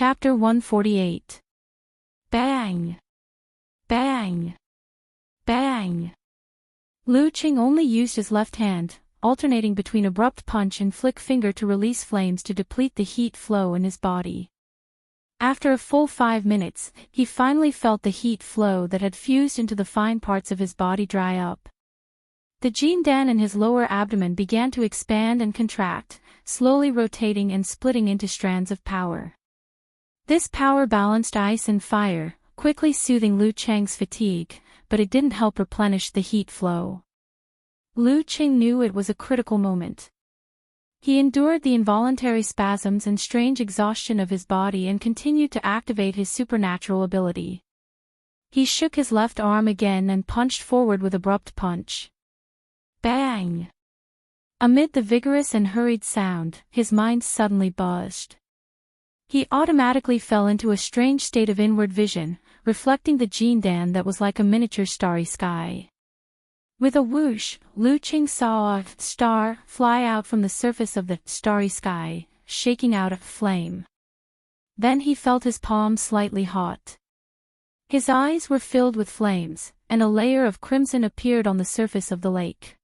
Chapter 148. Bang! Bang! Bang! Lu Qing only used his left hand, alternating between abrupt punch and flick finger to release flames to deplete the heat flow in his body. After a full 5 minutes, he finally felt the heat flow that had fused into the fine parts of his body dry up. The Jindan in his lower abdomen began to expand and contract, slowly rotating and splitting into strands of power. This power balanced ice and fire, quickly soothing Lu Cheng's fatigue, but it didn't help replenish the heat flow. Lu Qing knew it was a critical moment. He endured the involuntary spasms and strange exhaustion of his body and continued to activate his supernatural ability. He shook his left arm again and punched forward with abrupt punch. Bang! Amid the vigorous and hurried sound, his mind suddenly buzzed. He automatically fell into a strange state of inward vision, reflecting the Jindan that was like a miniature starry sky. With a whoosh, Lu Qing saw a star fly out from the surface of the starry sky, shaking out a flame. Then he felt his palm slightly hot. His eyes were filled with flames, and a layer of crimson appeared on the surface of the lake.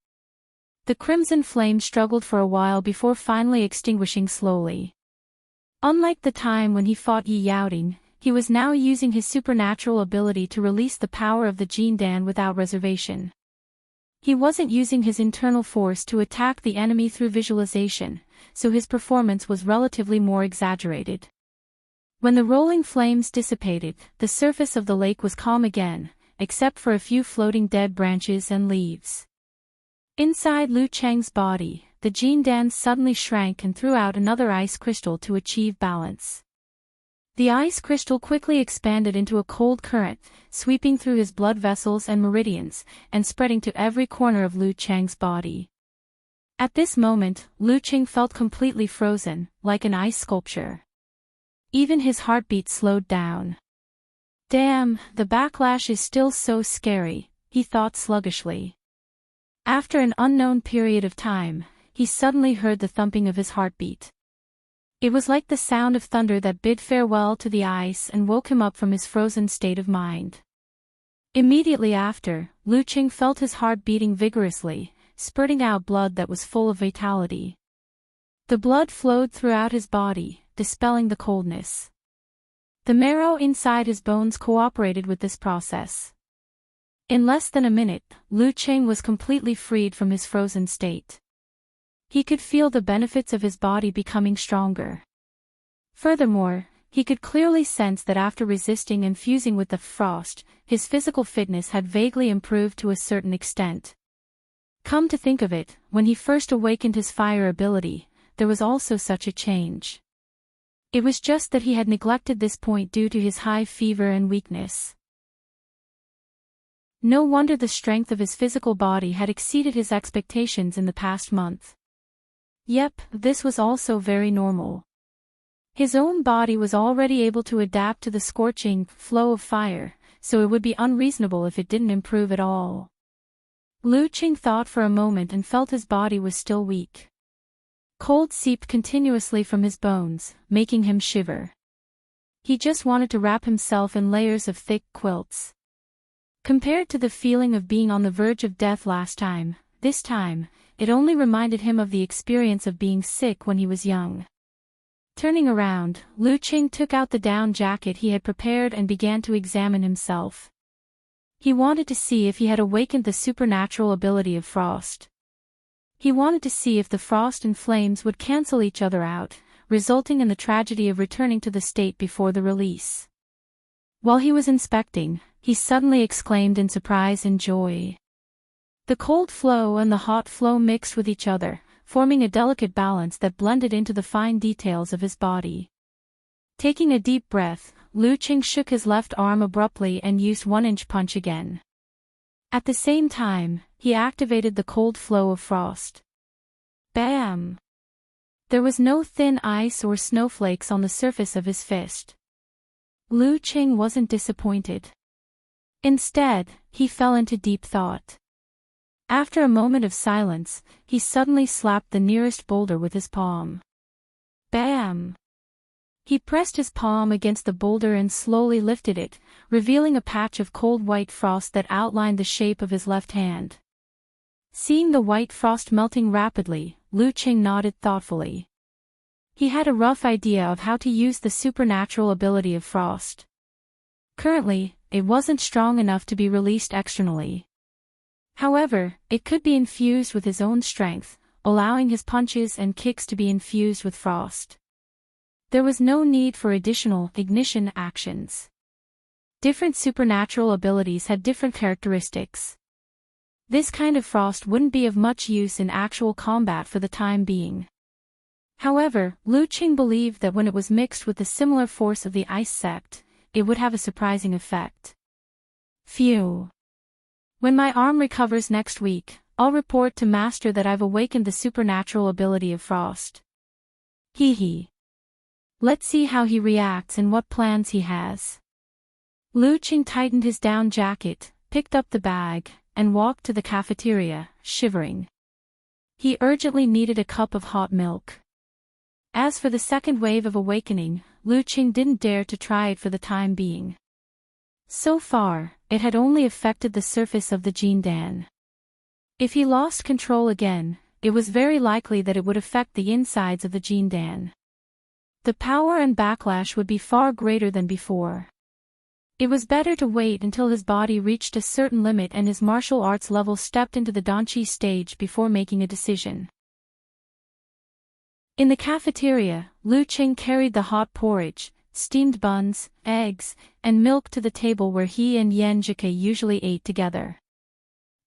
The crimson flame struggled for a while before finally extinguishing slowly. Unlike the time when he fought Yi Yaoding, he was now using his supernatural ability to release the power of the Jindan without reservation. He wasn't using his internal force to attack the enemy through visualization, so his performance was relatively more exaggerated. When the rolling flames dissipated, the surface of the lake was calm again, except for a few floating dead branches and leaves. Inside Lu Cheng's body, the Jindan suddenly shrank and threw out another ice crystal to achieve balance. The ice crystal quickly expanded into a cold current, sweeping through his blood vessels and meridians, and spreading to every corner of Lu Cheng's body. At this moment, Lu Qing felt completely frozen, like an ice sculpture. Even his heartbeat slowed down. Damn, the backlash is still so scary, he thought sluggishly. After an unknown period of time, he suddenly heard the thumping of his heartbeat. It was like the sound of thunder that bid farewell to the ice and woke him up from his frozen state of mind. Immediately after, Lu Qing felt his heart beating vigorously, spurting out blood that was full of vitality. The blood flowed throughout his body, dispelling the coldness. The marrow inside his bones cooperated with this process. In less than a minute, Lu Qing was completely freed from his frozen state. He could feel the benefits of his body becoming stronger. Furthermore, he could clearly sense that after resisting and fusing with the frost, his physical fitness had vaguely improved to a certain extent. Come to think of it, when he first awakened his fire ability, there was also such a change. It was just that he had neglected this point due to his high fever and weakness. No wonder the strength of his physical body had exceeded his expectations in the past month. Yep, this was also very normal. His own body was already able to adapt to the scorching flow of fire, so it would be unreasonable if it didn't improve at all. Lu Qing thought for a moment and felt his body was still weak. Cold seeped continuously from his bones, making him shiver. He just wanted to wrap himself in layers of thick quilts. Compared to the feeling of being on the verge of death last time, this time, it only reminded him of the experience of being sick when he was young. Turning around, Lu Qing took out the down jacket he had prepared and began to examine himself. He wanted to see if he had awakened the supernatural ability of frost. He wanted to see if the frost and flames would cancel each other out, resulting in the tragedy of returning to the state before the release. While he was inspecting, he suddenly exclaimed in surprise and joy. The cold flow and the hot flow mixed with each other, forming a delicate balance that blended into the fine details of his body. Taking a deep breath, Lu Qing shook his left arm abruptly and used 1-inch punch again. At the same time, he activated the cold flow of frost. Bam! There was no thin ice or snowflakes on the surface of his fist. Lu Qing wasn't disappointed. Instead, he fell into deep thought. After a moment of silence, he suddenly slapped the nearest boulder with his palm. Bam! He pressed his palm against the boulder and slowly lifted it, revealing a patch of cold white frost that outlined the shape of his left hand. Seeing the white frost melting rapidly, Lu Qing nodded thoughtfully. He had a rough idea of how to use the supernatural ability of frost. Currently, it wasn't strong enough to be released externally. However, it could be infused with his own strength, allowing his punches and kicks to be infused with frost. There was no need for additional ignition actions. Different supernatural abilities had different characteristics. This kind of frost wouldn't be of much use in actual combat for the time being. However, Lu Qing believed that when it was mixed with the similar force of the ice sect, it would have a surprising effect. Phew. When my arm recovers next week, I'll report to Master that I've awakened the supernatural ability of frost. Hee hee. Let's see how he reacts and what plans he has. Lu Qing tightened his down jacket, picked up the bag, and walked to the cafeteria, shivering. He urgently needed a cup of hot milk. As for the second wave of awakening, Lu Qing didn't dare to try it for the time being. So far, it had only affected the surface of the Jindan. If he lost control again, it was very likely that it would affect the insides of the Jindan. The power and backlash would be far greater than before. It was better to wait until his body reached a certain limit and his martial arts level stepped into the Danqi stage before making a decision. In the cafeteria, Lu Qing carried the hot porridge, steamed buns, eggs, and milk to the table where he and Yan Zhike usually ate together.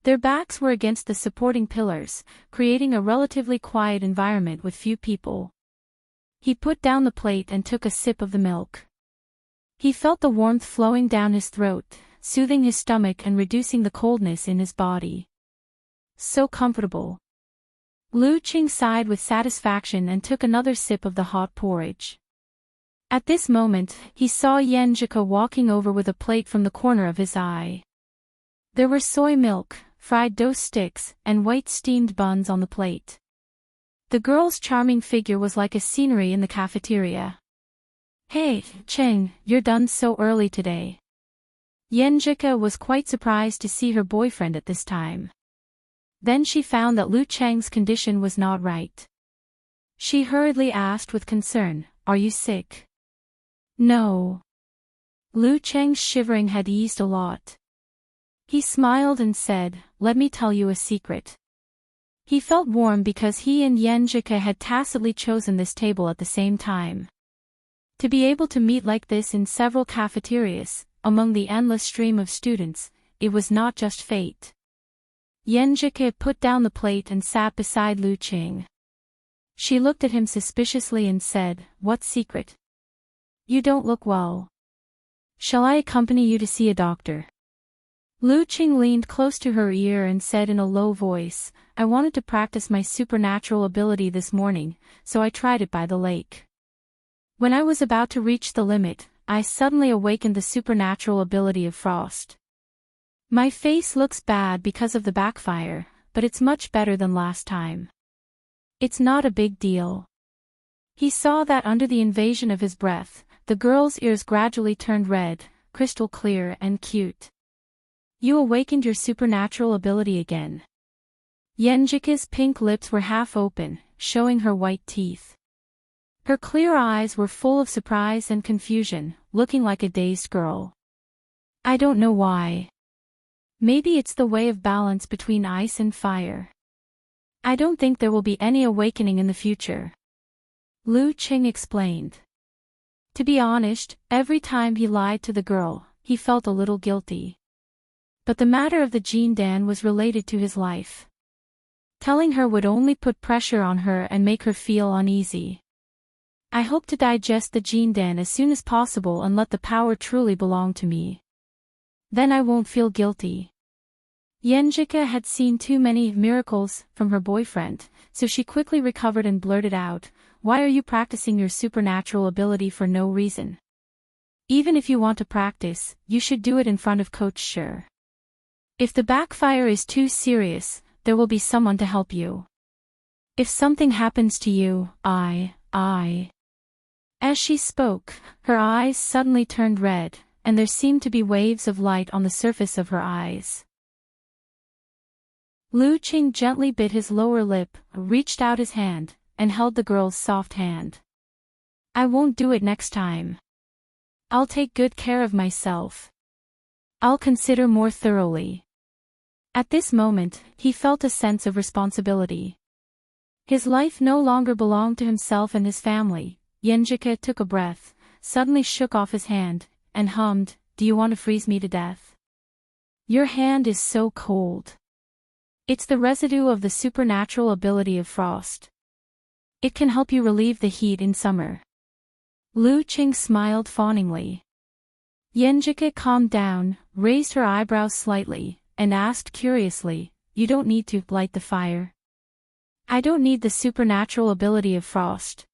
Their backs were against the supporting pillars, creating a relatively quiet environment with few people. He put down the plate and took a sip of the milk. He felt the warmth flowing down his throat, soothing his stomach and reducing the coldness in his body. So comfortable. Lu Qing sighed with satisfaction and took another sip of the hot porridge. At this moment, he saw Yan Zhike walking over with a plate from the corner of his eye. There were soy milk, fried dough sticks, and white steamed buns on the plate. The girl's charming figure was like a scenery in the cafeteria. "Hey, Qing, you're done so early today." Yan Zhike was quite surprised to see her boyfriend at this time. Then she found that Lu Cheng's condition was not right. She hurriedly asked with concern, "Are you sick?" "No." Lu Cheng's shivering had eased a lot. He smiled and said, "Let me tell you a secret." He felt warm because he and Yan Zhike had tacitly chosen this table at the same time. To be able to meet like this in several cafeterias, among the endless stream of students, it was not just fate. Yan Zhike put down the plate and sat beside Lu Qing. She looked at him suspiciously and said, "What secret? You don't look well. Shall I accompany you to see a doctor?" Lu Qing leaned close to her ear and said in a low voice, "I wanted to practice my supernatural ability this morning, so I tried it by the lake. When I was about to reach the limit, I suddenly awakened the supernatural ability of frost. My face looks bad because of the backfire, but it's much better than last time. It's not a big deal." He saw that under the invasion of his breath, the girl's ears gradually turned red, crystal clear and cute. "You awakened your supernatural ability again." Yan Zhike's pink lips were half open, showing her white teeth. Her clear eyes were full of surprise and confusion, looking like a dazed girl. "I don't know why. Maybe it's the way of balance between ice and fire. I don't think there will be any awakening in the future," Lu Qing explained. To be honest, every time he lied to the girl, he felt a little guilty. But the matter of the Jindan was related to his life. Telling her would only put pressure on her and make her feel uneasy. "I hope to digest the Jindan as soon as possible and let the power truly belong to me. Then I won't feel guilty." Yan Zhike had seen too many miracles from her boyfriend, so she quickly recovered and blurted out, "Why are you practicing your supernatural ability for no reason? Even if you want to practice, you should do it in front of Coach Shi. If the backfire is too serious, there will be someone to help you. If something happens to you, I As she spoke, her eyes suddenly turned red, and there seemed to be waves of light on the surface of her eyes. Lu Qing gently bit his lower lip, reached out his hand, and held the girl's soft hand. I won't do it next time. I'll take good care of myself. I'll consider more thoroughly. At this moment, he felt a sense of responsibility. His life no longer belonged to himself and his family. Yenjike took a breath, suddenly shook off his hand, and hummed, "Do you want to freeze me to death? Your hand is so cold. It's the residue of the supernatural ability of frost. It can help you relieve the heat in summer." Lu Qing smiled fawningly. Yenjike calmed down, raised her eyebrows slightly, and asked curiously, "You don't need to light the fire?" "I don't need the supernatural ability of frost.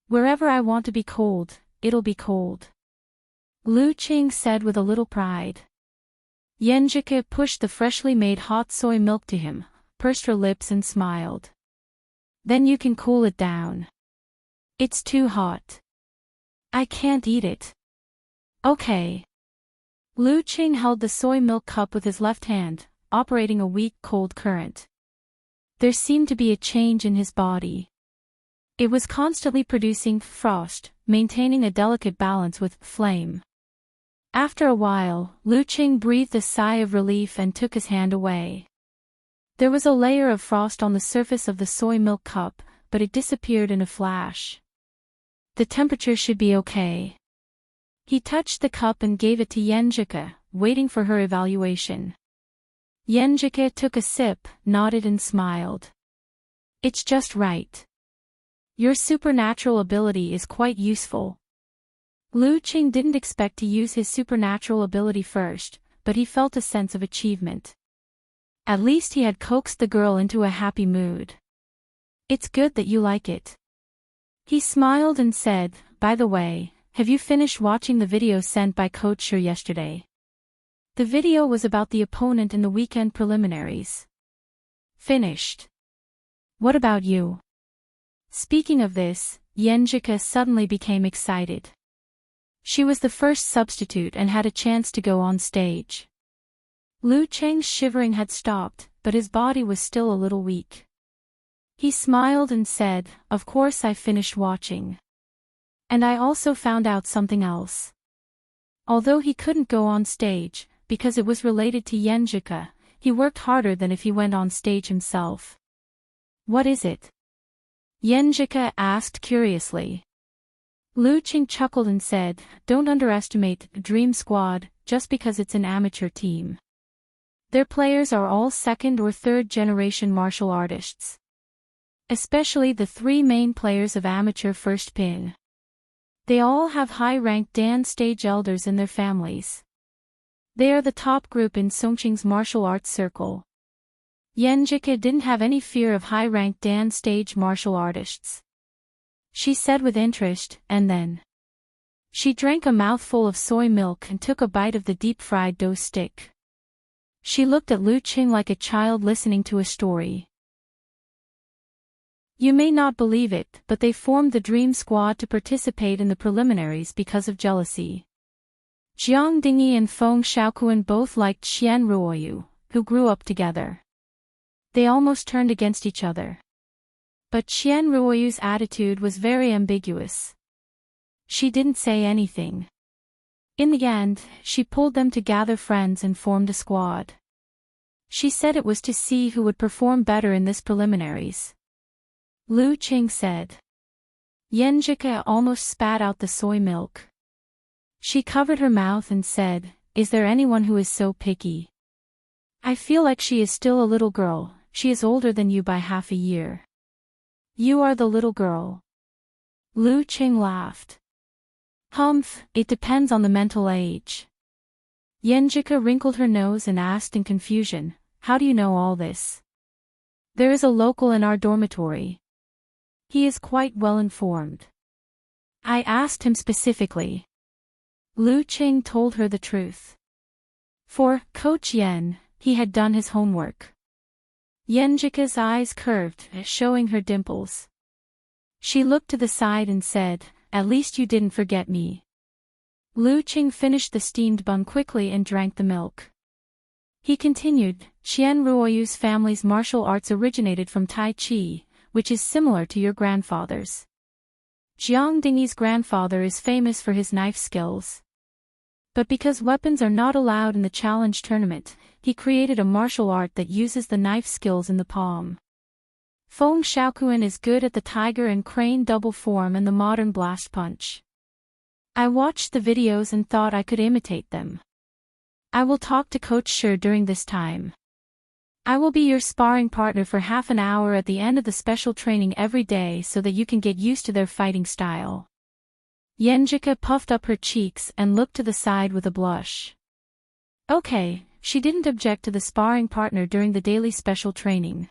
Wherever I want to be cold, it'll be cold," Lu Qing said with a little pride. Yenjike pushed the freshly made hot soy milk to him, pursed her lips and smiled. "Then you can cool it down. It's too hot. I can't eat it." "Okay." Lu Qing held the soy milk cup with his left hand, operating a weak cold current. There seemed to be a change in his body. It was constantly producing frost, maintaining a delicate balance with flame. After a while, Lu Qing breathed a sigh of relief and took his hand away. There was a layer of frost on the surface of the soy milk cup, but it disappeared in a flash. The temperature should be okay. He touched the cup and gave it to Yenjike, waiting for her evaluation. Yenjike took a sip, nodded and smiled. "It's just right. Your supernatural ability is quite useful." Lu Qing didn't expect to use his supernatural ability first, but he felt a sense of achievement. At least he had coaxed the girl into a happy mood. "It's good that you like it." He smiled and said, "By the way, have you finished watching the video sent by Coach Sher yesterday?" The video was about the opponent in the weekend preliminaries. "Finished. What about you?" Speaking of this, Yenjike suddenly became excited. She was the first substitute and had a chance to go on stage. Lu Qing's shivering had stopped, but his body was still a little weak. He smiled and said, "Of course I finished watching. And I also found out something else." Although he couldn't go on stage, because it was related to Yenjike, he worked harder than if he went on stage himself. "What is it?" Yenjike asked curiously. Lu Qing chuckled and said, "Don't underestimate Dream Squad just because it's an amateur team. Their players are all second or third generation martial artists. Especially the three main players of amateur first pin. They all have high-ranked Dan stage elders in their families. They are the top group in Songqing's martial arts circle." Yenjike didn't have any fear of high-ranked Dan stage martial artists. She said with interest, and then she drank a mouthful of soy milk and took a bite of the deep-fried dough stick. She looked at Lu Qing like a child listening to a story. "You may not believe it, but they formed the Dream Squad to participate in the preliminaries because of jealousy. Jiang Dingyi and Feng Shaoquan both liked Xian Ruoyu, who grew up together. They almost turned against each other. But Xian Ruoyu's attitude was very ambiguous. She didn't say anything. In the end, she pulled them to gather friends and formed a squad. She said it was to see who would perform better in this preliminaries." Lu Qing said. Yenjike almost spat out the soy milk. She covered her mouth and said, "Is there anyone who is so picky? I feel like she is still a little girl. She is older than you by half a year." "You are the little girl." Lu Qing laughed. "Humph, it depends on the mental age." Yenjike wrinkled her nose and asked in confusion, "How do you know all this?" "There is a local in our dormitory. He is quite well informed. I asked him specifically." Lu Qing told her the truth. For Coach Yen, he had done his homework. Yenjike's eyes curved, showing her dimples. She looked to the side and said, at least you didn't forget me. Lu Qing finished the steamed bun quickly and drank the milk. He continued, Qian Ruoyu's family's martial arts originated from Tai Chi, which is similar to your grandfather's. Jiang Dingyi's grandfather is famous for his knife skills. But because weapons are not allowed in the challenge tournament, he created a martial art that uses the knife skills in the palm. Feng Shaoquan is good at the tiger and crane double form and the modern blast punch. I watched the videos and thought I could imitate them. I will talk to Coach Shi during this time. I will be your sparring partner for half an hour at the end of the special training every day so that you can get used to their fighting style. Yenjika puffed up her cheeks and looked to the side with a blush. Okay, she didn't object to the sparring partner during the daily special training.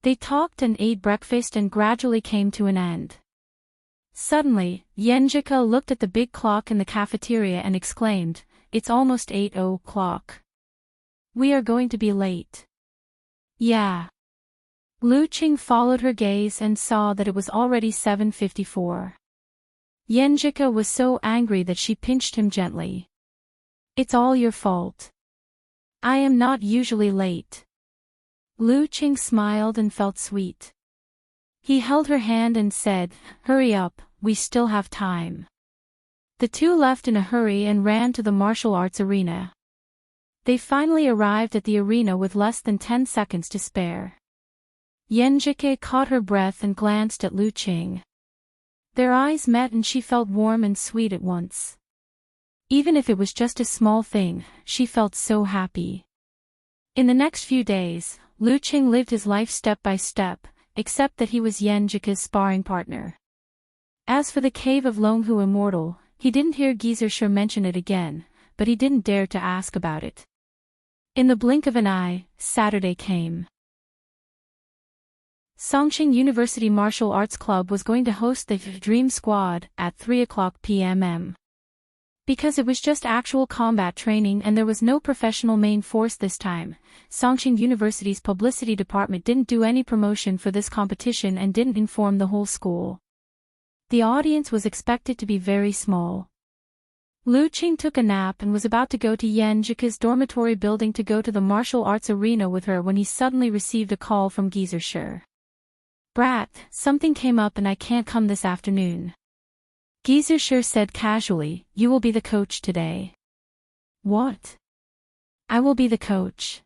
They talked and ate breakfast and gradually came to an end. Suddenly, Yenjika looked at the big clock in the cafeteria and exclaimed, It's almost 8:00. We are going to be late. Yeah. Lu Qing followed her gaze and saw that it was already 7:54. Yenjika was so angry that she pinched him gently. It's all your fault. I am not usually late. Lu Qing smiled and felt sweet. He held her hand and said, Hurry up, we still have time. The two left in a hurry and ran to the martial arts arena. They finally arrived at the arena with less than 10 seconds to spare. Yenjike caught her breath and glanced at Lu Qing. Their eyes met and she felt warm and sweet at once. Even if it was just a small thing, she felt so happy. In the next few days, Lu Qing lived his life step by step, except that he was Yenjike's sparring partner. As for the cave of Longhu Immortal, he didn't hear Geezer Shi mention it again, but he didn't dare to ask about it. In the blink of an eye, Saturday came. Songqing University Martial Arts Club was going to host the Dream Squad at 3:00 p.m. Because it was just actual combat training and there was no professional main force this time, Songqing University's publicity department didn't do any promotion for this competition and didn't inform the whole school. The audience was expected to be very small. Lu Qing took a nap and was about to go to Yenjike's dormitory building to go to the martial arts arena with her when he suddenly received a call from Geezer Shi. Brat, something came up and I can't come this afternoon. Geezer Shi said casually, You will be the coach today. What? I will be the coach.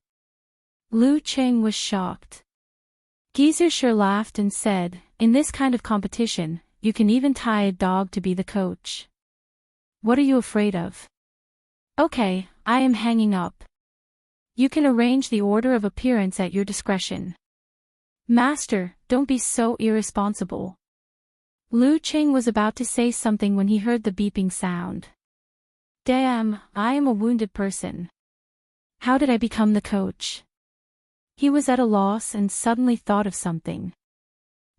Lu Qing was shocked. Geezer Shi laughed and said, In this kind of competition, you can even tie a dog to be the coach. What are you afraid of? Okay, I am hanging up. You can arrange the order of appearance at your discretion. Master, don't be so irresponsible. Lu Qing was about to say something when he heard the beeping sound. Damn, I am a wounded person. How did I become the coach? He was at a loss and suddenly thought of something.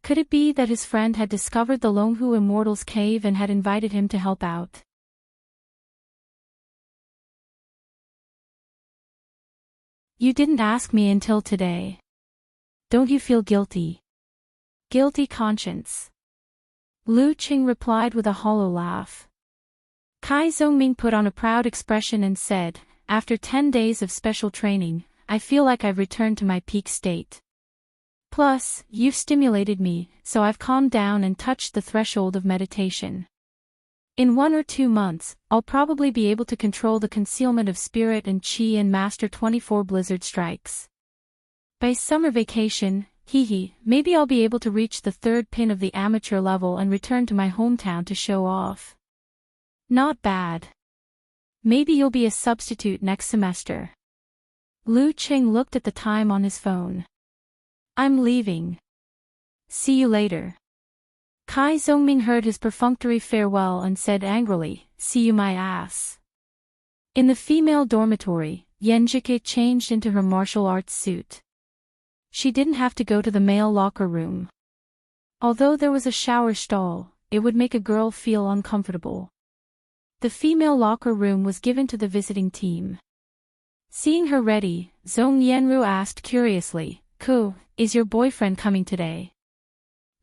Could it be that his friend had discovered the Longhu Immortal's cave and had invited him to help out? You didn't ask me until today. Don't you feel guilty? Guilty conscience. Lu Qing replied with a hollow laugh. Kai Zhongming put on a proud expression and said, After 10 days of special training, I feel like I've returned to my peak state. Plus, you've stimulated me, so I've calmed down and touched the threshold of meditation. In 1 or 2 months, I'll probably be able to control the concealment of spirit and chi and master 24 blizzard strikes. By summer vacation, maybe I'll be able to reach the 3rd pin of the amateur level and return to my hometown to show off. Not bad. Maybe you'll be a substitute next semester. Lu Qing looked at the time on his phone. I'm leaving. See you later. Kai Zhongming heard his perfunctory farewell and said angrily, See you my ass. In the female dormitory, Yenjike changed into her martial arts suit. She didn't have to go to the male locker room. Although there was a shower stall, it would make a girl feel uncomfortable. The female locker room was given to the visiting team. Seeing her ready, Zhong Yenru asked curiously, Ku, is your boyfriend coming today?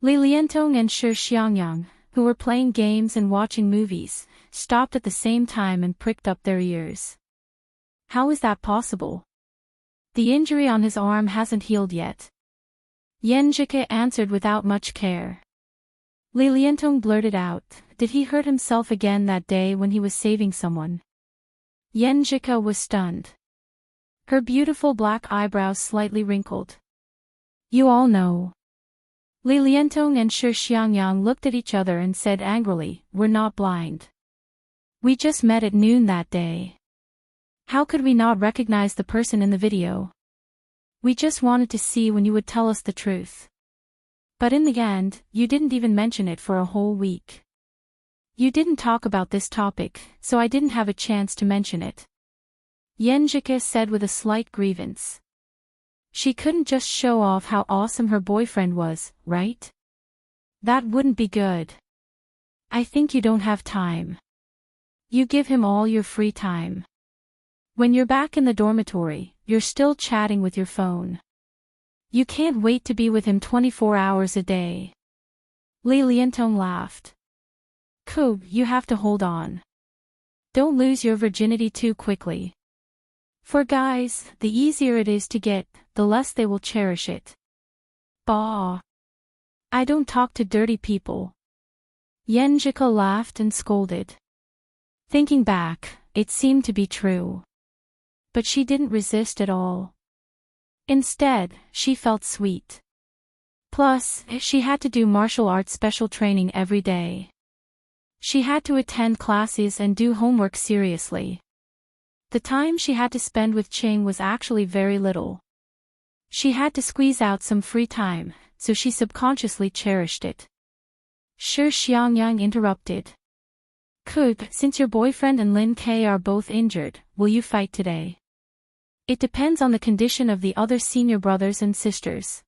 Li Liantong and Shi Xiangyang, who were playing games and watching movies, stopped at the same time and pricked up their ears. How is that possible? The injury on his arm hasn't healed yet. Yenjike answered without much care. Li Liantong blurted out, did he hurt himself again that day when he was saving someone? Yenjike was stunned. Her beautiful black eyebrows slightly wrinkled. You all know. Li Liantong and Shi Xiangyang looked at each other and said angrily, we're not blind. We just met at noon that day. How could we not recognize the person in the video? We just wanted to see when you would tell us the truth. But in the end, you didn't even mention it for a whole week. You didn't talk about this topic, so I didn't have a chance to mention it. Yenjike said with a slight grievance. She couldn't just show off how awesome her boyfriend was, right? That wouldn't be good. I think you don't have time. You give him all your free time. When you're back in the dormitory, you're still chatting with your phone. You can't wait to be with him 24 hours a day. Li Liantong laughed. Kub, you have to hold on. Don't lose your virginity too quickly. For guys, the easier it is to get, the less they will cherish it. Bah. I don't talk to dirty people. Yenjike laughed and scolded. Thinking back, it seemed to be true. But she didn't resist at all. Instead, she felt sweet. Plus, she had to do martial arts special training every day. She had to attend classes and do homework seriously. The time she had to spend with Ching was actually very little. She had to squeeze out some free time, so she subconsciously cherished it. Shi Xiangyang interrupted. Kub, since your boyfriend and Lin K are both injured, will you fight today? It depends on the condition of the other senior brothers and sisters.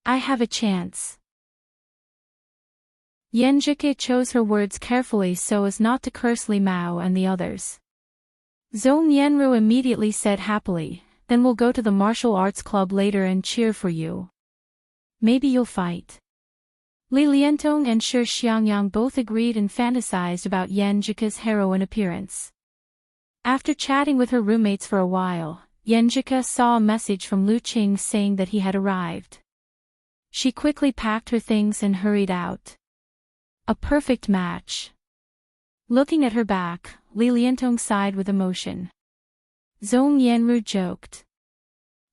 I have a chance. Yenjike chose her words carefully so as not to curse Li Mao and the others. Zhong Yenru immediately said happily, then we'll go to the martial arts club later and cheer for you. Maybe you'll fight. Li Liantong and Shi Xiangyang both agreed and fantasized about Yenjike's heroine appearance. After chatting with her roommates for a while, Yenjike saw a message from Lu Qing saying that he had arrived. She quickly packed her things and hurried out. A perfect match. Looking at her back, Li Liantong sighed with emotion. Zhong Yenru joked.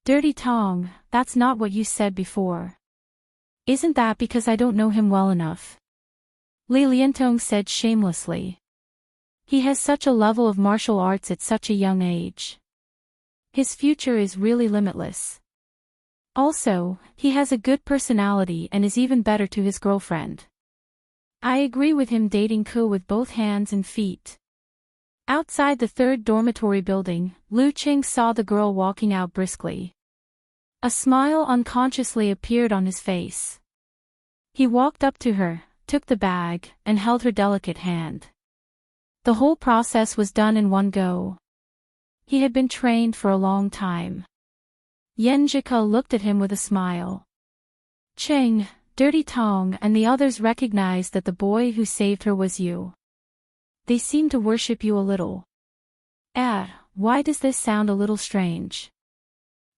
Dirty Tong, that's not what you said before. Isn't that because I don't know him well enough? Li Liantong said shamelessly. He has such a level of martial arts at such a young age. His future is really limitless. Also, he has a good personality and is even better to his girlfriend. I agree with him dating Ko with both hands and feet. Outside the third dormitory building, Lu Qing saw the girl walking out briskly. A smile unconsciously appeared on his face. He walked up to her, took the bag, and held her delicate hand. The whole process was done in one go. He had been trained for a long time. Yenjike looked at him with a smile. Cheng, Dirty Tong and the others recognized that the boy who saved her was you. They seem to worship you a little. Why does this sound a little strange?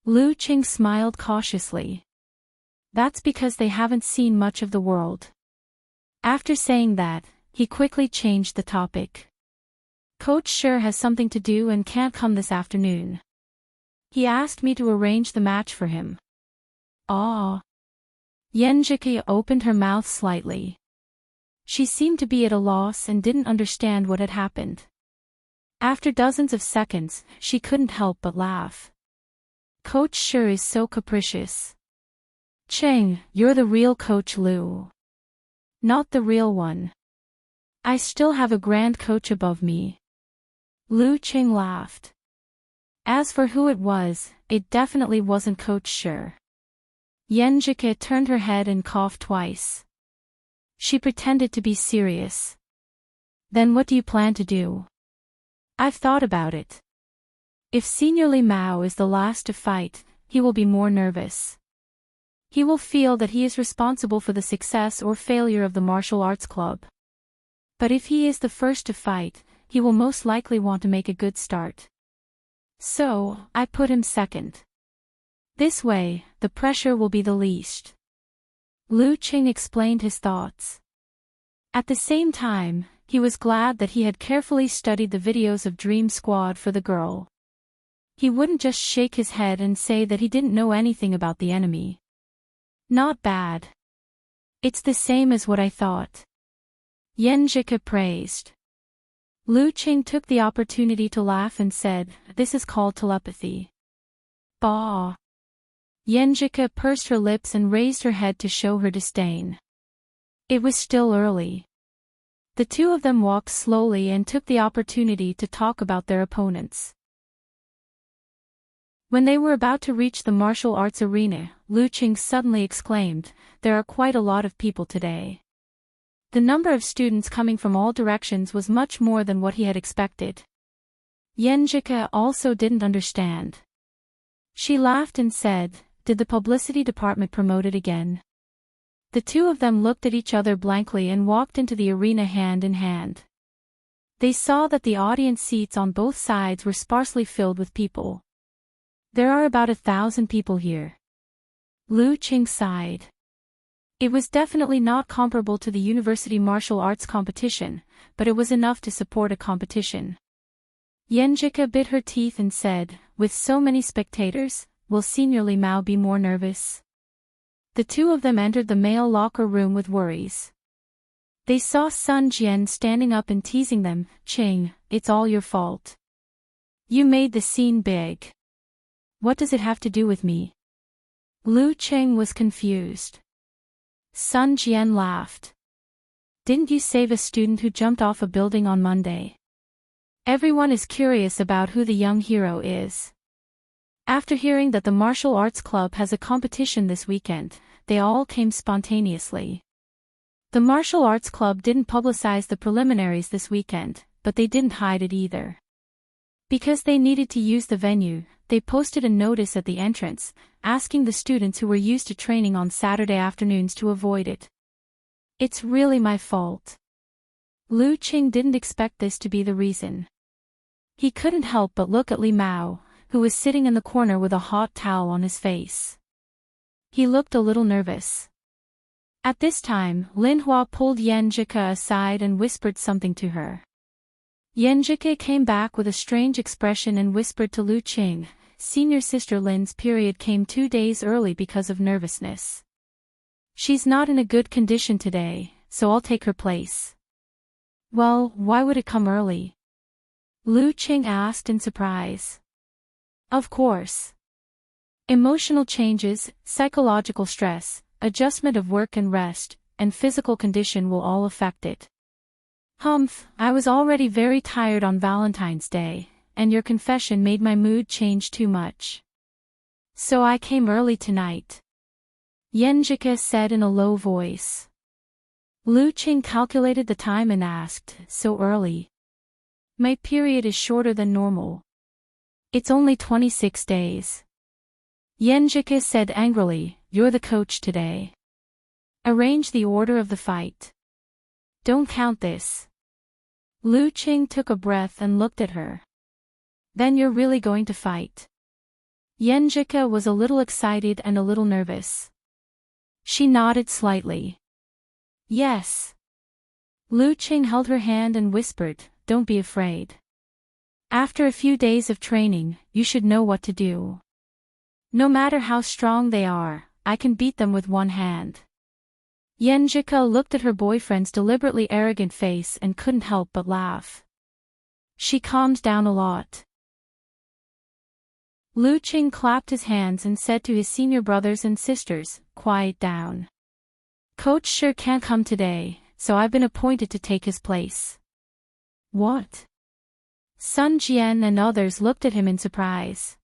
Lu Qing smiled cautiously. That's because they haven't seen much of the world. After saying that, he quickly changed the topic. Coach Shi has something to do and can't come this afternoon. He asked me to arrange the match for him. Ah. Yenjike opened her mouth slightly. She seemed to be at a loss and didn't understand what had happened. After dozens of seconds, she couldn't help but laugh. Coach Shi is so capricious. Cheng, you're the real Coach Lu. Not the real one. I still have a grand coach above me. Lu Qing laughed. As for who it was, it definitely wasn't Coach Shi. Yenjike turned her head and coughed twice. She pretended to be serious. Then what do you plan to do? I've thought about it. If Senior Li Mao is the last to fight, he will be more nervous. He will feel that he is responsible for the success or failure of the martial arts club. But if he is the first to fight, he will most likely want to make a good start. So, I put him second. This way, the pressure will be the least. Lu Qing explained his thoughts. At the same time, he was glad that he had carefully studied the videos of Dream Squad for the girl. He wouldn't just shake his head and say that he didn't know anything about the enemy. Not bad. It's the same as what I thought. Yenjika praised. Lu Qing took the opportunity to laugh and said, "This is called telepathy." Bah. Yenjika pursed her lips and raised her head to show her disdain. It was still early. The two of them walked slowly and took the opportunity to talk about their opponents. When they were about to reach the martial arts arena, Lu Qing suddenly exclaimed, "There are quite a lot of people today." The number of students coming from all directions was much more than what he had expected. Yenjika also didn't understand. She laughed and said, "Did the publicity department promote it again?" The two of them looked at each other blankly and walked into the arena hand in hand. They saw that the audience seats on both sides were sparsely filled with people. "There are about 1,000 people here." Lu Qing sighed. It was definitely not comparable to the university martial arts competition, but it was enough to support a competition. Yenjika bit her teeth and said, "With so many spectators, will Senior Li Mao be more nervous?" The two of them entered the male locker room with worries. They saw Sun Jian standing up and teasing them, "Qing, it's all your fault. You made the scene big. What does it have to do with me?" Lu Qing was confused. Sun Jian laughed. "Didn't you save a student who jumped off a building on Monday? Everyone is curious about who the young hero is." After hearing that the martial arts club has a competition this weekend, they all came spontaneously. The martial arts club didn't publicize the preliminaries this weekend, but they didn't hide it either. Because they needed to use the venue, they posted a notice at the entrance, asking the students who were used to training on Saturday afternoons to avoid it. "It's really my fault." Lu Qing didn't expect this to be the reason. He couldn't help but look at Li Mao, who was sitting in the corner with a hot towel on his face. He looked a little nervous. At this time, Lin Hua pulled Yenjika aside and whispered something to her. Yenjika came back with a strange expression and whispered to Lu Qing, "Senior sister Lin's period came 2 days early because of nervousness. She's not in a good condition today, so I'll take her place." "Well, why would it come early?" Lu Qing asked in surprise. "Of course. Emotional changes, psychological stress, adjustment of work and rest, and physical condition will all affect it." "Humph, I was already very tired on Valentine's Day, and your confession made my mood change too much. So I came early tonight," Yenjika said in a low voice. Lu Qing calculated the time and asked, "So early?" "My period is shorter than normal. It's only 26 days. Yenjika said angrily, "You're the coach today. Arrange the order of the fight. Don't count this." Lu Qing took a breath and looked at her. "Then you're really going to fight?" Yenjika was a little excited and a little nervous. She nodded slightly. "Yes." Lu Qing held her hand and whispered, "Don't be afraid. After a few days of training, you should know what to do. No matter how strong they are, I can beat them with one hand." Yenjika looked at her boyfriend's deliberately arrogant face and couldn't help but laugh. She calmed down a lot. Lu Qing clapped his hands and said to his senior brothers and sisters, "Quiet down. Coach sure can't come today, so I've been appointed to take his place." "What?" Sun Jian and others looked at him in surprise.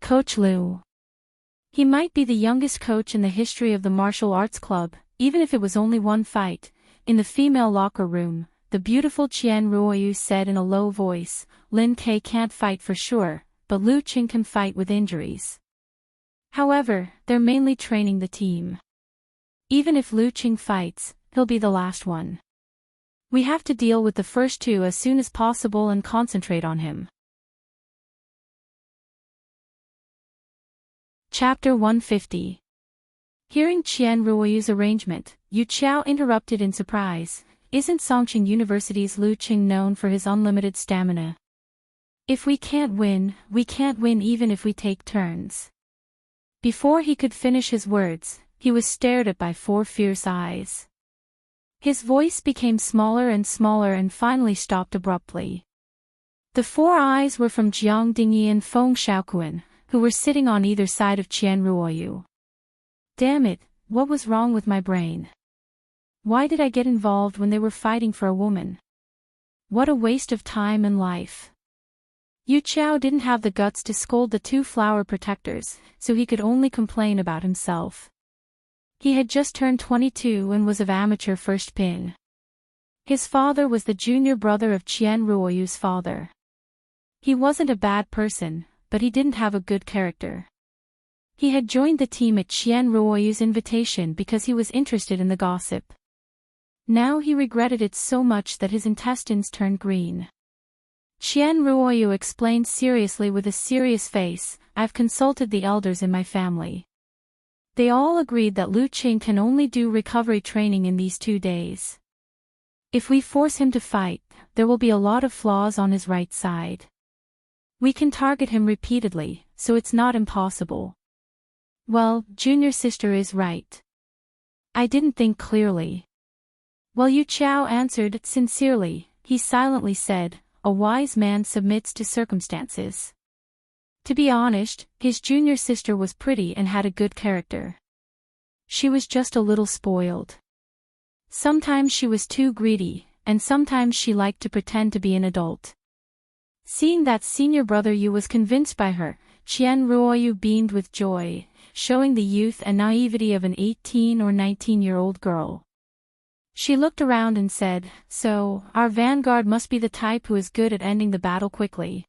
"Coach Lu. He might be the youngest coach in the history of the martial arts club, even if it was only one fight." In the female locker room, the beautiful Qian Ruoyu said in a low voice, "Lin Ke can't fight for sure, but Lu Qing can fight with injuries." However, they're mainly training the team. Even if Lu Qing fights, he'll be the last one. We have to deal with the first two as soon as possible and concentrate on him. Chapter 150. Hearing Qian Ruoyu's arrangement, Yu Qiao interrupted in surprise. Isn't Songqing University's Lu Qing known for his unlimited stamina? If we can't win even if we take turns. Before he could finish his words, he was stared at by 4 fierce eyes. His voice became smaller and finally stopped abruptly. The 4 eyes were from Jiang Dingyi and Feng Xiaoquan, who were sitting on either side of Qian Ruoyu. Damn it, what was wrong with my brain? Why did I get involved when they were fighting for a woman? What a waste of time and life. Yu Qiao didn't have the guts to scold the 2 flower protectors, so he could only complain about himself. He had just turned 22 and was of amateur first pin. His father was the junior brother of Qian Ruoyu's father. He wasn't a bad person, but he didn't have a good character. He had joined the team at Qian Ruoyu's invitation because he was interested in the gossip. Now he regretted it so much that his intestines turned green. Qian Ruoyu explained seriously with a serious face, I've consulted the elders in my family. They all agreed that Lu Qing can only do recovery training in these 2 days. If we force him to fight, there will be a lot of flaws on his right side. We can target him repeatedly, so it's not impossible. Well, junior sister is right. I didn't think clearly. While Yu Qiao answered sincerely, he silently said, a wise man submits to circumstances. To be honest, his junior sister was pretty and had a good character. She was just a little spoiled. Sometimes she was too greedy, and sometimes she liked to pretend to be an adult. Seeing that senior brother Yu was convinced by her, Qian Ruoyu beamed with joy, showing the youth and naivety of an 18 or 19-year-old girl. She looked around and said, so, our vanguard must be the type who is good at ending the battle quickly.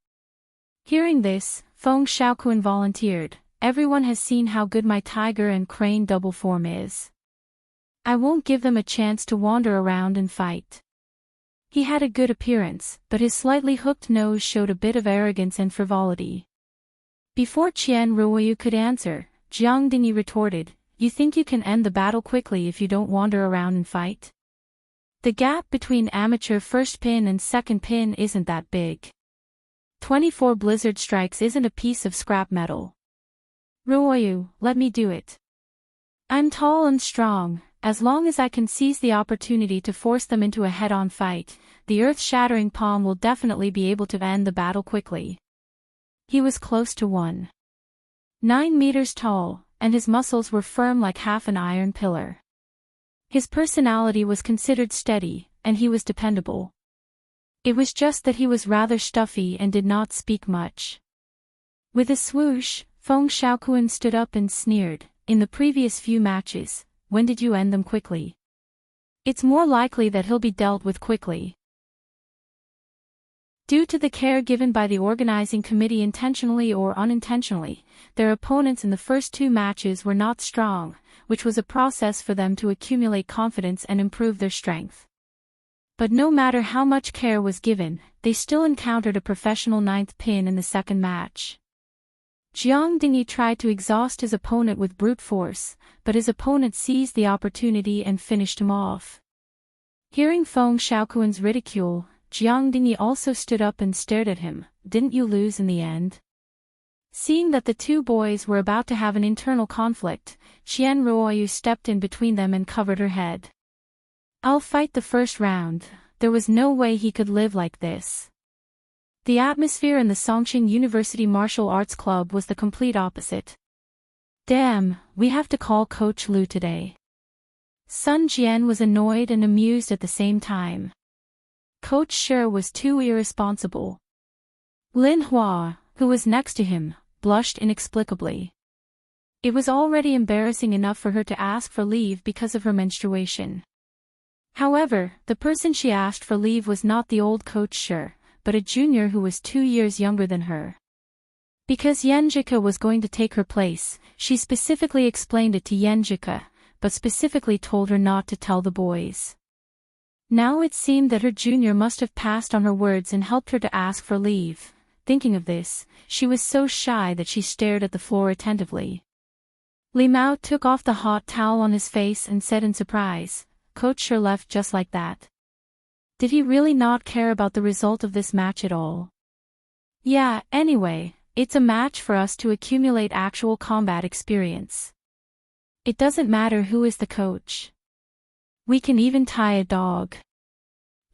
Hearing this, Feng Xiaoquan volunteered, everyone has seen how good my tiger and crane double form is. I won't give them a chance to wander around and fight. He had a good appearance, but his slightly hooked nose showed a bit of arrogance and frivolity. Before Qian Ruoyu could answer, Jiang Dingyi retorted, you think you can end the battle quickly if you don't wander around and fight? The gap between amateur first pin and second pin isn't that big. 24 blizzard strikes isn't a piece of scrap metal. Ruoyu, let me do it. I'm tall and strong, as long as I can seize the opportunity to force them into a head-on fight, the earth-shattering palm will definitely be able to end the battle quickly. He was close to 1.9 meters tall, and his muscles were firm like half an iron pillar. His personality was considered steady, and he was dependable. It was just that he was rather stuffy and did not speak much. With a swoosh, Feng Xiaoquan stood up and sneered, in the previous few matches, when did you end them quickly? It's more likely that he'll be dealt with quickly. Due to the care given by the organizing committee intentionally or unintentionally, their opponents in the first 2 matches were not strong, which was a process for them to accumulate confidence and improve their strength. But no matter how much care was given, they still encountered a professional 9th pin in the second match. Jiang Dingyi tried to exhaust his opponent with brute force, but his opponent seized the opportunity and finished him off. Hearing Feng Xiaoquan's ridicule, Jiang Dingyi also stood up and stared at him, didn't you lose in the end? Seeing that the 2 boys were about to have an internal conflict, Qian Ruoyu stepped in between them and covered her head. I'll fight the first round, there was no way he could live like this. The atmosphere in the Songqing University Martial Arts Club was the complete opposite. Damn, we have to call Coach Lu today. Sun Jian was annoyed and amused at the same time. Coach Shi was too irresponsible. Lin Hua, who was next to him, blushed inexplicably. It was already embarrassing enough for her to ask for leave because of her menstruation. However, the person she asked for leave was not the old Coach Shi, but a junior who was 2 years younger than her. Because Yenjika was going to take her place, she specifically explained it to Yenjika, but specifically told her not to tell the boys. Now it seemed that her junior must have passed on her words and helped her to ask for leave. Thinking of this, she was so shy that she stared at the floor attentively. Li Mao took off the hot towel on his face and said in surprise, "Coach sure left just like that. Did he really not care about the result of this match at all?" "Yeah, anyway, it's a match for us to accumulate actual combat experience. It doesn't matter who is the coach. We can even tie a dog."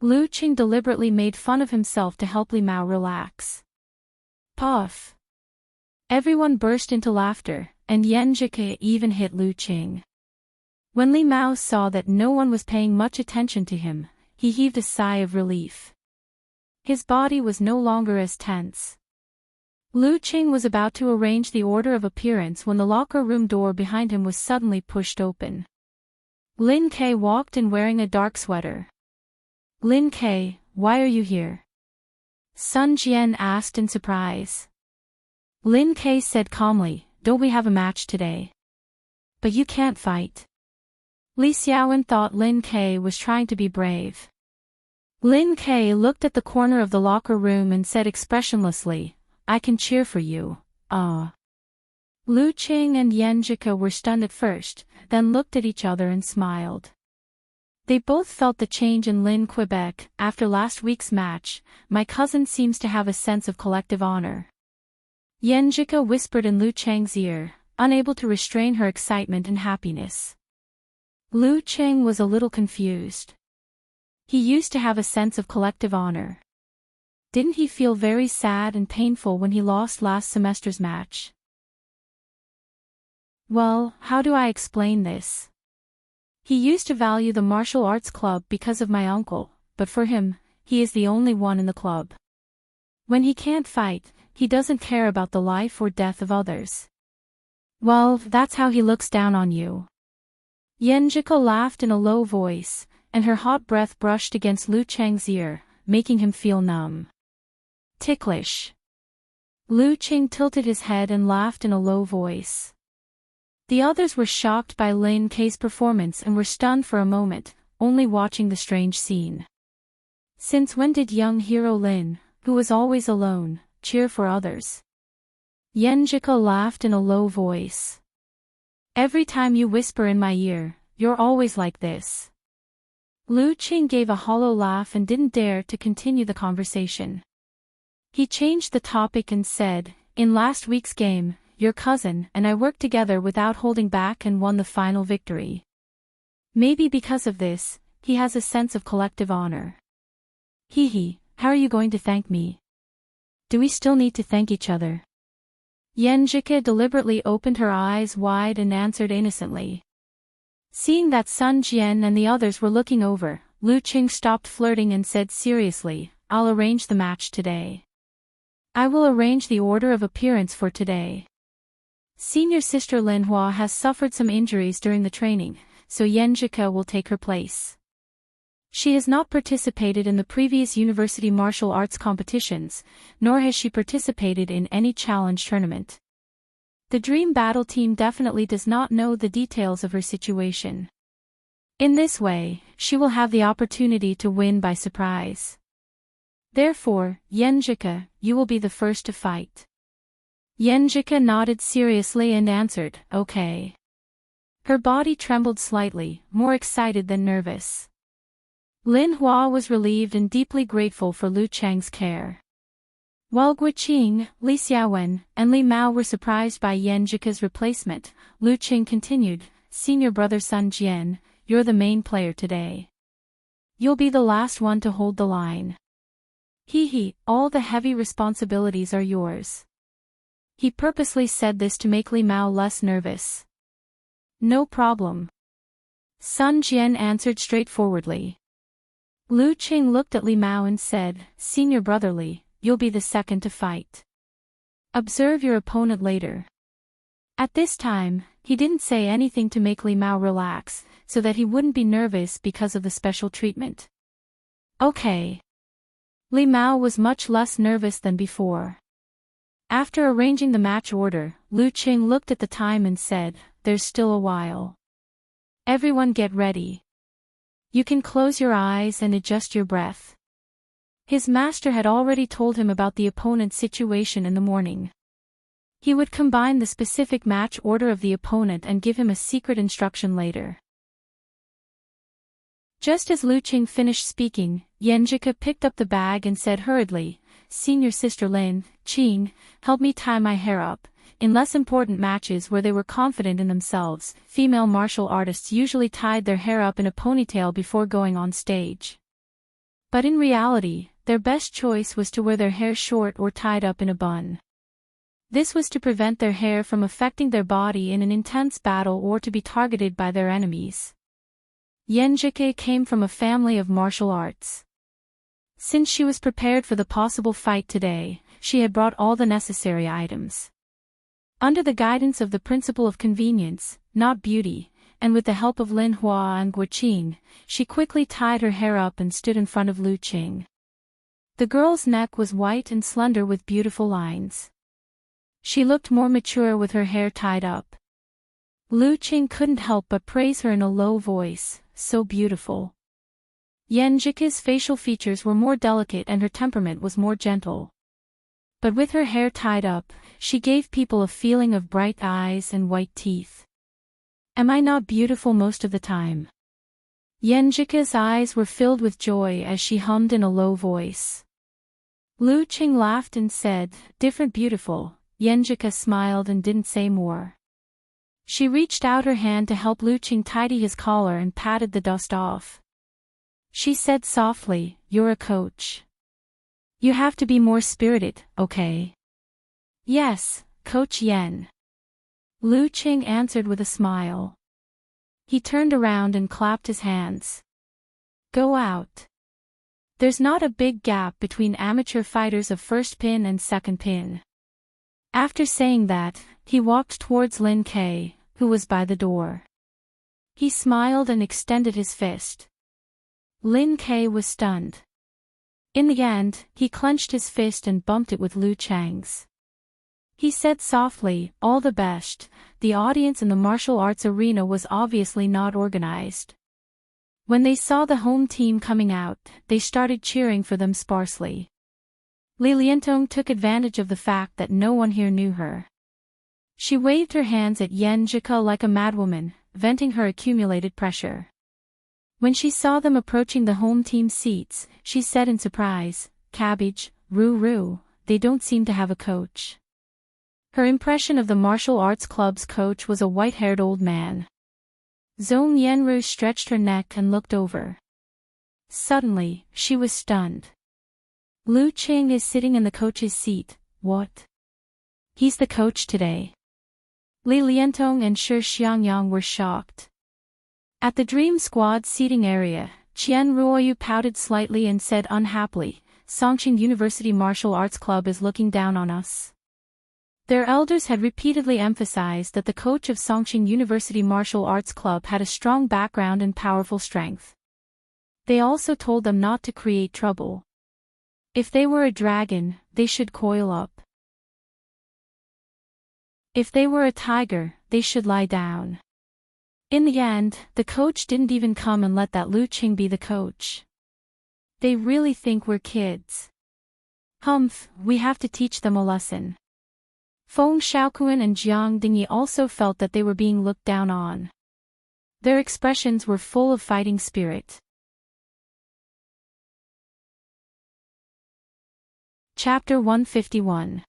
Lu Qing deliberately made fun of himself to help Li Mao relax. Puff. Everyone burst into laughter, and Yenjika even hit Lu Qing. When Li Mao saw that no one was paying much attention to him, he heaved a sigh of relief. His body was no longer as tense. Lu Qing was about to arrange the order of appearance when the locker room door behind him was suddenly pushed open. Lin Kei walked in wearing a dark sweater. "Lin Kei, why are you here?" Sun Jian asked in surprise. Lin Kei said calmly, "Don't we have a match today? But you can't fight." Li Xiaowen thought Lin Kei was trying to be brave. Lin Kei looked at the corner of the locker room and said expressionlessly, "I can cheer for you, Lu Qing and Yenjika were stunned at first, then looked at each other and smiled. They both felt the change in Lin Quebec. After last week's match, my cousin seems to have a sense of collective honor. Yenjika whispered in Lu Cheng's ear, unable to restrain her excitement and happiness. Lu Cheng was a little confused. He used to have a sense of collective honor. Didn't he feel very sad and painful when he lost last semester's match? Well, how do I explain this? He used to value the martial arts club because of my uncle, but for him, he is the only one in the club. When he can't fight, he doesn't care about the life or death of others. Well, that's how he looks down on you. Yenjika laughed in a low voice, and her hot breath brushed against Lu Cheng's ear, making him feel numb. Ticklish. Lu Qing tilted his head and laughed in a low voice. The others were shocked by Lin Kei's performance and were stunned for a moment, only watching the strange scene. Since when did young hero Lin, who was always alone, cheer for others? Yenjika laughed in a low voice. Every time you whisper in my ear, you're always like this. Lu Qing gave a hollow laugh and didn't dare to continue the conversation. He changed the topic and said, "In last week's game, your cousin and I worked together without holding back and won the final victory. Maybe because of this, he has a sense of collective honor." Hee, how are you going to thank me? Do we still need to thank each other? Yenjika deliberately opened her eyes wide and answered innocently. Seeing that Sun Jian and the others were looking over, Lu Qing stopped flirting and said seriously, "I'll arrange the match today. I will arrange the order of appearance for today. Senior sister Lin Hua has suffered some injuries during the training, so Yenjika will take her place. She has not participated in the previous university martial arts competitions, nor has she participated in any challenge tournament. The Dream Battle team definitely does not know the details of her situation. In this way, she will have the opportunity to win by surprise. Therefore, Yenjika, you will be the first to fight." Yenjika nodded seriously and answered, "Okay." Her body trembled slightly, more excited than nervous. Lin Hua was relieved and deeply grateful for Lu Cheng's care. While Guiqing, Li Xiaowen, and Li Mao were surprised by Yenjika's replacement, Lu Qing continued, "Senior brother Sun Jian, you're the main player today. You'll be the last one to hold the line. Hee, all the heavy responsibilities are yours." He purposely said this to make Li Mao less nervous. "No problem." Sun Jian answered straightforwardly. Lu Qing looked at Li Mao and said, "Senior brother Li, you'll be the second to fight. Observe your opponent later." At this time, he didn't say anything to make Li Mao relax, so that he wouldn't be nervous because of the special treatment. Okay. Li Mao was much less nervous than before. After arranging the match order, Lu Qing looked at the time and said, "There's still a while. Everyone get ready. You can close your eyes and adjust your breath." His master had already told him about the opponent's situation in the morning. He would combine the specific match order of the opponent and give him a secret instruction later. Just as Lu Qing finished speaking, Yenjika picked up the bag and said hurriedly, "Senior Sister Lin, Qing, help me tie my hair up." In less important matches where they were confident in themselves, female martial artists usually tied their hair up in a ponytail before going on stage. But in reality, their best choice was to wear their hair short or tied up in a bun. This was to prevent their hair from affecting their body in an intense battle or to be targeted by their enemies. Yenjike came from a family of martial arts. Since she was prepared for the possible fight today, she had brought all the necessary items. Under the guidance of the principle of convenience, not beauty, and with the help of Lin Hua and Guo Qing, she quickly tied her hair up and stood in front of Lu Qing. The girl's neck was white and slender with beautiful lines. She looked more mature with her hair tied up. Lu Qing couldn't help but praise her in a low voice, "So beautiful." Yenjike's facial features were more delicate and her temperament was more gentle. But with her hair tied up, she gave people a feeling of bright eyes and white teeth. "Am I not beautiful most of the time?" Yenjike's eyes were filled with joy as she hummed in a low voice. Lu Qing laughed and said, "Different beautiful." Yenjike smiled and didn't say more. She reached out her hand to help Lu Qing tidy his collar and patted the dust off. She said softly, "You're a coach. You have to be more spirited, okay?" "Yes, Coach Yen." Lu Qing answered with a smile. He turned around and clapped his hands. "Go out. There's not a big gap between amateur fighters of first pin and second pin." After saying that, he walked towards Lin Kei, who was by the door. He smiled and extended his fist. Lin Kei was stunned. In the end, he clenched his fist and bumped it with Lu Chang's. He said softly, "All the best." The audience in the martial arts arena was obviously not organized. When they saw the home team coming out, they started cheering for them sparsely. Li Liantong took advantage of the fact that no one here knew her. She waved her hands at Yenjika like a madwoman, venting her accumulated pressure. When she saw them approaching the home team seats, she said in surprise, "Cabbage, Roo, they don't seem to have a coach." Her impression of the martial arts club's coach was a white-haired old man. Zhong Yenru stretched her neck and looked over. Suddenly, she was stunned. Lu Qing is sitting in the coach's seat. What? He's the coach today. Li Liantong and Shi Xiangyang were shocked. At the Dream Squad seating area, Qian Ruoyu pouted slightly and said unhappily, "Songqing University Martial Arts Club is looking down on us." Their elders had repeatedly emphasized that the coach of Songqing University Martial Arts Club had a strong background and powerful strength. They also told them not to create trouble. If they were a dragon, they should coil up. If they were a tiger, they should lie down. In the end, the coach didn't even come and let that Lu Qing be the coach. They really think we're kids. Humph, we have to teach them a lesson. Feng Xiaoquan and Jiang Dingyi also felt that they were being looked down on. Their expressions were full of fighting spirit. Chapter 151.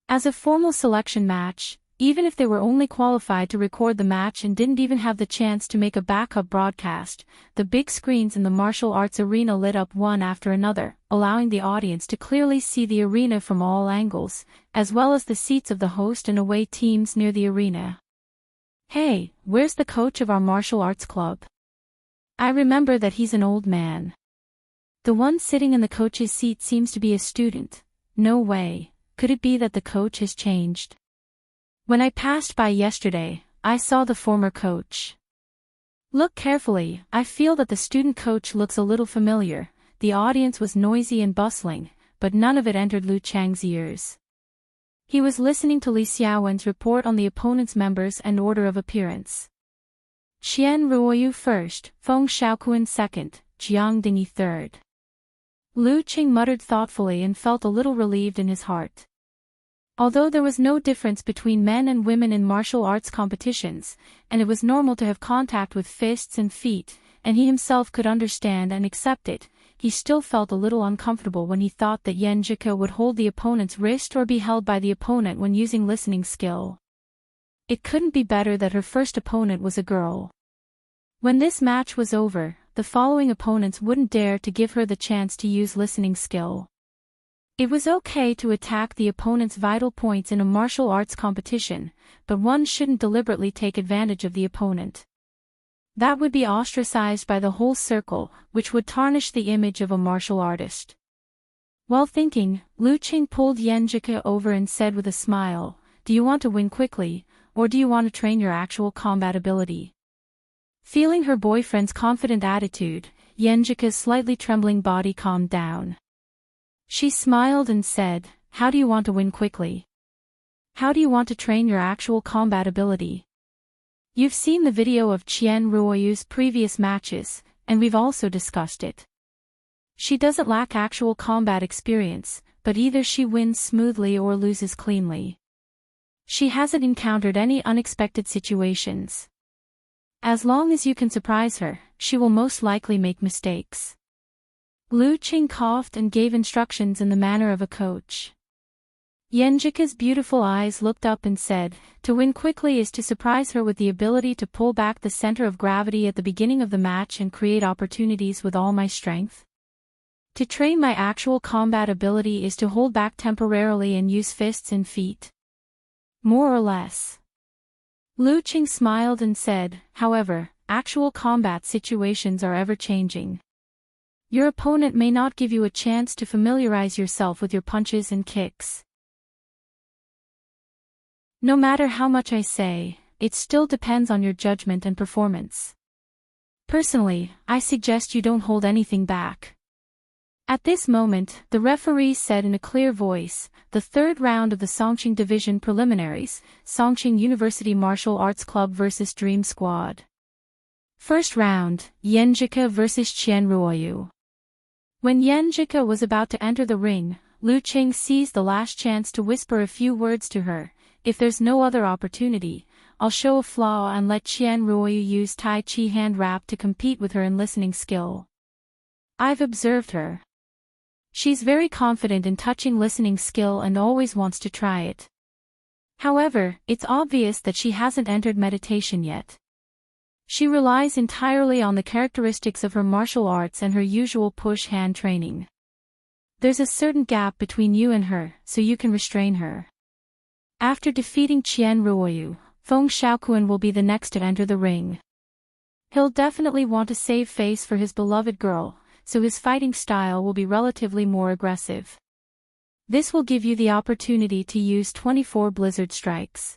As a formal selection match, even if they were only qualified to record the match and didn't even have the chance to make a backup broadcast, the big screens in the martial arts arena lit up one after another, allowing the audience to clearly see the arena from all angles, as well as the seats of the host and away teams near the arena. "Hey, where's the coach of our martial arts club? I remember that he's an old man. The one sitting in the coach's seat seems to be a student. No way, could it be that the coach has changed? When I passed by yesterday, I saw the former coach. Look carefully, I feel that the student coach looks a little familiar." The audience was noisy and bustling, but none of it entered Lu Chang's ears. He was listening to Li Xiaowen's report on the opponent's members and order of appearance. Qian Ruoyu first, Feng Xiaoquan second, Jiang Dingyi third. Lu Qing muttered thoughtfully and felt a little relieved in his heart. Although there was no difference between men and women in martial arts competitions, and it was normal to have contact with fists and feet, and he himself could understand and accept it, he still felt a little uncomfortable when he thought that Yan Zhike would hold the opponent's wrist or be held by the opponent when using listening skill. It couldn't be better that her first opponent was a girl. When this match was over, the following opponents wouldn't dare to give her the chance to use listening skill. It was okay to attack the opponent's vital points in a martial arts competition, but one shouldn't deliberately take advantage of the opponent. That would be ostracized by the whole circle, which would tarnish the image of a martial artist. While thinking, Lu Qing pulled Yan Zhike over and said with a smile, "Do you want to win quickly, or do you want to train your actual combat ability?" Feeling her boyfriend's confident attitude, Yan Zhike's slightly trembling body calmed down. She smiled and said, "How do you want to win quickly? How do you want to train your actual combat ability? You've seen the video of Qian Ruoyu's previous matches, and we've also discussed it. She doesn't lack actual combat experience, but either she wins smoothly or loses cleanly. She hasn't encountered any unexpected situations. As long as you can surprise her, she will most likely make mistakes." Lu Qing coughed and gave instructions in the manner of a coach. Yan Zhike's beautiful eyes looked up and said, "To win quickly is to surprise her with the ability to pull back the center of gravity at the beginning of the match and create opportunities with all my strength. To train my actual combat ability is to hold back temporarily and use fists and feet. More or less." Lu Qing smiled and said, "However, actual combat situations are ever-changing. Your opponent may not give you a chance to familiarize yourself with your punches and kicks. No matter how much I say, it still depends on your judgment and performance. Personally, I suggest you don't hold anything back." At this moment, the referee said in a clear voice, "The third round of the Songqing Division Preliminaries, Songqing University Martial Arts Club vs. Dream Squad. First round, Yan Zhike vs. Qian Ruoyu." When Yan Zhike was about to enter the ring, Lu Qing seized the last chance to whisper a few words to her, "If there's no other opportunity, I'll show a flaw and let Qian Ruoyu use Tai Chi hand wrap to compete with her in listening skill. I've observed her. She's very confident in touching listening skill and always wants to try it. However, it's obvious that she hasn't entered meditation yet. She relies entirely on the characteristics of her martial arts and her usual push hand training. There's a certain gap between you and her, so you can restrain her." After defeating Qian Ruoyu, Feng Xiaoquan will be the next to enter the ring. He'll definitely want to save face for his beloved girl, so his fighting style will be relatively more aggressive. This will give you the opportunity to use 24 blizzard strikes.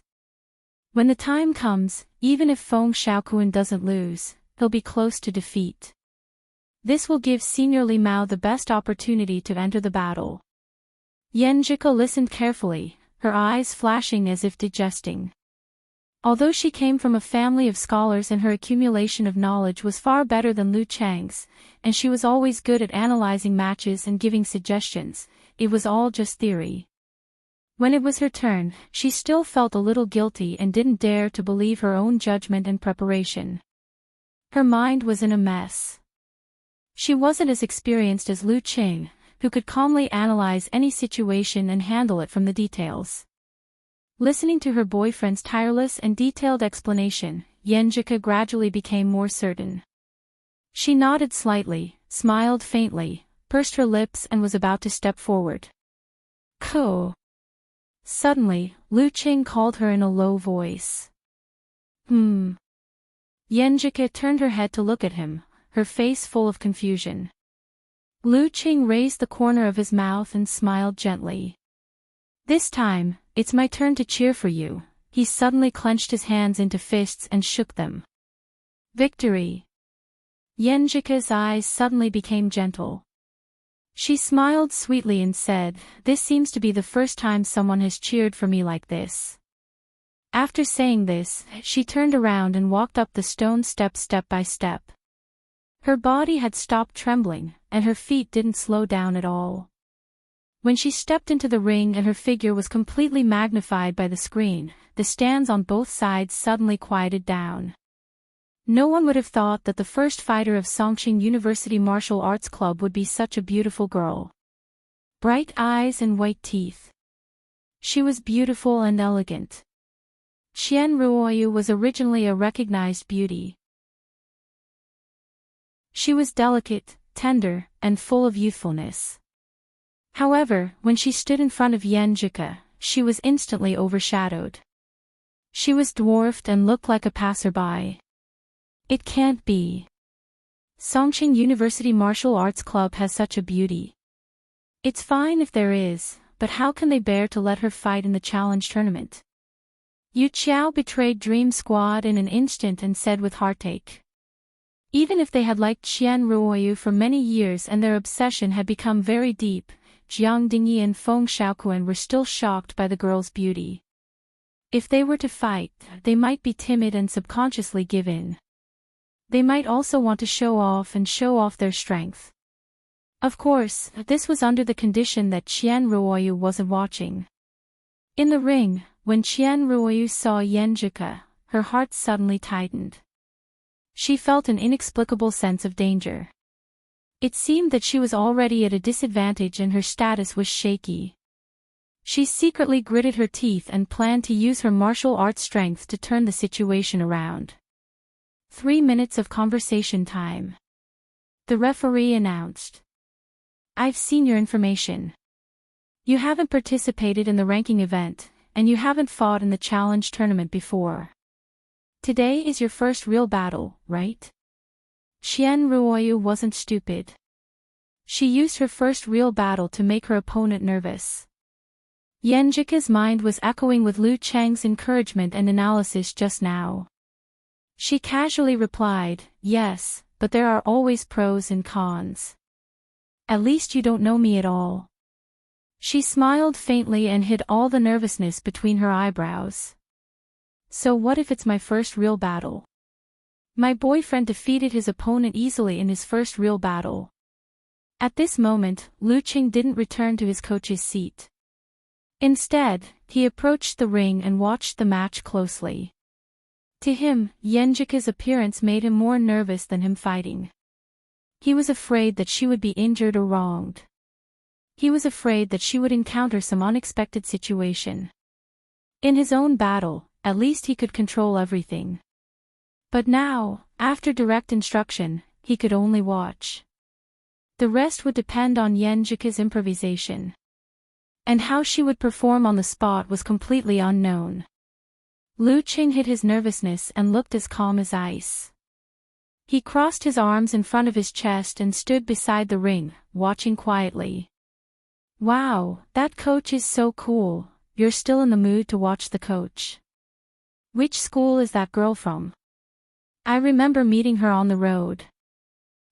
When the time comes, even if Feng Xiaoquan doesn't lose, he'll be close to defeat. This will give Senior Li Mao the best opportunity to enter the battle. Yan Zhike listened carefully, her eyes flashing as if digesting. Although she came from a family of scholars and her accumulation of knowledge was far better than Lu Chang's, and she was always good at analyzing matches and giving suggestions, it was all just theory. When it was her turn, she still felt a little guilty and didn't dare to believe her own judgment and preparation. Her mind was in a mess. She wasn't as experienced as Lu Qing, who could calmly analyze any situation and handle it from the details. Listening to her boyfriend's tireless and detailed explanation, Yan Zhike gradually became more certain. She nodded slightly, smiled faintly, pursed her lips and was about to step forward. "Ko." Suddenly, Lu Qing called her in a low voice. Yan Zhike turned her head to look at him, her face full of confusion. Lu Qing raised the corner of his mouth and smiled gently. "This time, it's my turn to cheer for you." He suddenly clenched his hands into fists and shook them. "Victory!" Yan Zhike's eyes suddenly became gentle. She smiled sweetly and said, "This seems to be the first time someone has cheered for me like this." After saying this, she turned around and walked up the stone steps step by step. Her body had stopped trembling, and her feet didn't slow down at all. When she stepped into the ring and her figure was completely magnified by the screen, the stands on both sides suddenly quieted down. No one would have thought that the first fighter of Songqing University Martial Arts Club would be such a beautiful girl. Bright eyes and white teeth. She was beautiful and elegant. Qian Ruoyu was originally a recognized beauty. She was delicate, tender, and full of youthfulness. However, when she stood in front of Yan Zhike, she was instantly overshadowed. She was dwarfed and looked like a passerby. It can't be. Songqing University Martial Arts Club has such a beauty. It's fine if there is, but how can they bear to let her fight in the challenge tournament? Yu Qiao betrayed Dream Squad in an instant and said with heartache. Even if they had liked Qian Ruoyu for many years and their obsession had become very deep, Jiang Dingyi and Feng Xiaoquan were still shocked by the girl's beauty. If they were to fight, they might be timid and subconsciously give in. They might also want to show off their strength. Of course, this was under the condition that Qian Ruoyu wasn't watching. In the ring, when Qian Ruoyu saw Yan Zhike, her heart suddenly tightened. She felt an inexplicable sense of danger. It seemed that she was already at a disadvantage and her status was shaky. She secretly gritted her teeth and planned to use her martial arts strength to turn the situation around. 3 minutes of conversation time. The referee announced. "I've seen your information. You haven't participated in the ranking event, and you haven't fought in the challenge tournament before. Today is your first real battle, right?" Qian Ruoyu wasn't stupid. She used her first real battle to make her opponent nervous. Yan Zhike's mind was echoing with Lu Cheng's encouragement and analysis just now. She casually replied, "Yes, but there are always pros and cons. At least you don't know me at all." She smiled faintly and hid all the nervousness between her eyebrows. "So what if it's my first real battle? My boyfriend defeated his opponent easily in his first real battle." At this moment, Lu Qing didn't return to his coach's seat. Instead, he approached the ring and watched the match closely. To him, Yan Zhike's appearance made him more nervous than him fighting. He was afraid that she would be injured or wronged. He was afraid that she would encounter some unexpected situation. In his own battle, at least he could control everything. But now, after direct instruction, he could only watch. The rest would depend on Yan Zhike's improvisation. And how she would perform on the spot was completely unknown. Lu Qing hid his nervousness and looked as calm as ice. He crossed his arms in front of his chest and stood beside the ring, watching quietly. "Wow, that coach is so cool. You're still in the mood to watch the coach. Which school is that girl from? I remember meeting her on the road.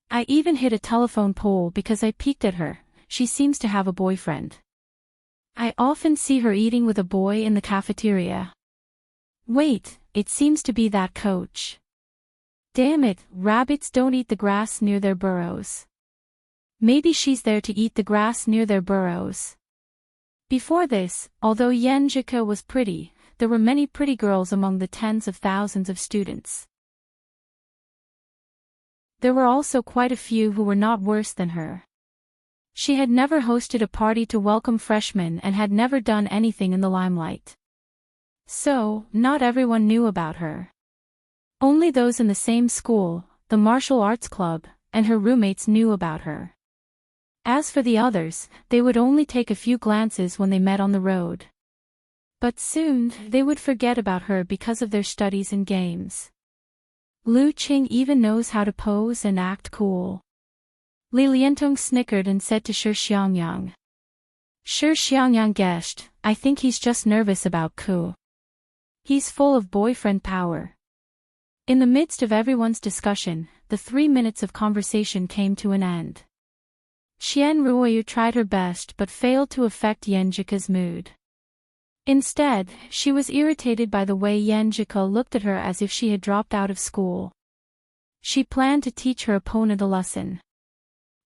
I even hit a telephone pole because I peeked at her. She seems to have a boyfriend. I often see her eating with a boy in the cafeteria. Wait, it seems to be that coach. Damn it, rabbits don't eat the grass near their burrows. Maybe she's there to eat the grass near their burrows." Before this, although Yan Zhike was pretty, there were many pretty girls among the tens of thousands of students. There were also quite a few who were not worse than her. She had never hosted a party to welcome freshmen and had never done anything in the limelight. So, not everyone knew about her. Only those in the same school, the martial arts club, and her roommates knew about her. As for the others, they would only take a few glances when they met on the road. But soon, they would forget about her because of their studies and games. Lu Qing even knows how to pose and act cool. Li Liantong snickered and said to Shi Xiangyang. Shi Xiangyang guessed, "I think he's just nervous about Ku. He's full of boyfriend power." In the midst of everyone's discussion, the 3 minutes of conversation came to an end. Qian Ruoyu tried her best but failed to affect Yenjika's mood. Instead, she was irritated by the way Yenjika looked at her as if she had dropped out of school. She planned to teach her opponent a lesson.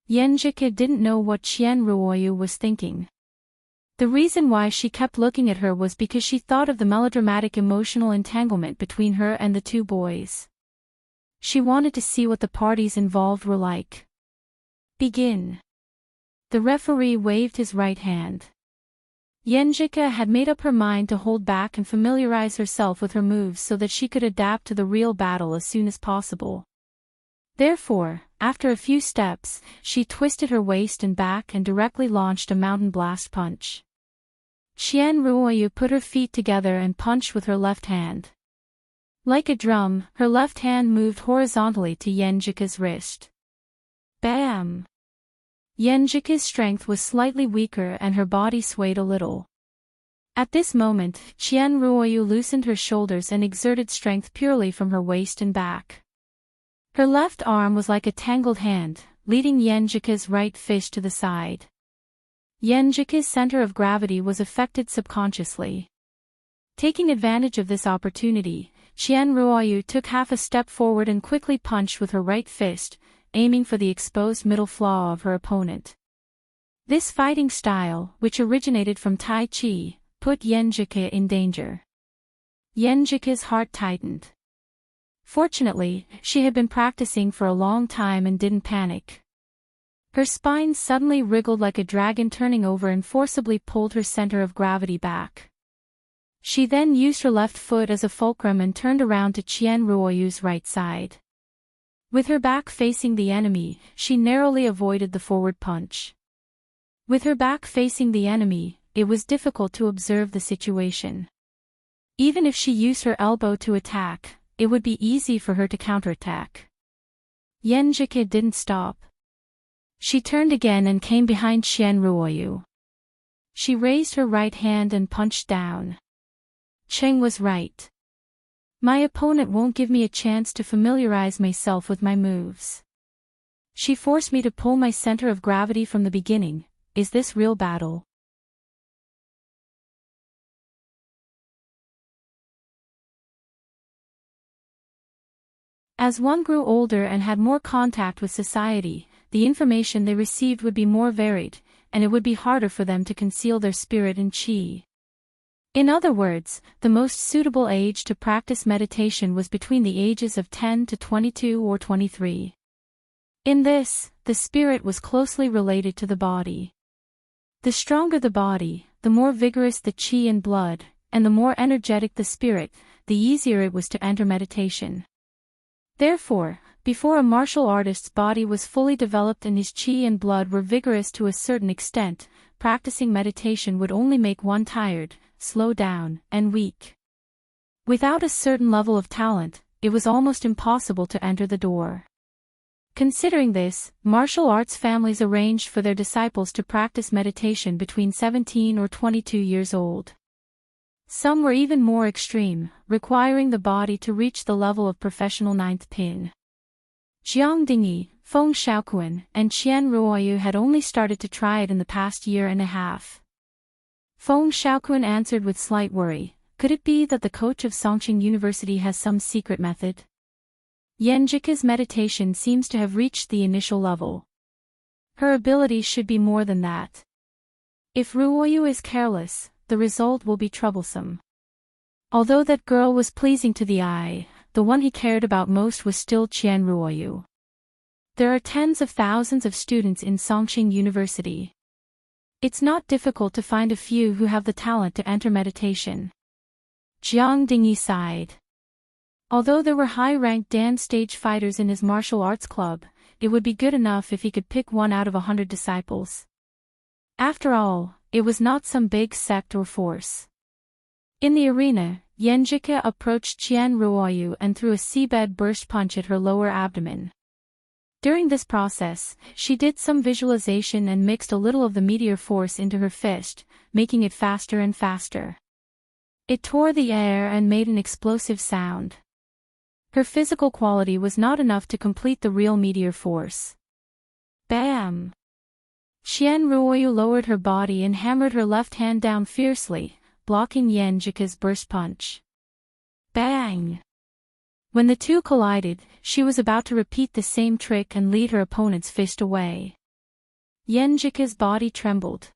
Yenjika didn't know what Qian Ruoyu was thinking. The reason why she kept looking at her was because she thought of the melodramatic emotional entanglement between her and the two boys. She wanted to see what the parties involved were like. Begin. The referee waved his right hand. Yenjika had made up her mind to hold back and familiarize herself with her moves so that she could adapt to the real battle as soon as possible. Therefore, after a few steps, she twisted her waist and back and directly launched a mountain blast punch. Qian Ruoyu put her feet together and punched with her left hand. Like a drum, her left hand moved horizontally to Yenjika's wrist. Bam! Yenjika's strength was slightly weaker and her body swayed a little. At this moment, Qian Ruoyu loosened her shoulders and exerted strength purely from her waist and back. Her left arm was like a tangled hand, leading Yenjika's right fist to the side. Yenjika's center of gravity was affected subconsciously. Taking advantage of this opportunity, Qian Ruoyu took half a step forward and quickly punched with her right fist, aiming for the exposed middle flaw of her opponent. This fighting style, which originated from Tai Chi, put Yenjika in danger. Yenjika's heart tightened. Fortunately, she had been practicing for a long time and didn't panic. Her spine suddenly wriggled like a dragon turning over and forcibly pulled her center of gravity back. She then used her left foot as a fulcrum and turned around to Qian Ruoyu's right side. With her back facing the enemy, she narrowly avoided the forward punch. With her back facing the enemy, it was difficult to observe the situation. Even if she used her elbow to attack, it would be easy for her to counterattack. Yenjika didn't stop. She turned again and came behind Qian Ruoyu. She raised her right hand and punched down. Cheng was right. My opponent won't give me a chance to familiarize myself with my moves. She forced me to pull my center of gravity from the beginning. Is this real battle? As one grew older and had more contact with society, the information they received would be more varied, and it would be harder for them to conceal their spirit and qi. In other words, the most suitable age to practice meditation was between the ages of 10 to 22 or 23. In this, the spirit was closely related to the body. The stronger the body, the more vigorous the qi and blood, and the more energetic the spirit, the easier it was to enter meditation. Therefore, before a martial artist's body was fully developed and his qi and blood were vigorous to a certain extent, practicing meditation would only make one tired, slow down, and weak. Without a certain level of talent, it was almost impossible to enter the door. Considering this, martial arts families arranged for their disciples to practice meditation between 17 or 22 years old. Some were even more extreme, requiring the body to reach the level of professional ninth pin. Jiang Dingyi, Feng Shaoquan, and Qian Ruoyu had only started to try it in the past year and a half. Feng Shaoquan answered with slight worry, could it be that the coach of Songqing University has some secret method? Yenjika's meditation seems to have reached the initial level. Her ability should be more than that. If Ruoyu is careless, the result will be troublesome. Although that girl was pleasing to the eye, the one he cared about most was still Qian Ruoyu. There are tens of thousands of students in Songqing University. It's not difficult to find a few who have the talent to enter meditation. Jiang Dingyi sighed. Although there were high-ranked dance stage fighters in his martial arts club, it would be good enough if he could pick one out of 100 disciples. After all, it was not some big sect or force. In the arena, Yenjika approached Qian Ruoyu and threw a seabed burst punch at her lower abdomen. During this process, she did some visualization and mixed a little of the meteor force into her fist, making it faster and faster. It tore the air and made an explosive sound. Her physical quality was not enough to complete the real meteor force. Bam! Qian Ruoyu lowered her body and hammered her left hand down fiercely, blocking Yan Jike's burst punch. Bang! When the two collided, she was about to repeat the same trick and lead her opponent's fist away. Yan Jike's body trembled.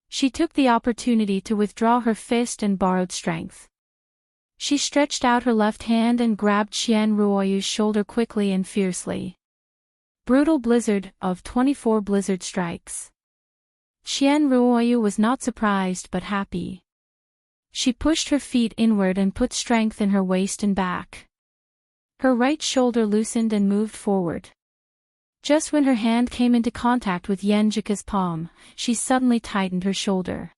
She took the opportunity to withdraw her fist and borrowed strength. She stretched out her left hand and grabbed Qian Ruoyu's shoulder quickly and fiercely. Brutal blizzard of 24 blizzard strikes. Qian Ruoyu was not surprised but happy. She pushed her feet inward and put strength in her waist and back. Her right shoulder loosened and moved forward. Just when her hand came into contact with Yan Jike's palm, she suddenly tightened her shoulder.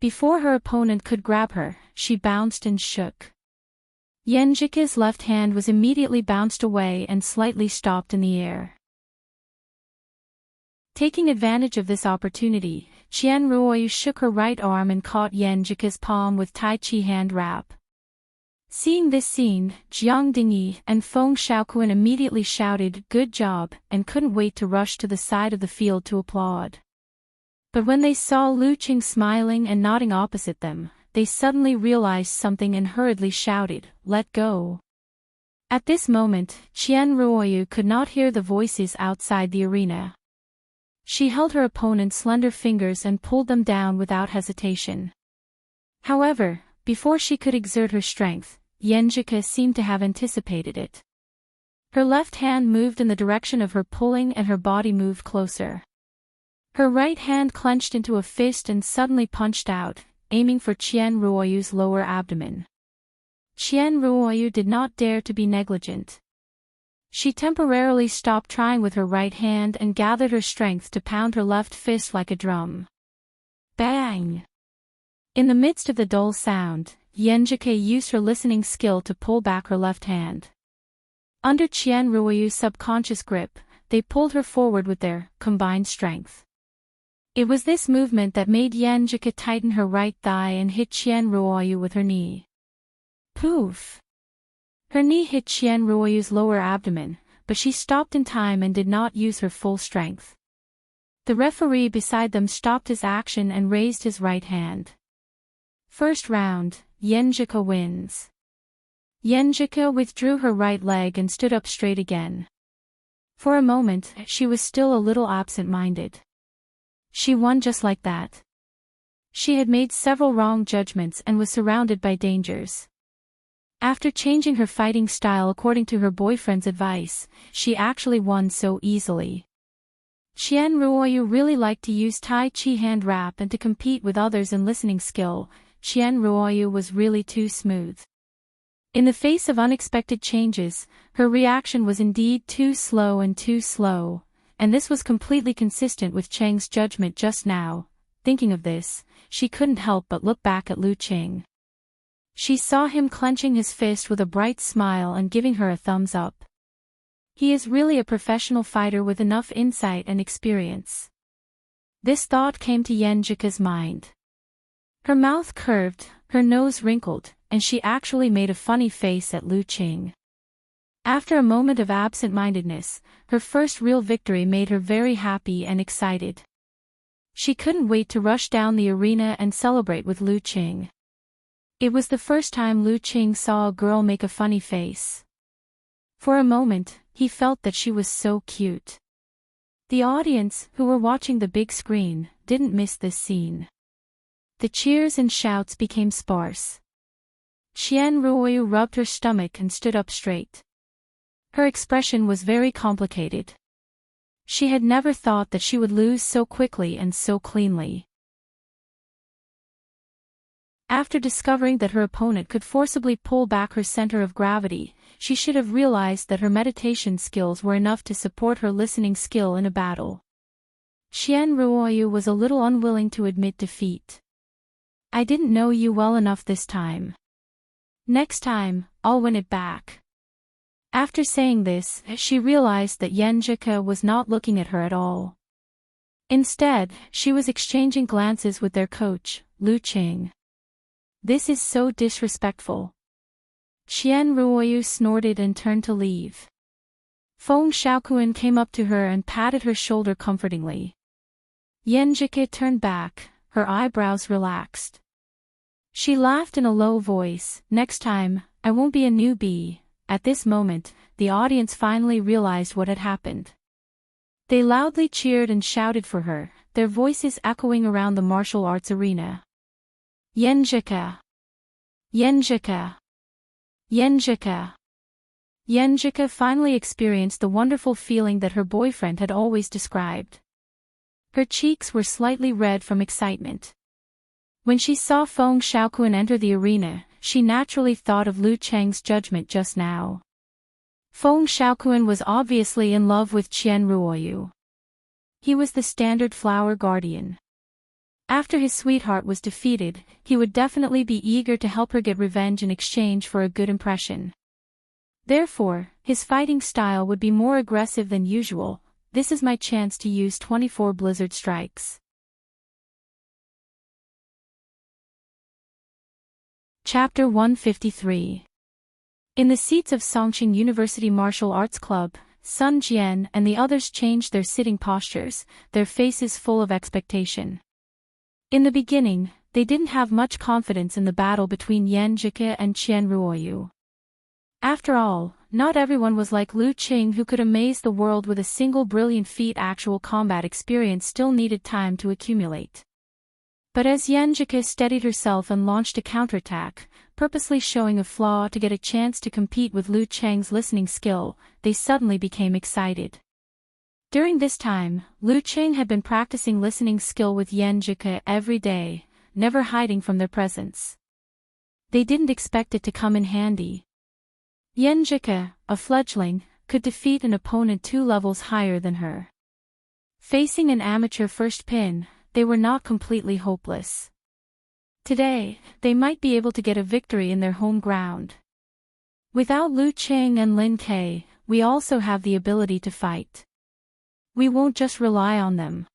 Before her opponent could grab her, she bounced and shook. Yan Jike's left hand was immediately bounced away and slightly stopped in the air. Taking advantage of this opportunity, Qian Ruoyu shook her right arm and caught Yan Jike's palm with Tai Chi hand wrap. Seeing this scene, Jiang Dingyi and Feng Shaoquan immediately shouted, "Good job," and couldn't wait to rush to the side of the field to applaud. But when they saw Lu Qing smiling and nodding opposite them, they suddenly realized something and hurriedly shouted, "Let go." At this moment, Qian Ruoyu could not hear the voices outside the arena. She held her opponent's slender fingers and pulled them down without hesitation. However, before she could exert her strength, Yan Jike seemed to have anticipated it. Her left hand moved in the direction of her pulling and her body moved closer. Her right hand clenched into a fist and suddenly punched out, aiming for Qian Ruoyu's lower abdomen. Qian Ruoyu did not dare to be negligent. She temporarily stopped trying with her right hand and gathered her strength to pound her left fist like a drum. Bang! In the midst of the dull sound, Yan Jike used her listening skill to pull back her left hand. Under Qian Ruoyu's subconscious grip, they pulled her forward with their combined strength. It was this movement that made Yan Jike tighten her right thigh and hit Qian Ruoyu with her knee. Poof! Her knee hit Qian Ruoyu's lower abdomen, but she stopped in time and did not use her full strength. The referee beside them stopped his action and raised his right hand. First round, Yan Jike wins. Yan Jike withdrew her right leg and stood up straight again. For a moment, she was still a little absent-minded. She won just like that. She had made several wrong judgments and was surrounded by dangers. After changing her fighting style according to her boyfriend's advice, she actually won so easily. Qian Ruoyu really liked to use Tai Chi hand wrap and to compete with others in listening skill. Qian Ruoyu was really too smooth. In the face of unexpected changes, her reaction was indeed too slow, and this was completely consistent with Cheng's judgment just now. Thinking of this, she couldn't help but look back at Lu Qing. She saw him clenching his fist with a bright smile and giving her a thumbs up. He is really a professional fighter with enough insight and experience. This thought came to Yan Jike's mind. Her mouth curved, her nose wrinkled, and she actually made a funny face at Lu Qing. After a moment of absent-mindedness, her first real victory made her very happy and excited. She couldn't wait to rush down the arena and celebrate with Lu Qing. It was the first time Lu Qing saw a girl make a funny face. For a moment, he felt that she was so cute. The audience, who were watching the big screen, didn't miss this scene. The cheers and shouts became sparse. Qian Ruoyu rubbed her stomach and stood up straight. Her expression was very complicated. She had never thought that she would lose so quickly and so cleanly. After discovering that her opponent could forcibly pull back her center of gravity, she should have realized that her meditation skills were enough to support her listening skill in a battle. Qian Ruoyu was a little unwilling to admit defeat. "I didn't know you well enough this time. Next time, I'll win it back." After saying this, she realized that Yan Jike was not looking at her at all. Instead, she was exchanging glances with their coach, Lu Qing. "This is so disrespectful." Qian Ruoyu snorted and turned to leave. Feng Shaoquan came up to her and patted her shoulder comfortingly. Yenjike turned back, her eyebrows relaxed. She laughed in a low voice, "Next time, I won't be a newbie." At this moment, the audience finally realized what had happened. They loudly cheered and shouted for her, their voices echoing around the martial arts arena. Yenjike! Yenjike! Yenjike! Yenjike finally experienced the wonderful feeling that her boyfriend had always described. Her cheeks were slightly red from excitement. When she saw Feng Xiaoquan enter the arena, she naturally thought of Lu Cheng's judgment just now. Feng Xiaoquan was obviously in love with Qian Ruoyu. He was the standard flower guardian. After his sweetheart was defeated, he would definitely be eager to help her get revenge in exchange for a good impression. Therefore, his fighting style would be more aggressive than usual. This is my chance to use 24 blizzard strikes. Chapter 153. In the seats of Songqing University Martial Arts Club, Sun Jian and the others changed their sitting postures, their faces full of expectation. In the beginning, they didn't have much confidence in the battle between Yenjike and Qian Ruoyu. After all, not everyone was like Lu Qing, who could amaze the world with a single brilliant feat. Actual combat experience still needed time to accumulate. But as Yenjike steadied herself and launched a counterattack, purposely showing a flaw to get a chance to compete with Lu Cheng's listening skill, they suddenly became excited. During this time, Lu Cheng had been practicing listening skill with Yenjike every day, never hiding from their presence. They didn't expect it to come in handy. Yenjike, a fledgling, could defeat an opponent 2 levels higher than her. Facing an amateur first pin, they were not completely hopeless. Today, they might be able to get a victory in their home ground. Without Lu Cheng and Lin Ke, we also have the ability to fight. We won't just rely on them.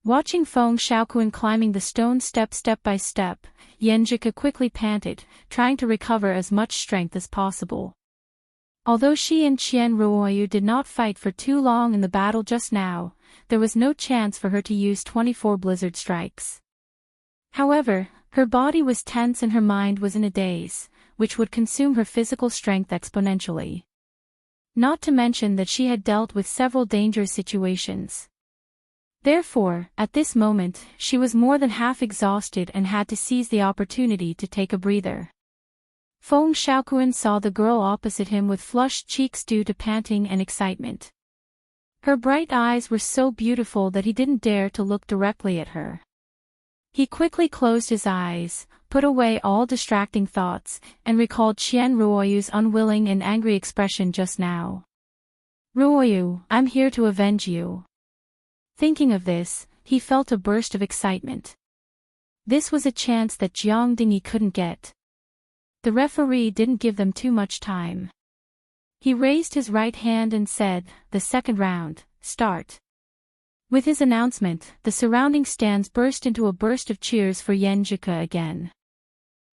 Watching Feng Xiaoquan climbing the stone step by step, Yenjike quickly panted, trying to recover as much strength as possible. Although she and Qian Ruoyu did not fight for too long in the battle just now, there was no chance for her to use 24 blizzard strikes. However, her body was tense and her mind was in a daze, which would consume her physical strength exponentially. Not to mention that she had dealt with several dangerous situations. Therefore, at this moment, she was more than half exhausted and had to seize the opportunity to take a breather. Feng Xiaoquan saw the girl opposite him with flushed cheeks due to panting and excitement. Her bright eyes were so beautiful that he didn't dare to look directly at her. He quickly closed his eyes, put away all distracting thoughts, and recalled Qian Ruoyu's unwilling and angry expression just now. "Ruoyu, I'm here to avenge you." Thinking of this, he felt a burst of excitement. This was a chance that Jiang Dingyi couldn't get. The referee didn't give them too much time. He raised his right hand and said, "The second round, start." With his announcement, the surrounding stands burst into a burst of cheers for Yenjike again.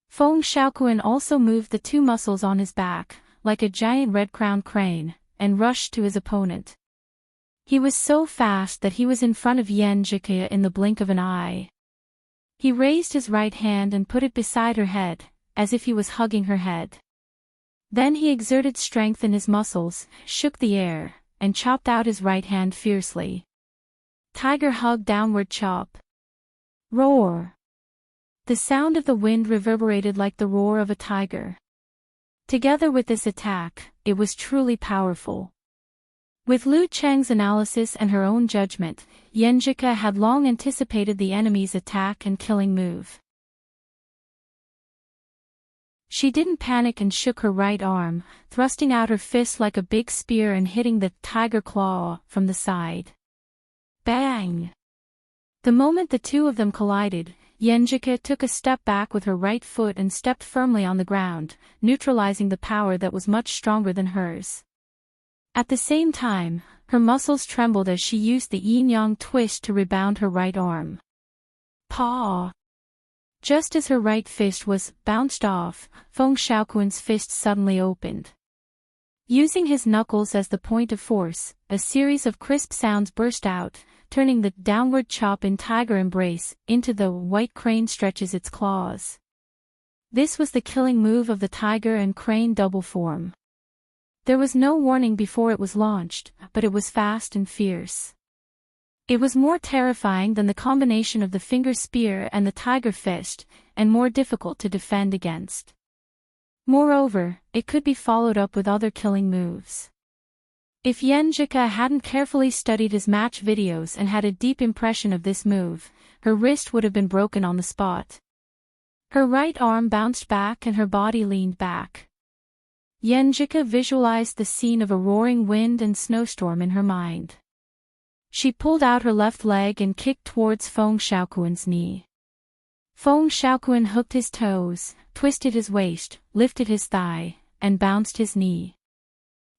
Feng Xiaoquan also moved the 2 muscles on his back, like a giant red-crowned crane, and rushed to his opponent. He was so fast that he was in front of Yenjike in the blink of an eye. He raised his right hand and put it beside her head, as if he was hugging her head. Then he exerted strength in his muscles, shook the air, and chopped out his right hand fiercely. Tiger hug, downward chop. Roar! The sound of the wind reverberated like the roar of a tiger. Together with this attack, it was truly powerful. With Lu Cheng's analysis and her own judgment, Yenjike had long anticipated the enemy's attack and killing move. She didn't panic and shook her right arm, thrusting out her fist like a big spear and hitting the tiger claw from the side. Bang! The moment the 2 of them collided, Yenjike took a step back with her right foot and stepped firmly on the ground, neutralizing the power that was much stronger than hers. At the same time, her muscles trembled as she used the yin-yang twist to rebound her right arm. Paw! Just as her right fist was bounced off, Feng Xiaoquan's fist suddenly opened. Using his knuckles as the point of force, a series of crisp sounds burst out, turning the downward chop in tiger embrace into the white crane stretches its claws. This was the killing move of the tiger and crane double form. There was no warning before it was launched, but it was fast and fierce. It was more terrifying than the combination of the finger spear and the tiger fist, and more difficult to defend against. Moreover, it could be followed up with other killing moves. If Yenjika hadn't carefully studied his match videos and had a deep impression of this move, her wrist would have been broken on the spot. Her right arm bounced back and her body leaned back. Yenjika visualized the scene of a roaring wind and snowstorm in her mind. She pulled out her left leg and kicked towards Feng Xiaoquan's knee. Feng Xiaoquan hooked his toes, twisted his waist, lifted his thigh, and bounced his knee.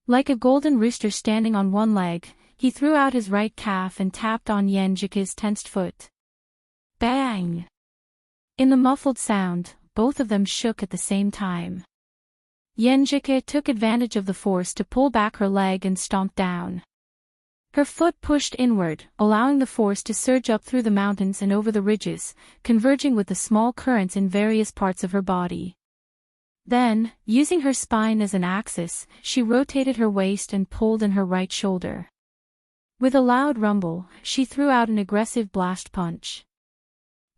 Like a golden rooster standing on one leg, he threw out his right calf and tapped on Yenjika's tensed foot. Bang! In the muffled sound, both of them shook at the same time. Yenjika took advantage of the force to pull back her leg and stomped down. Her foot pushed inward, allowing the force to surge up through the mountains and over the ridges, converging with the small currents in various parts of her body. Then, using her spine as an axis, she rotated her waist and pulled in her right shoulder. With a loud rumble, she threw out an aggressive blast punch.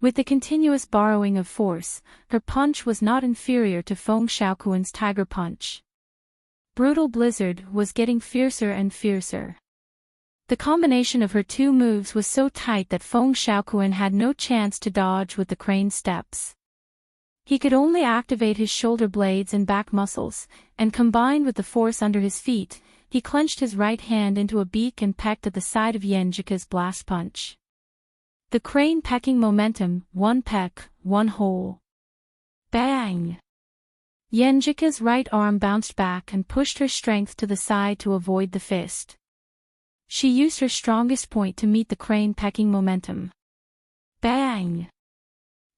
With the continuous borrowing of force, her punch was not inferior to Feng Xiaoquan's tiger punch. Brutal Blizzard was getting fiercer and fiercer. The combination of her two moves was so tight that Feng Xiaoquan had no chance to dodge with the crane steps. He could only activate his shoulder blades and back muscles, and combined with the force under his feet, he clenched his right hand into a beak and pecked at the side of Yenjika's blast punch. The crane pecking momentum, one peck, one hole. Bang! Yenjika's right arm bounced back and pushed her strength to the side to avoid the fist. She used her strongest point to meet the crane pecking momentum. Bang!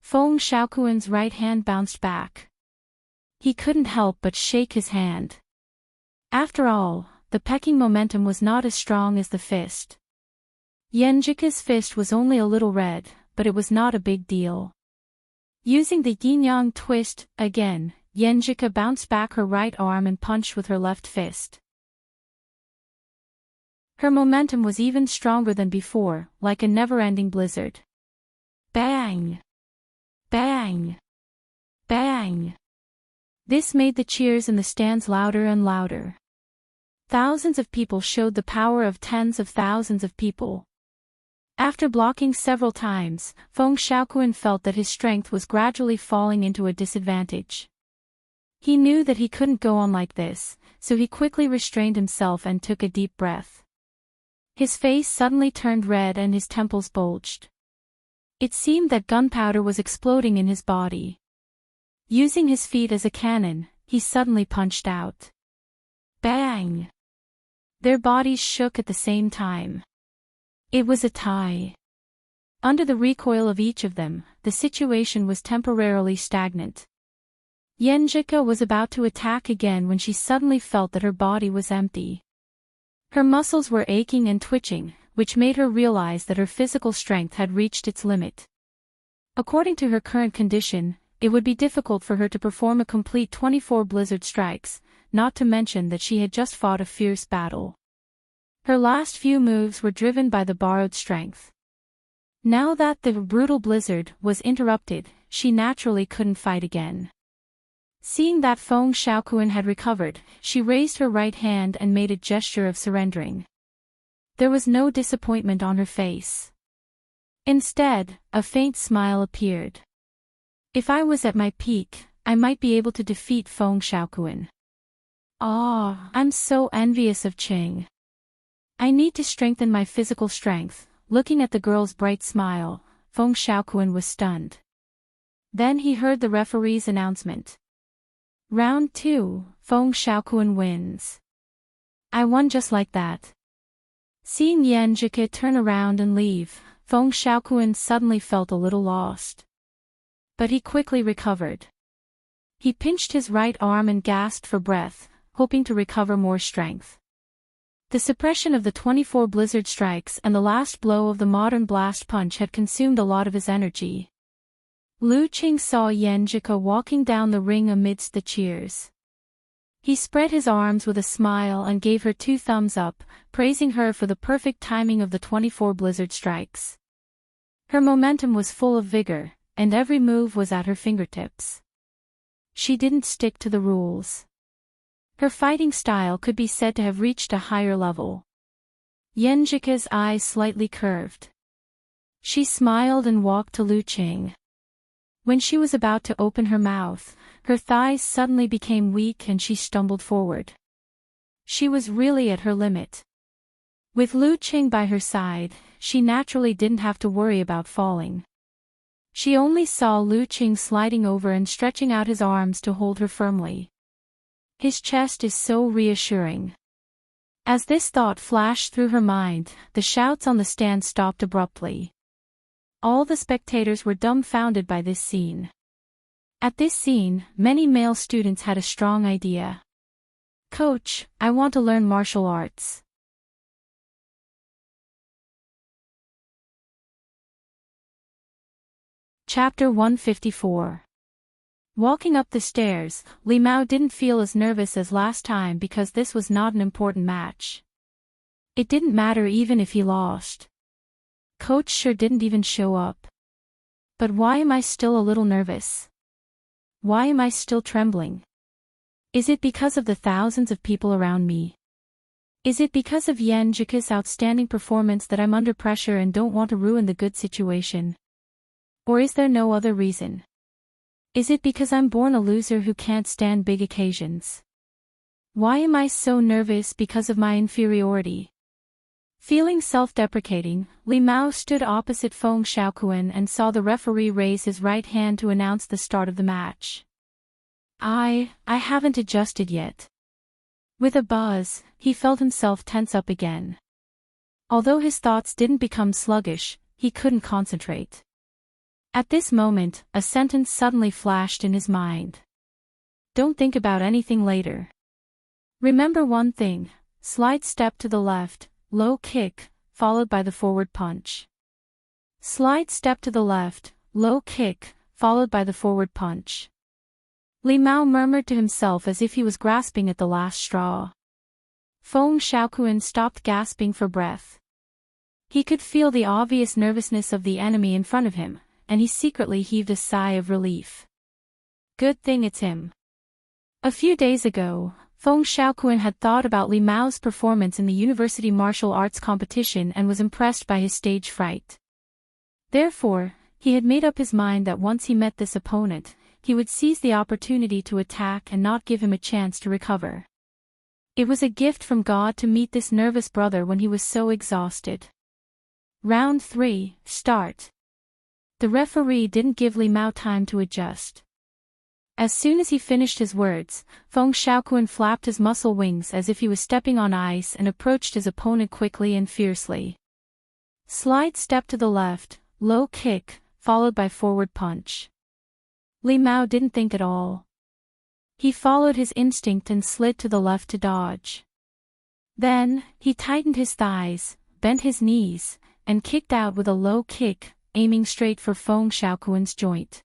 Feng Xiaoquan's right hand bounced back. He couldn't help but shake his hand. After all, the pecking momentum was not as strong as the fist. Yenjika's fist was only a little red, but it was not a big deal. Using the yin-yang twist, again, Yenjika bounced back her right arm and punched with her left fist. Her momentum was even stronger than before, like a never-ending blizzard. Bang! Bang! Bang! This made the cheers in the stands louder and louder. Thousands of people showed the power of tens of thousands of people. After blocking several times, Feng Xiaoquan felt that his strength was gradually falling into a disadvantage. He knew that he couldn't go on like this, so he quickly restrained himself and took a deep breath. His face suddenly turned red and his temples bulged. It seemed that gunpowder was exploding in his body. Using his feet as a cannon, he suddenly punched out. Bang! Their bodies shook at the same time. It was a tie. Under the recoil of each of them, the situation was temporarily stagnant. Yenjika was about to attack again when she suddenly felt that her body was empty. Her muscles were aching and twitching, which made her realize that her physical strength had reached its limit. According to her current condition, it would be difficult for her to perform a complete 24 blizzard strikes, not to mention that she had just fought a fierce battle. Her last few moves were driven by the borrowed strength. Now that the brutal blizzard was interrupted, she naturally couldn't fight again. Seeing that Feng Xiaoquan had recovered, she raised her right hand and made a gesture of surrendering. There was no disappointment on her face. Instead, a faint smile appeared. If I was at my peak, I might be able to defeat Feng Xiaoquan. Ah, I'm so envious of Qing. I need to strengthen my physical strength. Looking at the girl's bright smile, Feng Xiaoquan was stunned. Then he heard the referee's announcement. Round 2, Feng Xiaoquan wins. I won just like that. Seeing Yenjika turn around and leave, Feng Xiaoquan suddenly felt a little lost. But he quickly recovered. He pinched his right arm and gasped for breath, hoping to recover more strength. The suppression of the 24 blizzard strikes and the last blow of the modern blast punch had consumed a lot of his energy. Lu Qing saw Yanjika walking down the ring amidst the cheers. He spread his arms with a smile and gave her 2 thumbs up, praising her for the perfect timing of the 24 blizzard strikes. Her momentum was full of vigor, and every move was at her fingertips. She didn't stick to the rules. Her fighting style could be said to have reached a higher level. Yanjika's eyes slightly curved. She smiled and walked to Lu Qing. When she was about to open her mouth, her thighs suddenly became weak and she stumbled forward. She was really at her limit. With Lu Qing by her side, she naturally didn't have to worry about falling. She only saw Lu Qing sliding over and stretching out his arms to hold her firmly. His chest is so reassuring. As this thought flashed through her mind, the shouts on the stand stopped abruptly. All the spectators were dumbfounded by this scene. At this scene, many male students had a strong idea. "Coach, I want to learn martial arts." Chapter 154. Walking up the stairs, Li Mao didn't feel as nervous as last time because this was not an important match. It didn't matter even if he lost. Coach sure didn't even show up. But why am I still a little nervous? Why am I still trembling? Is it because of the thousands of people around me? Is it because of Yanjika's outstanding performance that I'm under pressure and don't want to ruin the good situation? Or is there no other reason? Is it because I'm born a loser who can't stand big occasions? Why am I so nervous because of my inferiority? Feeling self-deprecating, Li Mao stood opposite Feng Xiaoquan and saw the referee raise his right hand to announce the start of the match. I haven't adjusted yet. With a buzz, he felt himself tense up again. Although his thoughts didn't become sluggish, he couldn't concentrate. At this moment, a sentence suddenly flashed in his mind. Don't think about anything later. Remember one thing: slide step to the left, low kick, followed by the forward punch. Slide step to the left, low kick, followed by the forward punch. Li Mao murmured to himself as if he was grasping at the last straw. Feng Xiaoquan stopped gasping for breath. He could feel the obvious nervousness of the enemy in front of him, and he secretly heaved a sigh of relief. Good thing it's him. A few days ago, Feng Xiaoquan had thought about Li Mao's performance in the university martial arts competition and was impressed by his stage fright. Therefore, he had made up his mind that once he met this opponent, he would seize the opportunity to attack and not give him a chance to recover. It was a gift from God to meet this nervous brother when he was so exhausted. Round 3, start. The referee didn't give Li Mao time to adjust. As soon as he finished his words, Feng Xiaoquan flapped his muscle wings as if he was stepping on ice and approached his opponent quickly and fiercely. Slide step to the left, low kick, followed by forward punch. Li Mao didn't think at all. He followed his instinct and slid to the left to dodge. Then, he tightened his thighs, bent his knees, and kicked out with a low kick, aiming straight for Feng Xiaoquan's joint.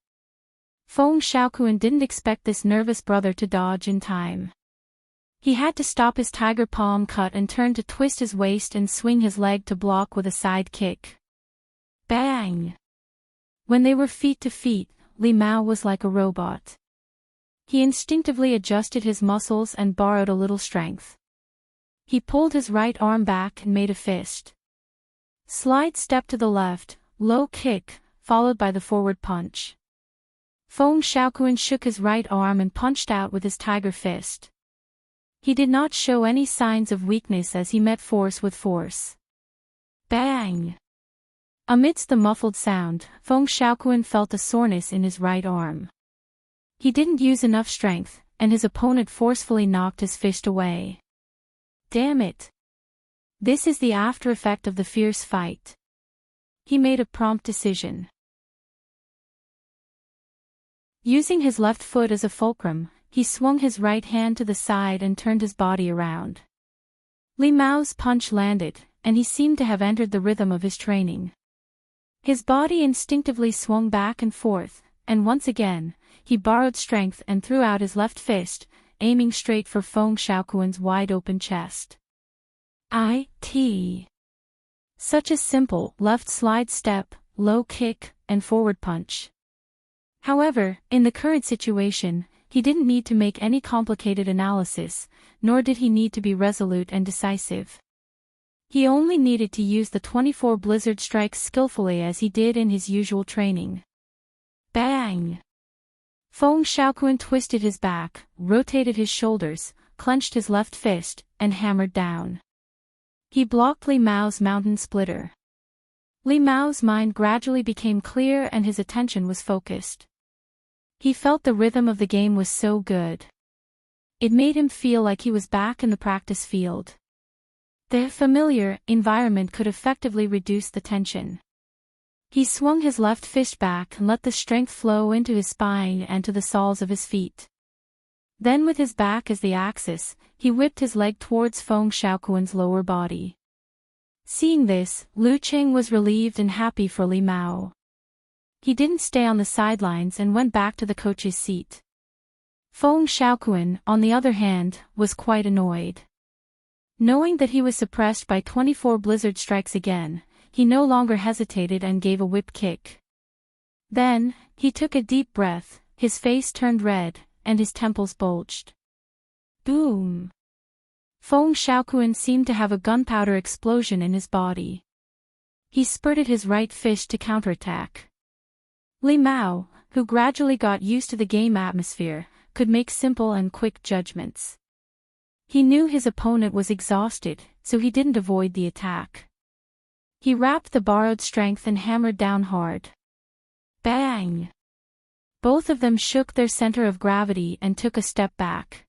Feng Xiaoquan didn't expect this nervous brother to dodge in time. He had to stop his tiger palm cut and turn to twist his waist and swing his leg to block with a side kick. Bang! When they were feet to feet, Li Mao was like a robot. He instinctively adjusted his muscles and borrowed a little strength. He pulled his right arm back and made a fist. Slide step to the left, low kick, followed by the forward punch. Feng Xiaoquan shook his right arm and punched out with his tiger fist. He did not show any signs of weakness as he met force with force. Bang! Amidst the muffled sound, Feng Xiaoquan felt a soreness in his right arm. He didn't use enough strength, and his opponent forcefully knocked his fist away. Damn it! This is the after effect of the fierce fight. He made a prompt decision. Using his left foot as a fulcrum, he swung his right hand to the side and turned his body around. Li Mao's punch landed, and he seemed to have entered the rhythm of his training. His body instinctively swung back and forth, and once again, he borrowed strength and threw out his left fist, aiming straight for Feng Xiaoquan's wide-open chest. Such a simple left slide step, low kick, and forward punch. However, in the current situation, he didn't need to make any complicated analysis, nor did he need to be resolute and decisive. He only needed to use the 24 blizzard strikes skillfully as he did in his usual training. Bang! Feng Xiaoquan twisted his back, rotated his shoulders, clenched his left fist, and hammered down. He blocked Li Mao's mountain splitter. Li Mao's mind gradually became clear and his attention was focused. He felt the rhythm of the game was so good. It made him feel like he was back in the practice field. The familiar environment could effectively reduce the tension. He swung his left fist back and let the strength flow into his spine and to the soles of his feet. Then with his back as the axis, he whipped his leg towards Feng Xiaoquan's lower body. Seeing this, Lu Qing was relieved and happy for Li Mao. He didn't stay on the sidelines and went back to the coach's seat. Feng Xiaoquan, on the other hand, was quite annoyed. Knowing that he was suppressed by 24 blizzard strikes again, he no longer hesitated and gave a whip kick. Then, he took a deep breath, his face turned red, and his temples bulged. Boom! Feng Xiaoquan seemed to have a gunpowder explosion in his body. He spurted his right fist to counterattack. Li Mao, who gradually got used to the game atmosphere, could make simple and quick judgments. He knew his opponent was exhausted, so he didn't avoid the attack. He wrapped the borrowed strength and hammered down hard. Bang! Both of them shook their center of gravity and took a step back.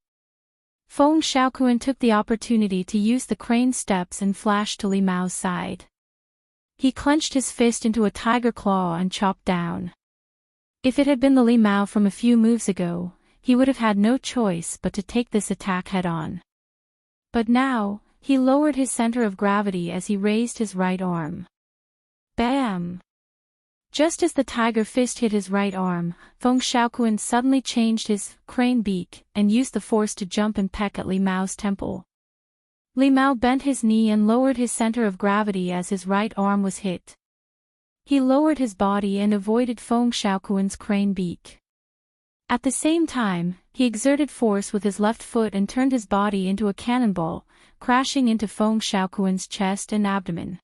Feng Xiaoquan took the opportunity to use the crane steps and flashed to Li Mao's side. He clenched his fist into a tiger claw and chopped down. If it had been the Li Mao from a few moves ago, he would have had no choice but to take this attack head-on. But now, he lowered his center of gravity as he raised his right arm. Bam! Just as the tiger fist hit his right arm, Feng Xiaoquan suddenly changed his crane beak and used the force to jump and peck at Li Mao's temple. Li Mao bent his knee and lowered his center of gravity as his right arm was hit. He lowered his body and avoided Feng Xiaoquan's crane beak. At the same time, he exerted force with his left foot and turned his body into a cannonball, crashing into Feng Xiaoquan's chest and abdomen.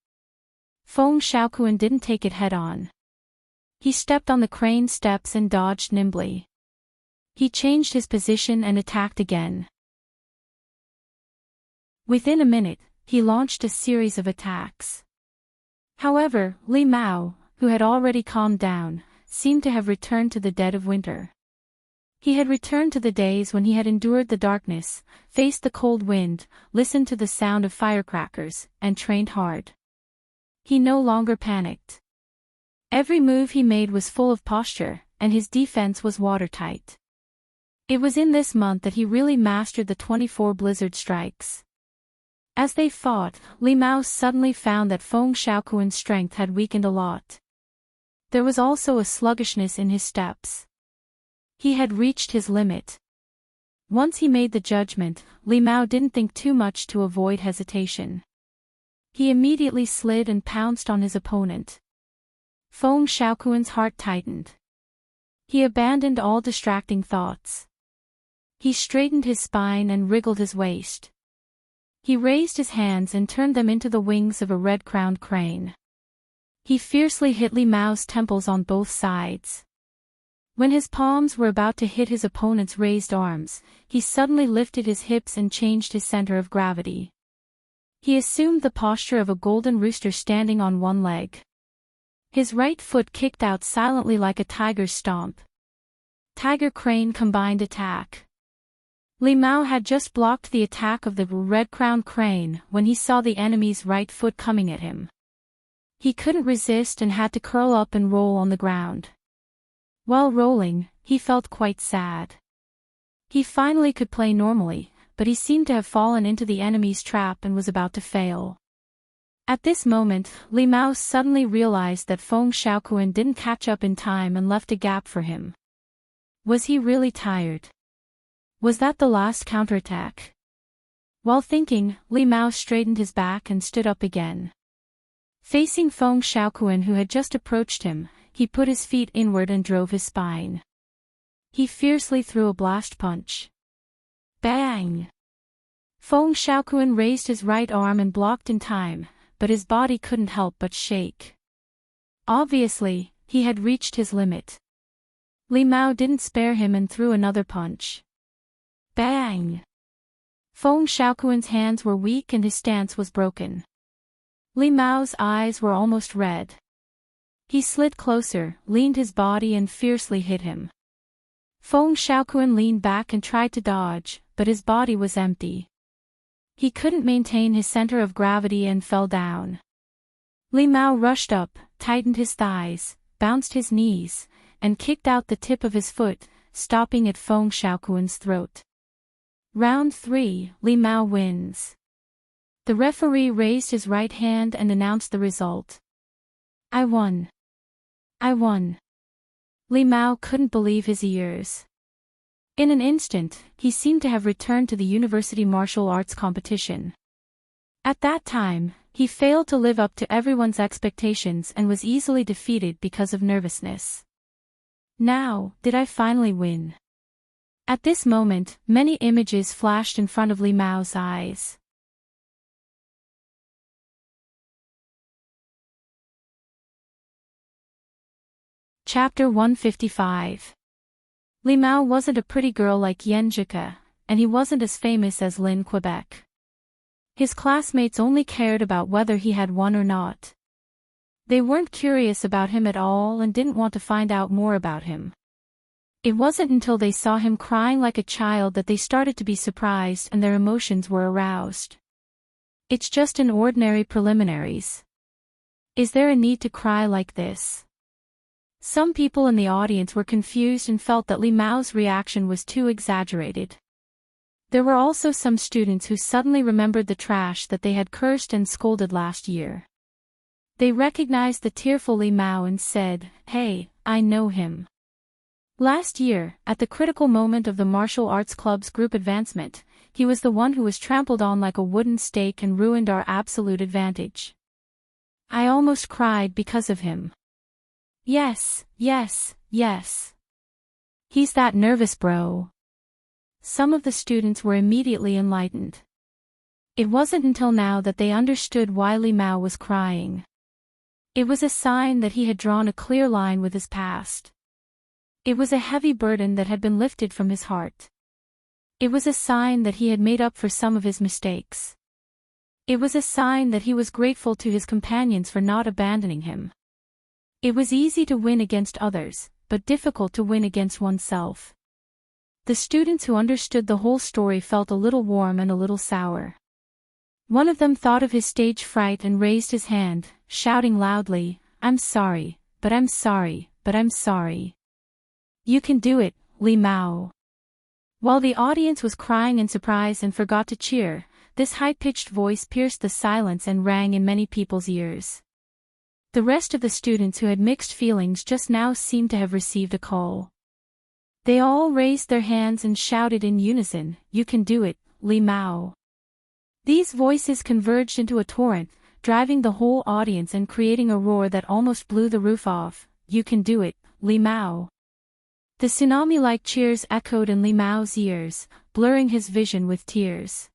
Feng Xiaoquan didn't take it head-on. He stepped on the crane steps and dodged nimbly. He changed his position and attacked again. Within a minute, he launched a series of attacks. However, Li Mao, who had already calmed down, seemed to have returned to the dead of winter. He had returned to the days when he had endured the darkness, faced the cold wind, listened to the sound of firecrackers, and trained hard. He no longer panicked. Every move he made was full of posture, and his defense was watertight. It was in this month that he really mastered the 24 blizzard strikes. As they fought, Li Mao suddenly found that Feng Xiaoquan's strength had weakened a lot. There was also a sluggishness in his steps. He had reached his limit. Once he made the judgment, Li Mao didn't think too much to avoid hesitation. He immediately slid and pounced on his opponent. Feng Xiaoquan's heart tightened. He abandoned all distracting thoughts. He straightened his spine and wriggled his waist. He raised his hands and turned them into the wings of a red-crowned crane. He fiercely hit Li Mao's temples on both sides. When his palms were about to hit his opponent's raised arms, he suddenly lifted his hips and changed his center of gravity. He assumed the posture of a golden rooster standing on one leg. His right foot kicked out silently like a tiger's stomp. Tiger crane combined attack. Li Mao had just blocked the attack of the red-crowned crane when he saw the enemy's right foot coming at him. He couldn't resist and had to curl up and roll on the ground. While rolling, he felt quite sad. He finally could play normally, but he seemed to have fallen into the enemy's trap and was about to fail. At this moment, Li Mao suddenly realized that Feng Xiaoquan didn't catch up in time and left a gap for him. Was he really tired? Was that the last counterattack? While thinking, Li Mao straightened his back and stood up again. Facing Feng Xiaoquan, who had just approached him, he put his feet inward and drove his spine. He fiercely threw a blast punch. Bang! Feng Xiaoquan raised his right arm and blocked in time, but his body couldn't help but shake. Obviously, he had reached his limit. Li Mao didn't spare him and threw another punch. Bang! Feng Xiaoquan's hands were weak and his stance was broken. Li Mao's eyes were almost red. He slid closer, leaned his body and fiercely hit him. Feng Xiaoquan leaned back and tried to dodge, but his body was empty. He couldn't maintain his center of gravity and fell down. Li Mao rushed up, tightened his thighs, bounced his knees, and kicked out the tip of his foot, stopping at Feng Xiaoquan's throat. Round 3, Li Mao wins. The referee raised his right hand and announced the result. I won. I won. Li Mao couldn't believe his ears. In an instant, he seemed to have returned to the university martial arts competition. At that time, he failed to live up to everyone's expectations and was easily defeated because of nervousness. Now, did I finally win? At this moment, many images flashed in front of Li Mao's eyes. Chapter 155. Li Mao wasn't a pretty girl like Yan Zhika, and he wasn't as famous as Lin Quebec. His classmates only cared about whether he had won or not. They weren't curious about him at all and didn't want to find out more about him. It wasn't until they saw him crying like a child that they started to be surprised and their emotions were aroused. It's just an ordinary preliminaries. Is there a need to cry like this? Some people in the audience were confused and felt that Li Mao's reaction was too exaggerated. There were also some students who suddenly remembered the trash that they had cursed and scolded last year. They recognized the tearful Li Mao and said, "Hey, I know him. Last year, at the critical moment of the martial arts club's group advancement, he was the one who was trampled on like a wooden stake and ruined our absolute advantage. I almost cried because of him. Yes, yes, yes. He's that nervous bro." Some of the students were immediately enlightened. It wasn't until now that they understood why Li Mao was crying. It was a sign that he had drawn a clear line with his past. It was a heavy burden that had been lifted from his heart. It was a sign that he had made up for some of his mistakes. It was a sign that he was grateful to his companions for not abandoning him. It was easy to win against others, but difficult to win against oneself. The students who understood the whole story felt a little warm and a little sour. One of them thought of his stage fright and raised his hand, shouting loudly, "I'm sorry, but I'm sorry, but I'm sorry. You can do it, Li Mao." While the audience was crying in surprise and forgot to cheer, this high-pitched voice pierced the silence and rang in many people's ears. The rest of the students who had mixed feelings just now seemed to have received a call. They all raised their hands and shouted in unison, "You can do it, Li Mao." These voices converged into a torrent, driving the whole audience and creating a roar that almost blew the roof off. "You can do it, Li Mao." The tsunami-like cheers echoed in Li Mao's ears, blurring his vision with tears.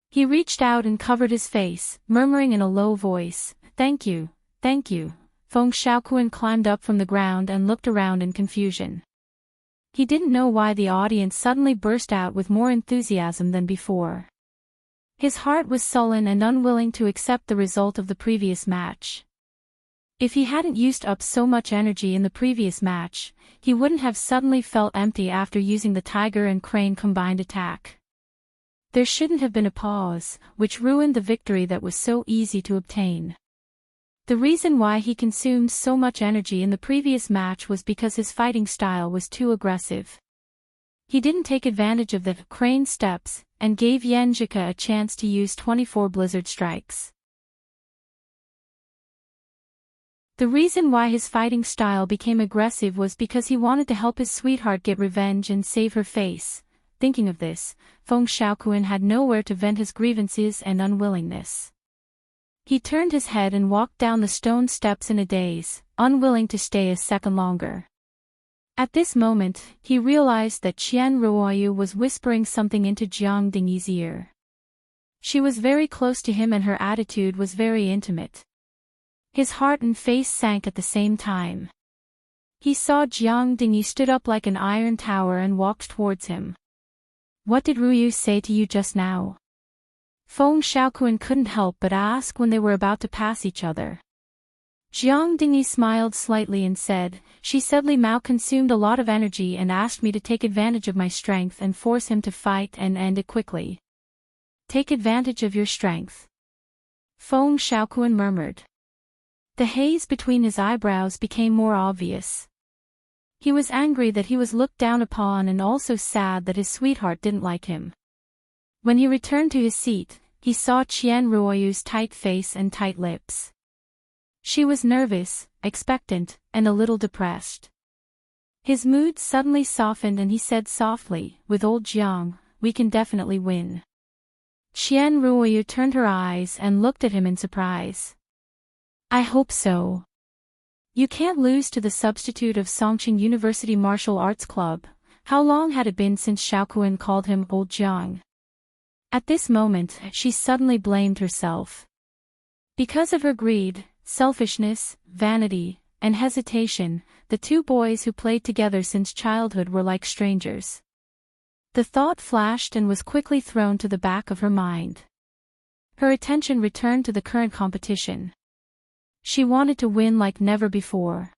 He reached out and covered his face, murmuring in a low voice, "Thank you, thank you." Feng Xiaoquan climbed up from the ground and looked around in confusion. He didn't know why the audience suddenly burst out with more enthusiasm than before. His heart was sullen and unwilling to accept the result of the previous match. If he hadn't used up so much energy in the previous match, he wouldn't have suddenly felt empty after using the tiger and crane combined attack. There shouldn't have been a pause, which ruined the victory that was so easy to obtain. The reason why he consumed so much energy in the previous match was because his fighting style was too aggressive. He didn't take advantage of the crane steps, and gave Yanjika a chance to use 24 blizzard strikes. The reason why his fighting style became aggressive was because he wanted to help his sweetheart get revenge and save her face. Thinking of this, Feng Xiaoquan had nowhere to vent his grievances and unwillingness. He turned his head and walked down the stone steps in a daze, unwilling to stay a second longer. At this moment, he realized that Qian Ruoyu was whispering something into Jiang Dingyi's ear. She was very close to him and her attitude was very intimate. His heart and face sank at the same time. He saw Jiang Dingyi stood up like an iron tower and walked towards him. "What did Ruoyu say to you just now?" Feng Xiaoquan couldn't help but ask when they were about to pass each other. Jiang Dingyi smiled slightly and said, "She said Li Mao consumed a lot of energy and asked me to take advantage of my strength and force him to fight and end it quickly." "Take advantage of your strength?" Feng Xiaoquan murmured. The haze between his eyebrows became more obvious. He was angry that he was looked down upon and also sad that his sweetheart didn't like him. When he returned to his seat, he saw Qian Ruoyu's tight face and tight lips. She was nervous, expectant, and a little depressed. His mood suddenly softened and he said softly, "With old Jiang, we can definitely win." Qian Ruoyu turned her eyes and looked at him in surprise. "I hope so. You can't lose to the substitute of Songqing University Martial Arts Club." How long had it been since Xiaoquan called him old Jiang? At this moment, she suddenly blamed herself. Because of her greed, selfishness, vanity, and hesitation, the two boys who played together since childhood were like strangers. The thought flashed and was quickly thrown to the back of her mind. Her attention returned to the current competition. She wanted to win like never before.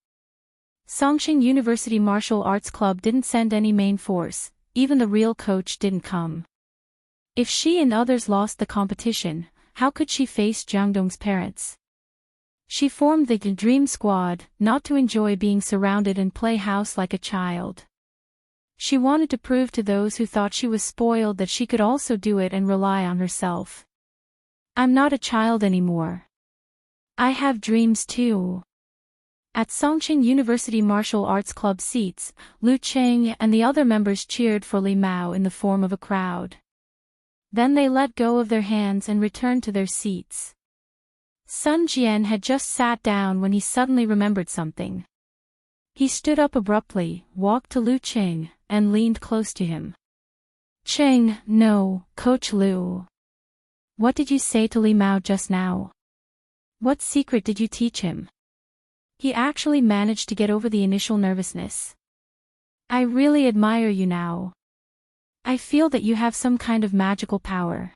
Songqing University Martial Arts Club didn't send any main force, even the real coach didn't come. If she and others lost the competition, how could she face Jiang Dong's parents? She formed the Dream Squad, not to enjoy being surrounded and play house like a child. She wanted to prove to those who thought she was spoiled that she could also do it and rely on herself. "I'm not a child anymore. I have dreams too." At Songqing University Martial Arts Club seats, Lu Cheng and the other members cheered for Li Mao in the form of a crowd. Then they let go of their hands and returned to their seats. Sun Jian had just sat down when he suddenly remembered something. He stood up abruptly, walked to Lu Cheng, and leaned close to him. "Cheng, no, Coach Lu. What did you say to Li Mao just now? What secret did you teach him? He actually managed to get over the initial nervousness. I really admire you now. I feel that you have some kind of magical power.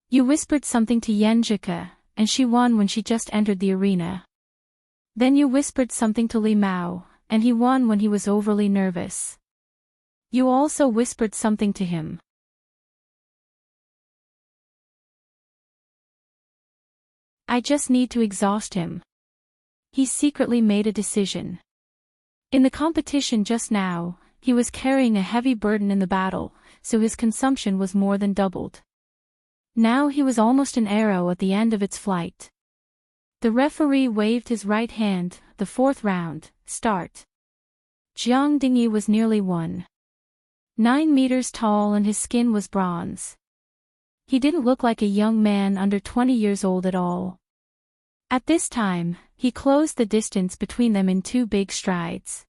You whispered something to Yanjika, and she won when she just entered the arena. Then you whispered something to Li Mao, and he won when he was overly nervous. You also whispered something to him. I just need to exhaust him." He secretly made a decision. In the competition just now, he was carrying a heavy burden in the battle, so his consumption was more than doubled. Now he was almost an arrow at the end of its flight. The referee waved his right hand. The fourth round, start. Jiang Dingyi was nearly 1.9 meters tall and his skin was bronze. He didn't look like a young man under 20 years old at all. At this time, he closed the distance between them in 2 big strides.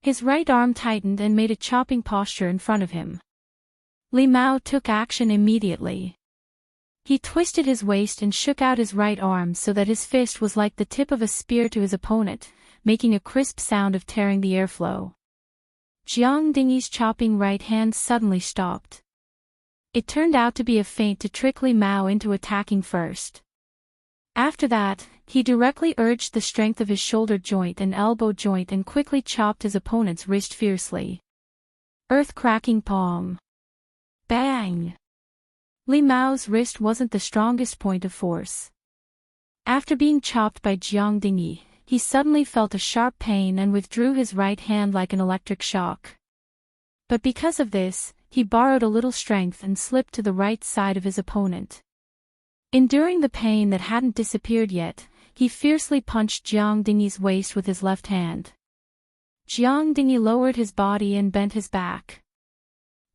His right arm tightened and made a chopping posture in front of him. Li Mao took action immediately. He twisted his waist and shook out his right arm so that his fist was like the tip of a spear to his opponent, making a crisp sound of tearing the airflow. Jiang Dingyi's chopping right hand suddenly stopped. It turned out to be a feint to trick Li Mao into attacking first. After that, he directly urged the strength of his shoulder joint and elbow joint and quickly chopped his opponent's wrist fiercely. Earth-cracking palm. Bang! Li Mao's wrist wasn't the strongest point of force. After being chopped by Jiang Dingyi, he suddenly felt a sharp pain and withdrew his right hand like an electric shock. But because of this, he borrowed a little strength and slipped to the right side of his opponent. Enduring the pain that hadn't disappeared yet, he fiercely punched Jiang Dingy's waist with his left hand. Jiang Dingy lowered his body and bent his back.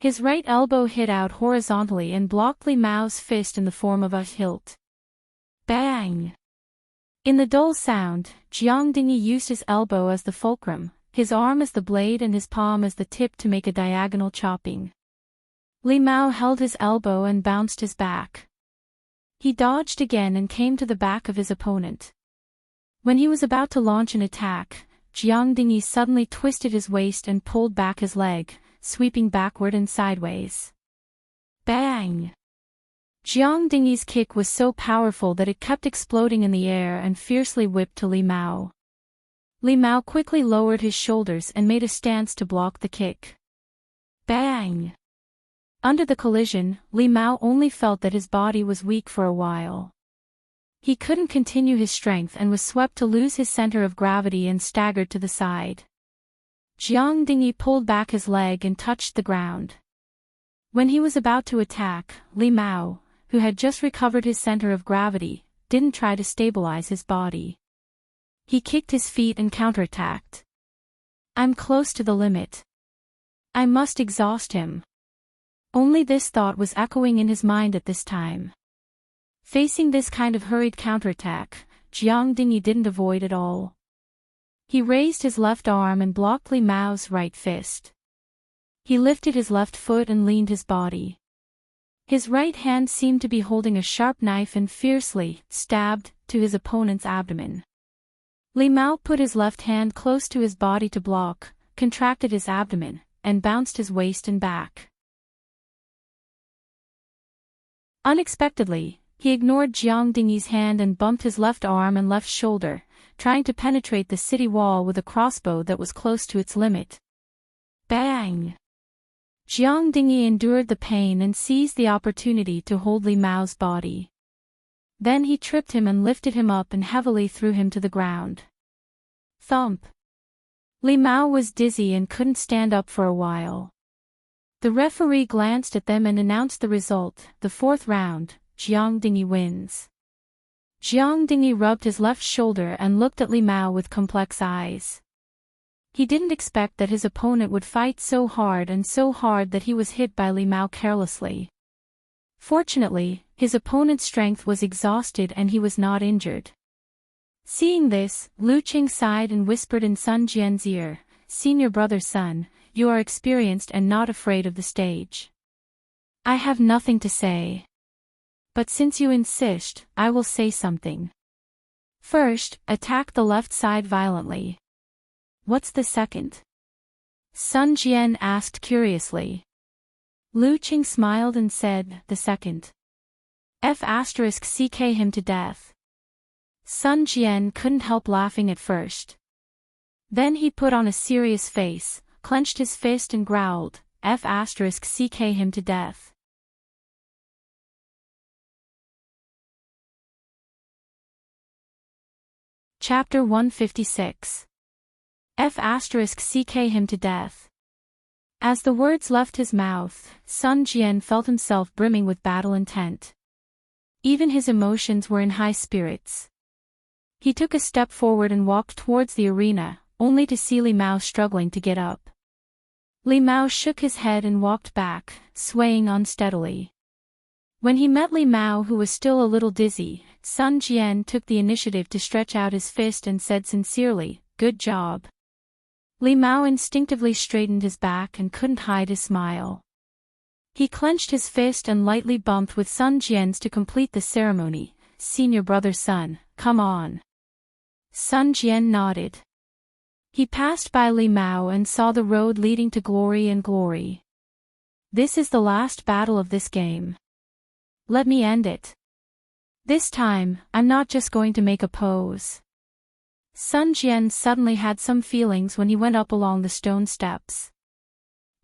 His right elbow hit out horizontally and blocked Li Mao's fist in the form of a hilt. Bang! In the dull sound, Jiang Dingy used his elbow as the fulcrum, his arm as the blade and his palm as the tip to make a diagonal chopping. Li Mao held his elbow and bounced his back. He dodged again and came to the back of his opponent. When he was about to launch an attack, Jiang Dingy suddenly twisted his waist and pulled back his leg, sweeping backward and sideways. Bang! Jiang Dingy's kick was so powerful that it kept exploding in the air and fiercely whipped to Li Mao. Li Mao quickly lowered his shoulders and made a stance to block the kick. Bang! Under the collision, Li Mao only felt that his body was weak for a while. He couldn't continue his strength and was swept to lose his center of gravity and staggered to the side. Jiang Dingy pulled back his leg and touched the ground. When he was about to attack, Li Mao, who had just recovered his center of gravity, didn't try to stabilize his body. He kicked his feet and counterattacked. I'm close to the limit. I must exhaust him. Only this thought was echoing in his mind at this time. Facing this kind of hurried counterattack, Jiang Dingy didn't avoid at all. He raised his left arm and blocked Li Mao's right fist. He lifted his left foot and leaned his body. His right hand seemed to be holding a sharp knife and fiercely stabbed to his opponent's abdomen. Li Mao put his left hand close to his body to block, contracted his abdomen, and bounced his waist and back. Unexpectedly, he ignored Jiang Dingy's hand and bumped his left arm and left shoulder, trying to penetrate the city wall with a crossbow that was close to its limit. Bang! Jiang Dingy endured the pain and seized the opportunity to hold Li Mao's body. Then he tripped him and lifted him up and heavily threw him to the ground. Thump! Li Mao was dizzy and couldn't stand up for a while. The referee glanced at them and announced the result, the fourth round, Jiang Dingy wins. Jiang Dingy rubbed his left shoulder and looked at Li Mao with complex eyes. He didn't expect that his opponent would fight so hard that he was hit by Li Mao carelessly. Fortunately, his opponent's strength was exhausted and he was not injured. Seeing this, Lu Qing sighed and whispered in Sun Jian's ear, "Senior brother Sun, you are experienced and not afraid of the stage. I have nothing to say. But since you insist, I will say something. First, attack the left side violently." "What's the second?" Sun Jian asked curiously. Lu Qing smiled and said, "The second. F***ck him to death." Sun Jian couldn't help laughing at first. Then he put on a serious face, clenched his fist and growled, "F***ck him to death." Chapter 156. F***ck him to death. As the words left his mouth, Sun Jian felt himself brimming with battle intent. Even his emotions were in high spirits. He took a step forward and walked towards the arena, only to see Li Mao struggling to get up. Li Mao shook his head and walked back, swaying unsteadily. When he met Li Mao, who was still a little dizzy, Sun Jian took the initiative to stretch out his fist and said sincerely, "Good job." Li Mao instinctively straightened his back and couldn't hide his smile. He clenched his fist and lightly bumped with Sun Jian's to complete the ceremony. "Senior brother Sun, come on." Sun Jian nodded. He passed by Li Mao and saw the road leading to glory and glory. "This is the last battle of this game. Let me end it. This time, I'm not just going to make a pose." Sun Jian suddenly had some feelings when he went up along the stone steps.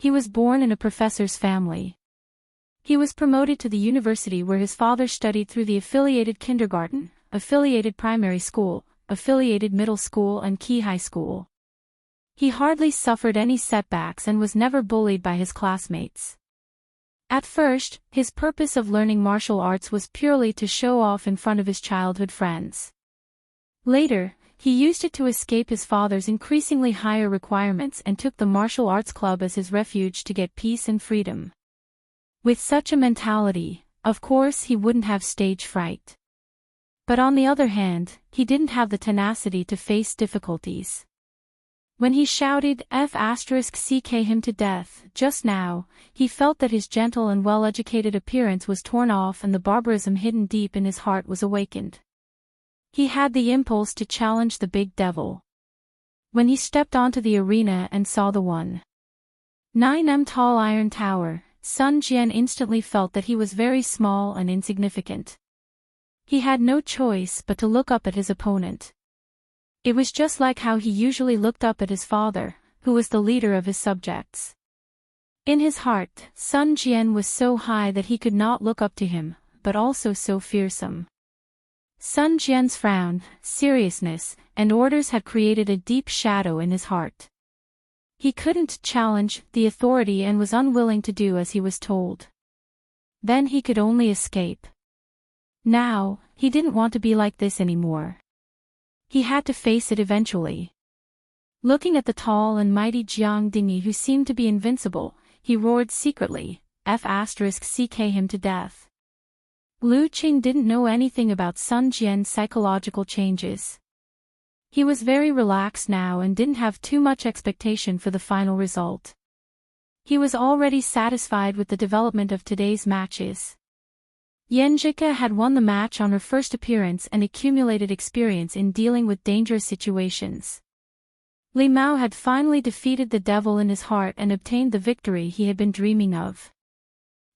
He was born in a professor's family. He was promoted to the university where his father studied through the affiliated kindergarten, affiliated primary school, affiliated middle school and key high school. He hardly suffered any setbacks and was never bullied by his classmates. At first, his purpose of learning martial arts was purely to show off in front of his childhood friends. Later, he used it to escape his father's increasingly higher requirements and took the martial arts club as his refuge to get peace and freedom. With such a mentality, of course he wouldn't have stage fright. But on the other hand, he didn't have the tenacity to face difficulties. When he shouted F***ck him to death just now, he felt that his gentle and well-educated appearance was torn off and the barbarism hidden deep in his heart was awakened. He had the impulse to challenge the big devil. When he stepped onto the arena and saw the 1.9 m tall iron tower, Sun Jian instantly felt that he was very small and insignificant. He had no choice but to look up at his opponent. It was just like how he usually looked up at his father, who was the leader of his subjects. In his heart, Sun Jian was so high that he could not look up to him, but also so fearsome. Sun Jian's frown, seriousness, and orders had created a deep shadow in his heart. He couldn't challenge the authority and was unwilling to do as he was told. Then he could only escape. Now, he didn't want to be like this anymore. He had to face it eventually. Looking at the tall and mighty Jiang Dingy who seemed to be invincible, he roared secretly, F***ck him to death. Lu Qing didn't know anything about Sun Jian's psychological changes. He was very relaxed now and didn't have too much expectation for the final result. He was already satisfied with the development of today's matches. Yenjika had won the match on her first appearance and accumulated experience in dealing with dangerous situations. Li Mao had finally defeated the devil in his heart and obtained the victory he had been dreaming of.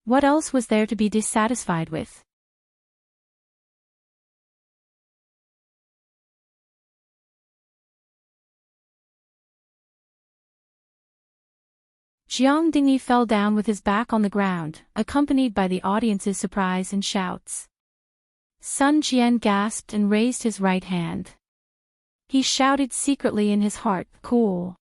What else was there to be dissatisfied with? Jiang Dingy fell down with his back on the ground, accompanied by the audience's surprise and shouts. Sun Jian gasped and raised his right hand. He shouted secretly in his heart, "Cool."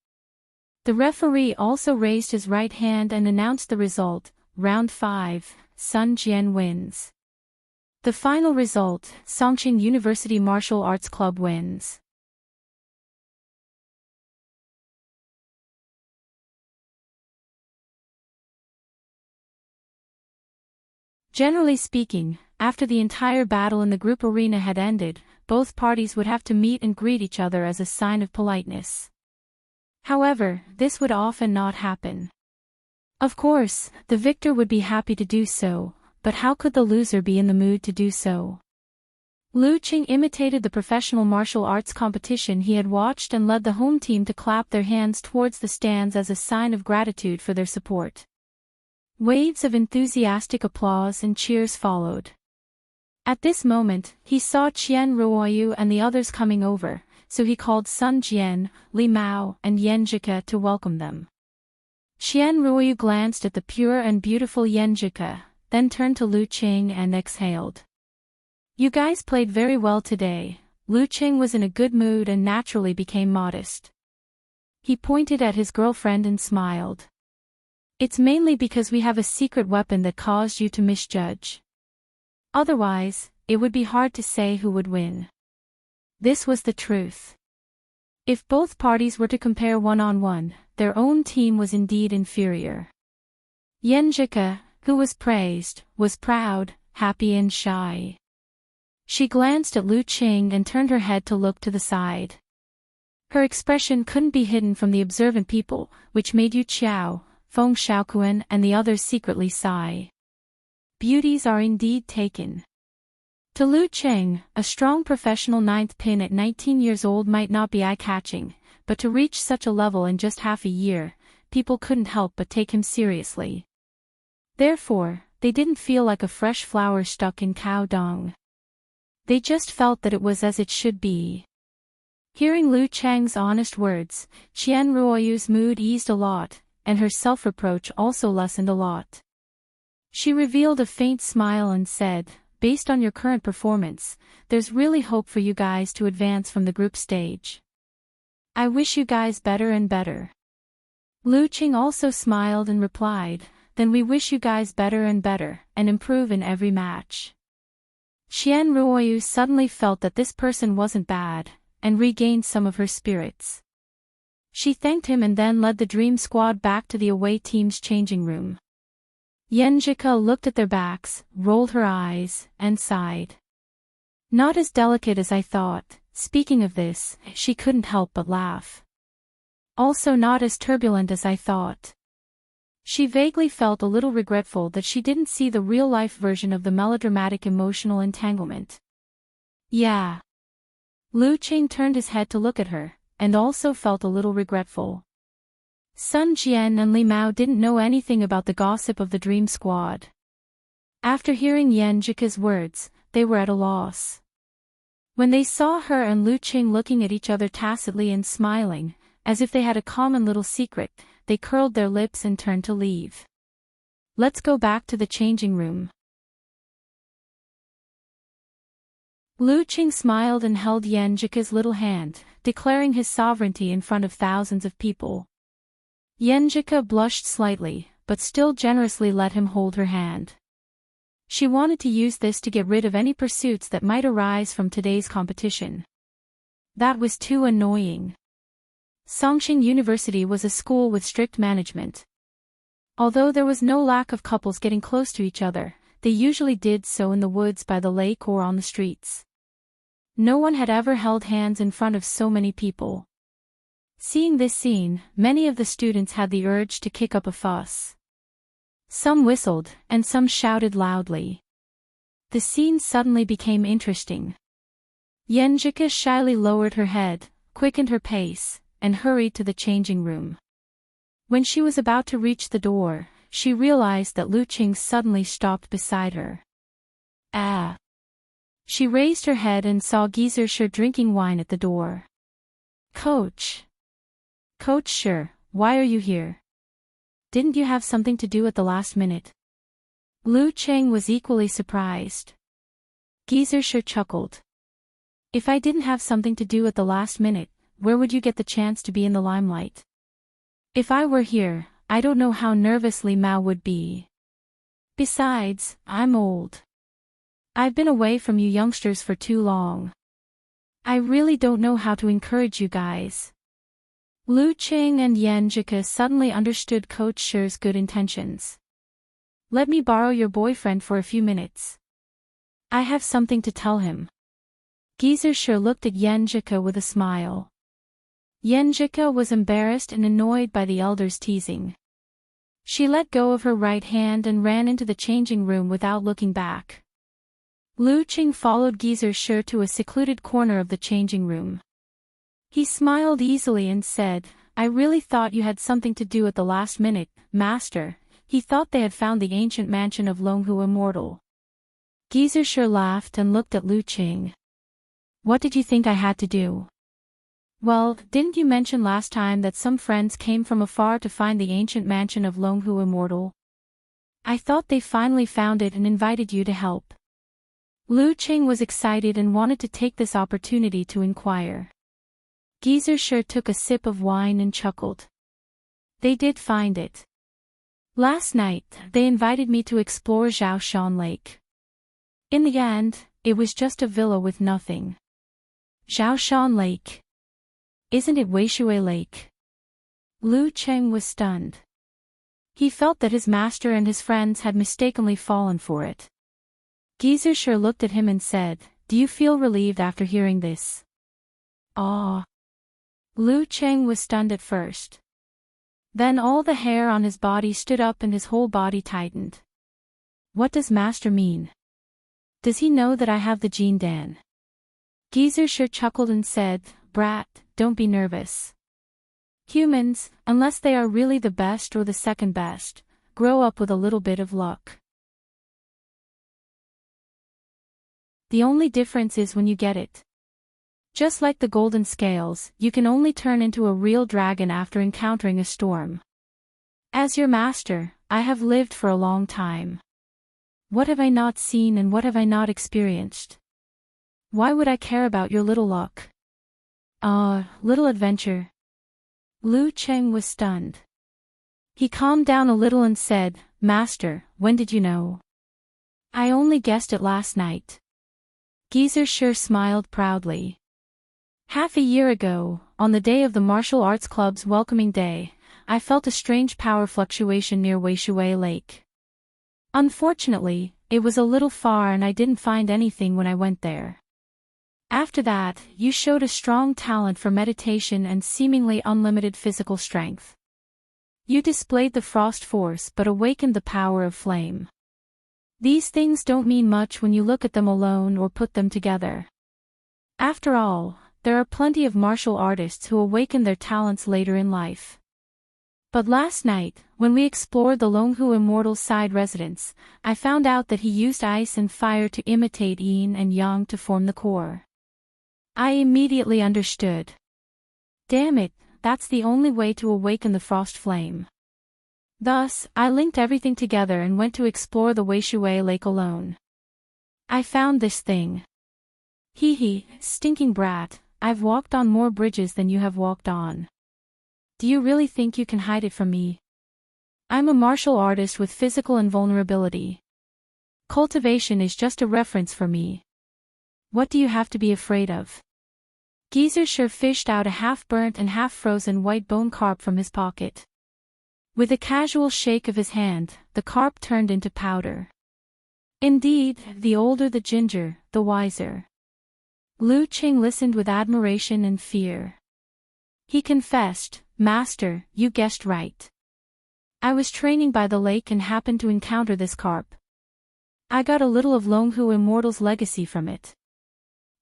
The referee also raised his right hand and announced the result, Round 5, Sun Jian wins. The final result, Songqing University Martial Arts Club wins. Generally speaking, after the entire battle in the group arena had ended, both parties would have to meet and greet each other as a sign of politeness. However, this would often not happen. Of course, the victor would be happy to do so, but how could the loser be in the mood to do so? Lu Qing imitated the professional martial arts competition he had watched and led the home team to clap their hands towards the stands as a sign of gratitude for their support. Waves of enthusiastic applause and cheers followed. At this moment, he saw Qian Ruoyu and the others coming over, so he called Sun Jian, Li Mao, and Yenjika to welcome them. Qian Ruoyu glanced at the pure and beautiful Yenjika, then turned to Lu Qing and exhaled. "You guys played very well today." Lu Qing was in a good mood and naturally became modest. He pointed at his girlfriend and smiled. "It's mainly because we have a secret weapon that caused you to misjudge. Otherwise, it would be hard to say who would win." This was the truth. If both parties were to compare one-on-one, their own team was indeed inferior. Yenjika, who was praised, was proud, happy and shy. She glanced at Lu Qing and turned her head to look to the side. Her expression couldn't be hidden from the observant people, which made Yu Qiao, Feng Xiaoquan and the others secretly sigh. Beauties are indeed taken. To Lu Qing, a strong professional ninth pin at 19 years old might not be eye-catching, but to reach such a level in just half a year, people couldn't help but take him seriously. Therefore, they didn't feel like a fresh flower stuck in cow dung. They just felt that it was as it should be. Hearing Lu Cheng's honest words, Qian Ruoyu's mood eased a lot, and her self-reproach also lessened a lot. She revealed a faint smile and said, "Based on your current performance, there's really hope for you guys to advance from the group stage." I wish you guys better and better. Lu Qing also smiled and replied, then we wish you guys better and improve in every match. Qian Ruoyu suddenly felt that this person wasn't bad, and regained some of her spirits. She thanked him and then led the dream squad back to the away team's changing room. Yenjika looked at their backs, rolled her eyes, and sighed. Not as delicate as I thought. Speaking of this, she couldn't help but laugh. Also not as turbulent as I thought. She vaguely felt a little regretful that she didn't see the real-life version of the melodramatic emotional entanglement. Yeah. Lu Qing turned his head to look at her, and also felt a little regretful. Sun Jian and Li Mao didn't know anything about the gossip of the dream squad. After hearing Yenjika's words, they were at a loss. When they saw her and Lu Qing looking at each other tacitly and smiling, as if they had a common little secret, they curled their lips and turned to leave. Let's go back to the changing room. Lu Qing smiled and held Yenjika's little hand, declaring his sovereignty in front of thousands of people. Yenjika blushed slightly, but still generously let him hold her hand. She wanted to use this to get rid of any pursuits that might arise from today's competition. That was too annoying. Songqing University was a school with strict management. Although there was no lack of couples getting close to each other, they usually did so in the woods by the lake or on the streets. No one had ever held hands in front of so many people. Seeing this scene, many of the students had the urge to kick up a fuss. Some whistled, and some shouted loudly. The scene suddenly became interesting. Yenjika shyly lowered her head, quickened her pace, and hurried to the changing room. When she was about to reach the door, she realized that Lu Qing suddenly stopped beside her. Ah! She raised her head and saw Geezer Shi drinking wine at the door. Coach! Coach Shi, why are you here? Didn't you have something to do at the last minute? Lu Qing was equally surprised. Geezer Shi chuckled. If I didn't have something to do at the last minute, where would you get the chance to be in the limelight? If I were here, I don't know how nervous Li Mao would be. Besides, I'm old. I've been away from you youngsters for too long. I really don't know how to encourage you guys. Lu Qing and Yenjika suddenly understood Coach Shi's good intentions. Let me borrow your boyfriend for a few minutes. I have something to tell him. Geezer Shi looked at Yenjika with a smile. Yenjika was embarrassed and annoyed by the elder's teasing. She let go of her right hand and ran into the changing room without looking back. Lu Qing followed Geezer Shi to a secluded corner of the changing room. He smiled easily and said, I really thought you had something to do at the last minute, Master. He thought they had found the ancient mansion of Longhu Immortal. Geezer Shi laughed and looked at Lu Qing. What did you think I had to do? Well, didn't you mention last time that some friends came from afar to find the ancient mansion of Longhu Immortal? I thought they finally found it and invited you to help. Lu Qing was excited and wanted to take this opportunity to inquire. Geezer Shi took a sip of wine and chuckled. They did find it. Last night, they invited me to explore Zhaoshan Lake. In the end, it was just a villa with nothing. Zhaoshan Lake. Isn't it Weishui Lake? Lu Qing was stunned. He felt that his master and his friends had mistakenly fallen for it. Geezer Shi looked at him and said, Do you feel relieved after hearing this? Ah. Lu Qing was stunned at first. Then all the hair on his body stood up and his whole body tightened. What does master mean? Does he know that I have the Jin Dan? Geezer Shi chuckled and said, Brat, don't be nervous. Humans, unless they are really the best or the second best, grow up with a little bit of luck. The only difference is when you get it. Just like the golden scales, you can only turn into a real dragon after encountering a storm. As your master, I have lived for a long time. What have I not seen and what have I not experienced? Why would I care about your little luck? Little adventure. Lu Cheng was stunned. He calmed down a little and said, Master, when did you know? I only guessed it last night. Geezer sure smiled proudly. Half a year ago, on the day of the Martial Arts Club's welcoming day, I felt a strange power fluctuation near Weishui Lake. Unfortunately, it was a little far and I didn't find anything when I went there. After that, you showed a strong talent for meditation and seemingly unlimited physical strength. You displayed the frost force but awakened the power of flame. These things don't mean much when you look at them alone or put them together. After all, there are plenty of martial artists who awaken their talents later in life. But last night, when we explored the Longhu Immortal's side residence, I found out that he used ice and fire to imitate yin and yang to form the core. I immediately understood. Damn it, that's the only way to awaken the frost flame. Thus, I linked everything together and went to explore the Weishui Lake alone. I found this thing. Hee hee, stinking brat, I've walked on more bridges than you have walked on. Do you really think you can hide it from me? I'm a martial artist with physical invulnerability. Cultivation is just a reference for me. What do you have to be afraid of? Geezer sure fished out a half-burnt and half-frozen white bone carp from his pocket. With a casual shake of his hand, the carp turned into powder. Indeed, the older the ginger, the wiser. Lu Qing listened with admiration and fear. He confessed, Master, you guessed right. I was training by the lake and happened to encounter this carp. I got a little of Longhu Immortal's legacy from it.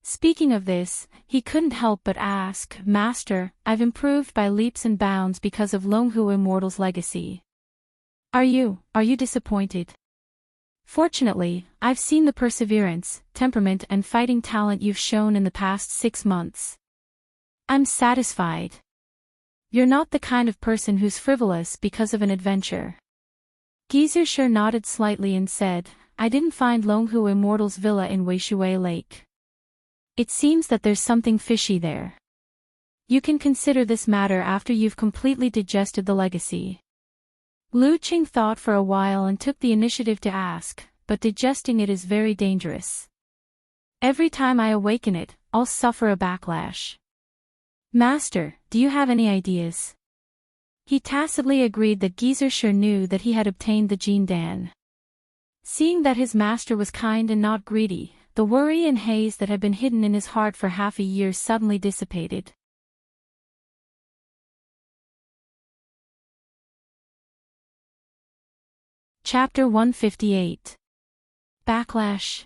Speaking of this, he couldn't help but ask, Master, I've improved by leaps and bounds because of Longhu Immortal's legacy. Are you disappointed? Fortunately, I've seen the perseverance, temperament and fighting talent you've shown in the past 6 months. I'm satisfied. You're not the kind of person who's frivolous because of an adventure. Geezer sure nodded slightly and said, I didn't find Longhu Immortal's villa in Weishui Lake. It seems that there's something fishy there. You can consider this matter after you've completely digested the legacy. Lu Qing thought for a while and took the initiative to ask, but digesting it is very dangerous. Every time I awaken it, I'll suffer a backlash. Master, do you have any ideas? He tacitly agreed that Geezer sure knew that he had obtained the Jin Dan. Seeing that his master was kind and not greedy, the worry and haze that had been hidden in his heart for half a year suddenly dissipated. Chapter 158. Backlash.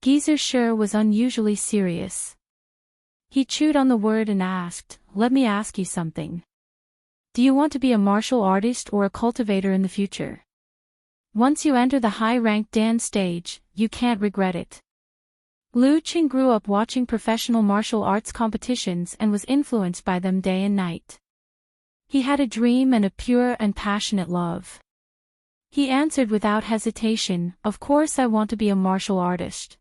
Geezer sure was unusually serious. He chewed on the word and asked, Let me ask you something. Do you want to be a martial artist or a cultivator in the future? Once you enter the high-ranked Dan stage, you can't regret it. Lu Qing grew up watching professional martial arts competitions and was influenced by them day and night. He had a dream and a pure and passionate love. He answered without hesitation, Of course I want to be a martial artist.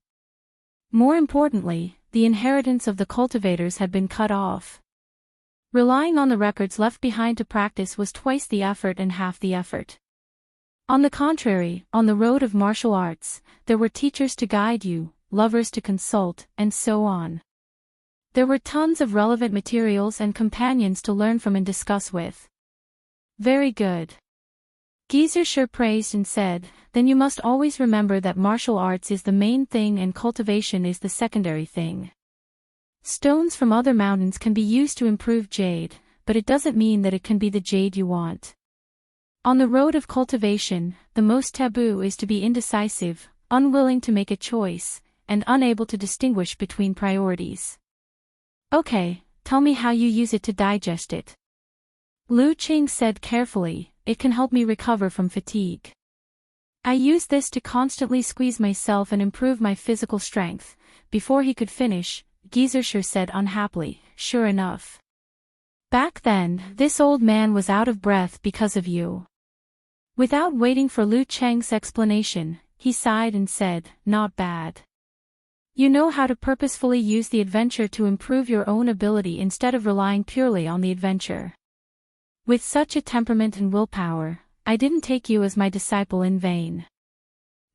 More importantly, the inheritance of the cultivators had been cut off. Relying on the records left behind to practice was twice the effort and half the effort. On the contrary, on the road of martial arts, there were teachers to guide you, lovers to consult, and so on. There were tons of relevant materials and companions to learn from and discuss with. Very good. Geezer sure praised and said, Then you must always remember that martial arts is the main thing and cultivation is the secondary thing. Stones from other mountains can be used to improve jade, but it doesn't mean that it can be the jade you want. On the road of cultivation, the most taboo is to be indecisive, unwilling to make a choice, and unable to distinguish between priorities. Okay, tell me how you use it to digest it. Lu Qing said carefully, It can help me recover from fatigue. I use this to constantly squeeze myself and improve my physical strength. Before he could finish, Geezer sure said unhappily, Sure enough. Back then, this old man was out of breath because of you. Without waiting for Lu Cheng's explanation, he sighed and said, Not bad. You know how to purposefully use the adventure to improve your own ability instead of relying purely on the adventure. With such a temperament and willpower, I didn't take you as my disciple in vain.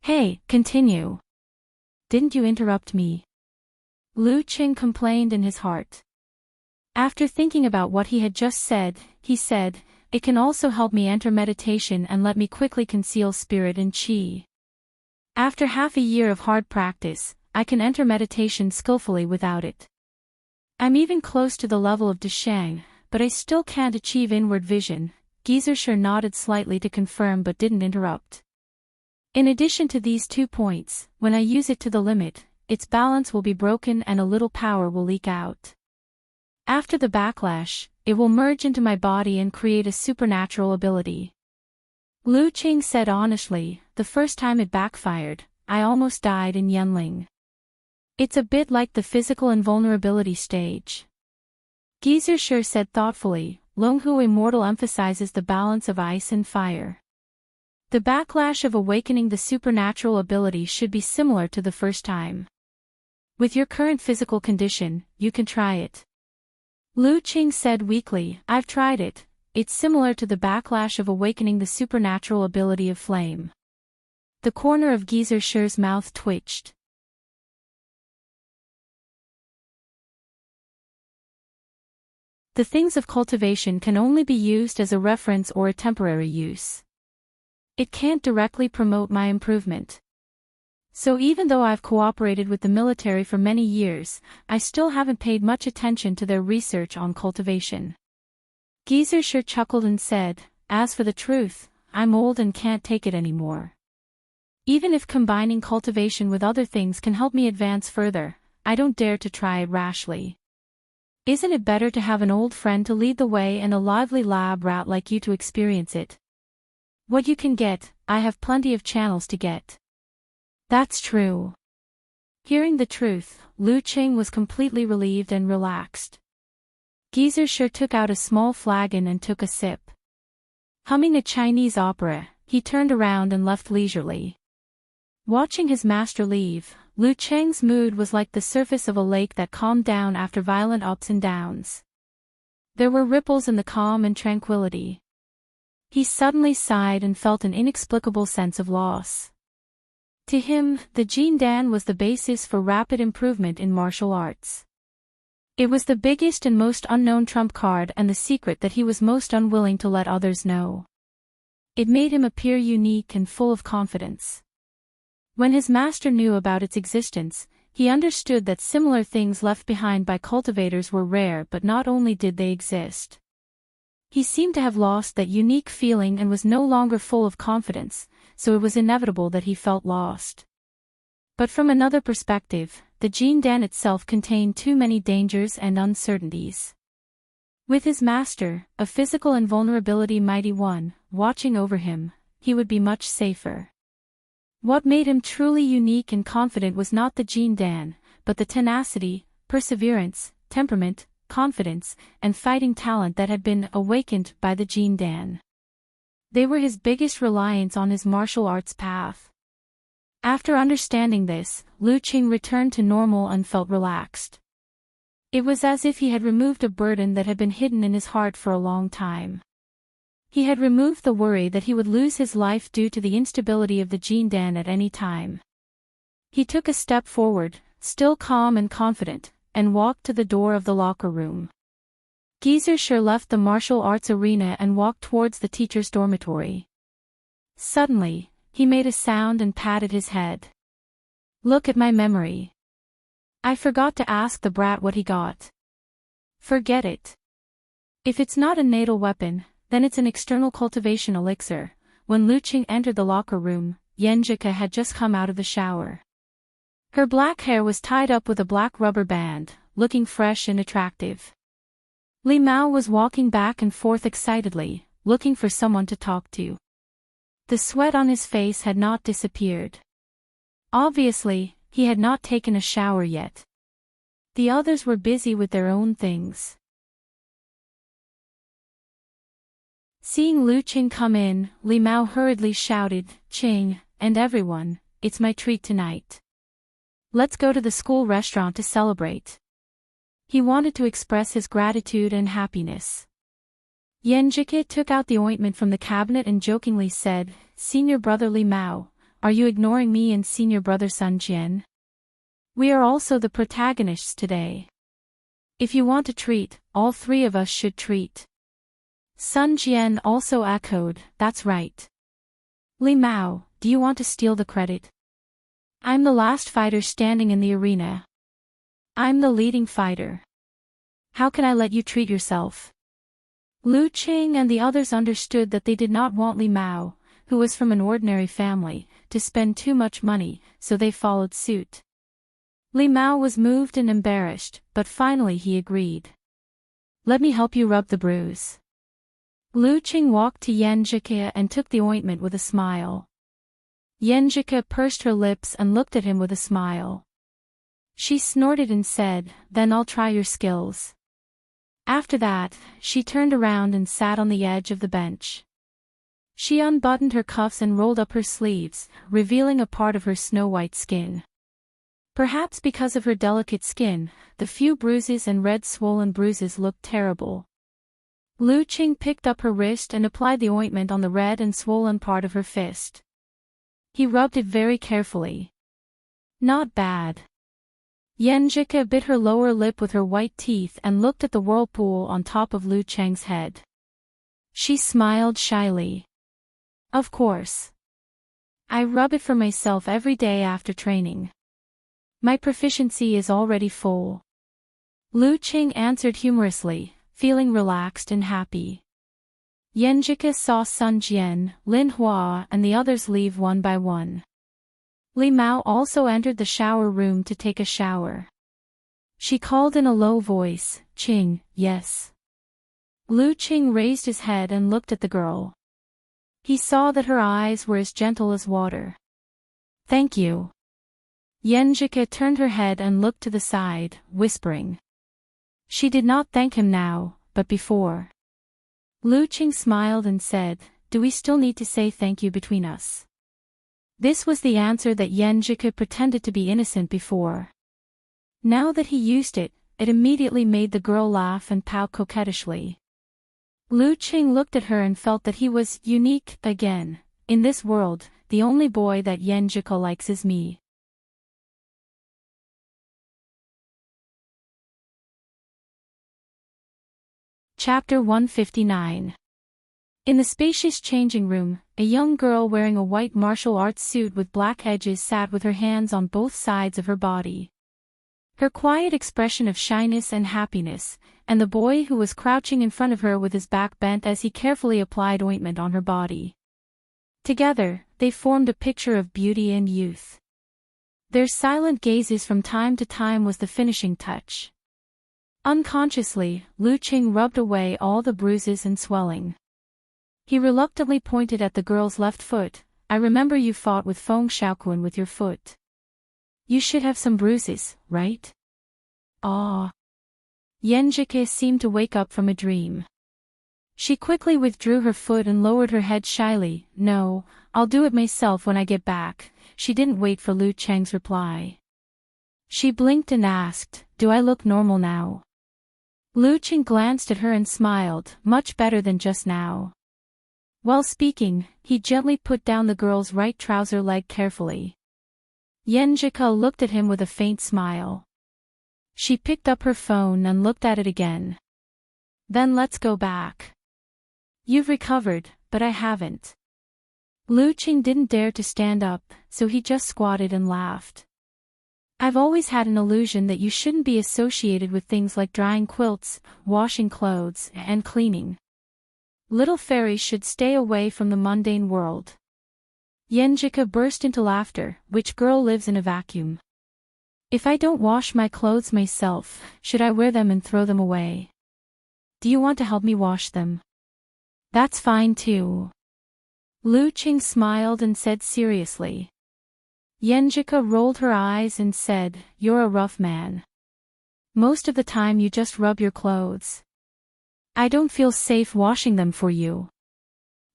Hey, continue. Didn't you interrupt me? Lu Qing complained in his heart. After thinking about what he had just said, he said, it can also help me enter meditation and let me quickly conceal spirit and qi. After half a year of hard practice, I can enter meditation skillfully without it. I'm even close to the level of Deshang, but I still can't achieve inward vision. Geyser nodded slightly to confirm but didn't interrupt. In addition to these 2 points, when I use it to the limit, its balance will be broken and a little power will leak out. After the backlash, it will merge into my body and create a supernatural ability. Lu Qing said honestly, the first time it backfired, I almost died in Yenling. It's a bit like the physical invulnerability stage. Geyser said thoughtfully, Longhu Immortal emphasizes the balance of ice and fire. The backlash of awakening the supernatural ability should be similar to the first time. With your current physical condition, you can try it. Lu Qing said weakly, I've tried it. It's similar to the backlash of awakening the supernatural ability of flame. The corner of Geyser's mouth twitched. The things of cultivation can only be used as a reference or a temporary use. It can't directly promote my improvement. So even though I've cooperated with the military for many years, I still haven't paid much attention to their research on cultivation. Geyser chuckled and said, as for the truth, I'm old and can't take it anymore. Even if combining cultivation with other things can help me advance further, I don't dare to try it rashly. Isn't it better to have an old friend to lead the way and a lively lab rat like you to experience it? What you can get, I have plenty of channels to get. That's true. Hearing the truth, Lu Qing was completely relieved and relaxed. Geyser took out a small flagon and took a sip. Humming a Chinese opera, he turned around and left leisurely. Watching his master leave, Lu Qing's mood was like the surface of a lake that calmed down after violent ups and downs. There were ripples in the calm and tranquility. He suddenly sighed and felt an inexplicable sense of loss. To him, the Jin Dan was the basis for rapid improvement in martial arts. It was the biggest and most unknown trump card and the secret that he was most unwilling to let others know. It made him appear unique and full of confidence. When his master knew about its existence, he understood that similar things left behind by cultivators were rare, but not only did they exist. He seemed to have lost that unique feeling and was no longer full of confidence, so it was inevitable that he felt lost. But from another perspective, the Jin Dan itself contained too many dangers and uncertainties. With his master, a physical invulnerability mighty one, watching over him, he would be much safer. What made him truly unique and confident was not the Jin Dan, but the tenacity, perseverance, temperament, confidence, and fighting talent that had been awakened by the Jin Dan. They were his biggest reliance on his martial arts path. After understanding this, Lu Qing returned to normal and felt relaxed. It was as if he had removed a burden that had been hidden in his heart for a long time. He had removed the worry that he would lose his life due to the instability of the Jin Dan at any time. He took a step forward, still calm and confident, and walked to the door of the locker room. Geyser left the martial arts arena and walked towards the teacher's dormitory. Suddenly, he made a sound and patted his head. Look at my memory. I forgot to ask the brat what he got. Forget it. If it's not a natal weapon, then it's an external cultivation elixir. When Lu Qing entered the locker room, Yenjika had just come out of the shower. Her black hair was tied up with a black rubber band, looking fresh and attractive. Li Mao was walking back and forth excitedly, looking for someone to talk to. The sweat on his face had not disappeared. Obviously, he had not taken a shower yet. The others were busy with their own things. Seeing Lu Qing come in, Li Mao hurriedly shouted, Qing, and everyone, it's my treat tonight. Let's go to the school restaurant to celebrate. He wanted to express his gratitude and happiness. Yenjike took out the ointment from the cabinet and jokingly said, Senior brother Li Mao, are you ignoring me and senior brother Sun Jian? We are also the protagonists today. If you want to treat, all three of us should treat. Sun Jian also echoed, that's right. Li Mao, do you want to steal the credit? I'm the last fighter standing in the arena. I'm the leading fighter. How can I let you treat yourself? Lu Qing and the others understood that they did not want Li Mao, who was from an ordinary family, to spend too much money, so they followed suit. Li Mao was moved and embarrassed, but finally he agreed. Let me help you rub the bruise. Lu Qing walked to Yenjike and took the ointment with a smile. Yenjike pursed her lips and looked at him with a smile. She snorted and said, then I'll try your skills. After that, she turned around and sat on the edge of the bench. She unbuttoned her cuffs and rolled up her sleeves, revealing a part of her snow-white skin. Perhaps because of her delicate skin, the few bruises and red swollen bruises looked terrible. Lu Qing picked up her wrist and applied the ointment on the red and swollen part of her fist. He rubbed it very carefully. Not bad. Yenjike bit her lower lip with her white teeth and looked at the whirlpool on top of Lu Cheng's head. She smiled shyly. Of course. I rub it for myself every day after training. My proficiency is already full. Lu Qing answered humorously, feeling relaxed and happy. Yenjike saw Sun Jian, Lin Hua and the others leave one by one. Li Mao also entered the shower room to take a shower. She called in a low voice, Qing, yes. Lu Qing raised his head and looked at the girl. He saw that her eyes were as gentle as water. Thank you. Yenjike turned her head and looked to the side, whispering. She did not thank him now, but before. Lu Qing smiled and said, do we still need to say thank you between us? This was the answer that Yenjike pretended to be innocent before. Now that he used it, it immediately made the girl laugh and pout coquettishly. Lu Qing looked at her and felt that he was unique again. In this world, the only boy that Yenjike likes is me. Chapter 159. In the spacious changing room, a young girl wearing a white martial arts suit with black edges sat with her hands on both sides of her body. Her quiet expression of shyness and happiness, and the boy who was crouching in front of her with his back bent as he carefully applied ointment on her body. Together, they formed a picture of beauty and youth. Their silent gazes from time to time was the finishing touch. Unconsciously, Lu Qing rubbed away all the bruises and swelling. He reluctantly pointed at the girl's left foot. I remember you fought with Feng Xiaoquan with your foot. You should have some bruises, right? Ah. Yenjike seemed to wake up from a dream. She quickly withdrew her foot and lowered her head shyly. No, I'll do it myself when I get back. She didn't wait for Lu Cheng's reply. She blinked and asked, do I look normal now? Lu Qing glanced at her and smiled, much better than just now. While speaking, he gently put down the girl's right trouser leg carefully. Yenjike looked at him with a faint smile. She picked up her phone and looked at it again. Then let's go back. You've recovered, but I haven't. Lu Qing didn't dare to stand up, so he just squatted and laughed. I've always had an illusion that you shouldn't be associated with things like drying quilts, washing clothes, and cleaning. Little fairies should stay away from the mundane world. Yenjike burst into laughter. Which girl lives in a vacuum? If I don't wash my clothes myself, should I wear them and throw them away? Do you want to help me wash them? That's fine too. Lu Qing smiled and said seriously. Yenjike rolled her eyes and said, you're a rough man. Most of the time you just rub your clothes. I don't feel safe washing them for you.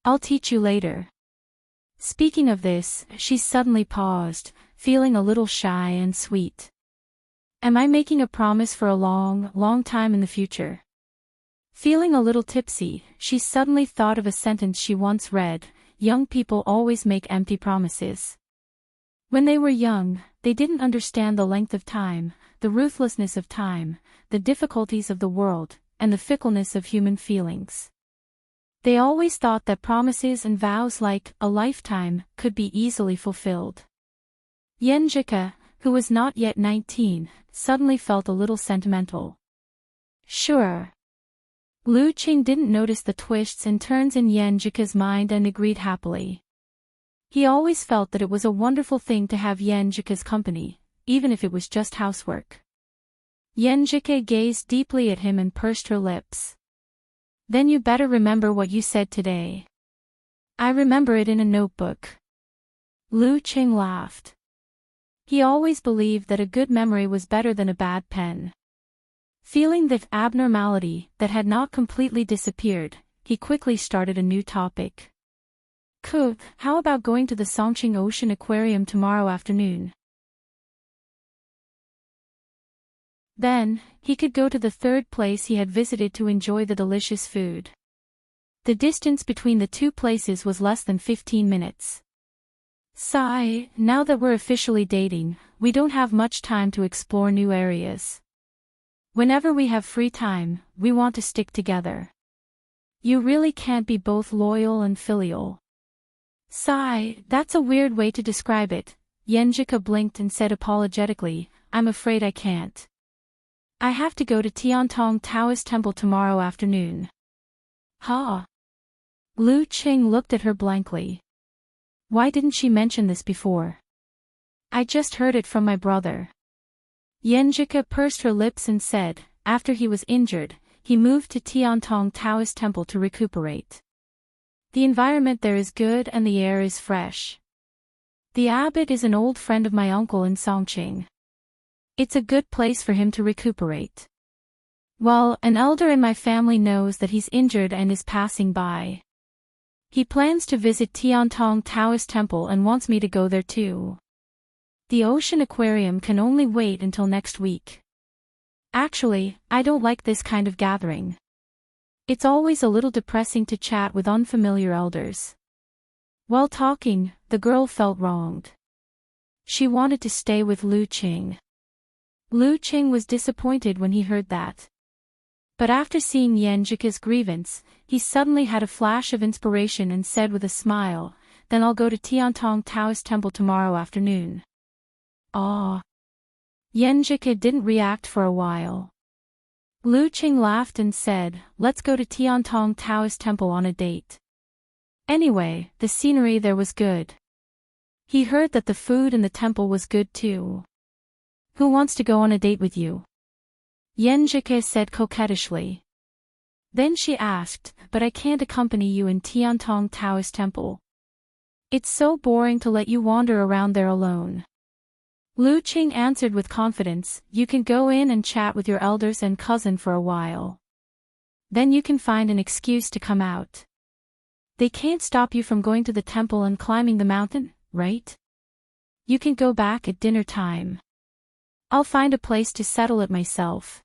I'll teach you later. Speaking of this, she suddenly paused, feeling a little shy and sweet. Am I making a promise for a long, long time in the future? Feeling a little tipsy, she suddenly thought of a sentence she once read: young people always make empty promises. When they were young, they didn't understand the length of time, the ruthlessness of time, the difficulties of the world, and the fickleness of human feelings. They always thought that promises and vows like a lifetime could be easily fulfilled. Yenjika, who was not yet 19, suddenly felt a little sentimental. Sure. Lu Qing didn't notice the twists and turns in Yenjika's mind and agreed happily. He always felt that it was a wonderful thing to have Yenjika's company, even if it was just housework. Yenjika gazed deeply at him and pursed her lips. Then you better remember what you said today. I remember it in a notebook. Lu Qing laughed. He always believed that a good memory was better than a bad pen. Feeling that abnormality that had not completely disappeared, he quickly started a new topic. Cool, how about going to the Songqing Ocean Aquarium tomorrow afternoon? Then, he could go to the third place he had visited to enjoy the delicious food. The distance between the two places was less than 15 minutes. Sigh, now that we're officially dating, we don't have much time to explore new areas. Whenever we have free time, we want to stick together. You really can't be both loyal and filial. Sigh, that's a weird way to describe it. Yenjika blinked and said apologetically, I'm afraid I can't. I have to go to Tiantong Taoist Temple tomorrow afternoon. Huh? Lu Qing looked at her blankly. Why didn't she mention this before? I just heard it from my brother. Yenjika pursed her lips and said, after he was injured, he moved to Tiantong Taoist Temple to recuperate. The environment there is good and the air is fresh. The abbot is an old friend of my uncle in Songqing. It's a good place for him to recuperate. Well, an elder in my family knows that he's injured and is passing by. He plans to visit Tiantong Taoist Temple and wants me to go there too. The ocean aquarium can only wait until next week. Actually, I don't like this kind of gathering. It's always a little depressing to chat with unfamiliar elders. While talking, the girl felt wronged. She wanted to stay with Lu Qing. Lu Qing was disappointed when he heard that. But after seeing Yenjika's grievance, he suddenly had a flash of inspiration and said with a smile, then I'll go to Tiantong Taoist Temple tomorrow afternoon. Ah. Yenjika didn't react for a while. Lu Qing laughed and said, let's go to Tiantong Taoist Temple on a date. Anyway, the scenery there was good. He heard that the food in the temple was good too. Who wants to go on a date with you? Yenjika said coquettishly. Then she asked, but I can't accompany you in Tiantong Taoist Temple. It's so boring to let you wander around there alone. Lu Qing answered with confidence, you can go in and chat with your elders and cousin for a while. Then you can find an excuse to come out. They can't stop you from going to the temple and climbing the mountain, right? You can go back at dinner time. I'll find a place to settle it myself.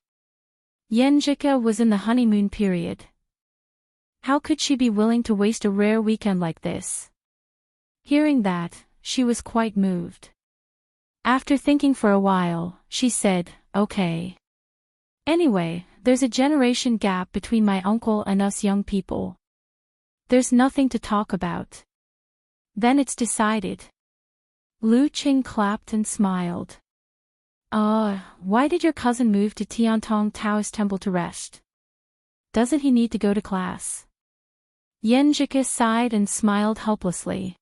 Yenjika was in the honeymoon period. How could she be willing to waste a rare weekend like this? Hearing that, she was quite moved. After thinking for a while, she said, okay. Anyway, there's a generation gap between my uncle and us young people. There's nothing to talk about. Then it's decided. Lu Qing clapped and smiled. Why did your cousin move to Tiantong Taoist Temple to rest? Doesn't he need to go to class? Yenjika sighed and smiled helplessly.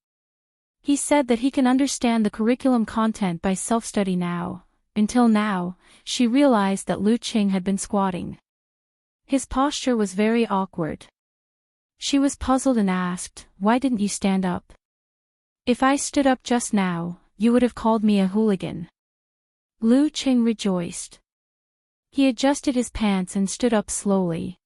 He said that he can understand the curriculum content by self-study now. Until now, she realized that Lu Qing had been squatting. His posture was very awkward. She was puzzled and asked, why didn't you stand up? If I stood up just now, you would have called me a hooligan. Lu Qing rejoiced. He adjusted his pants and stood up slowly.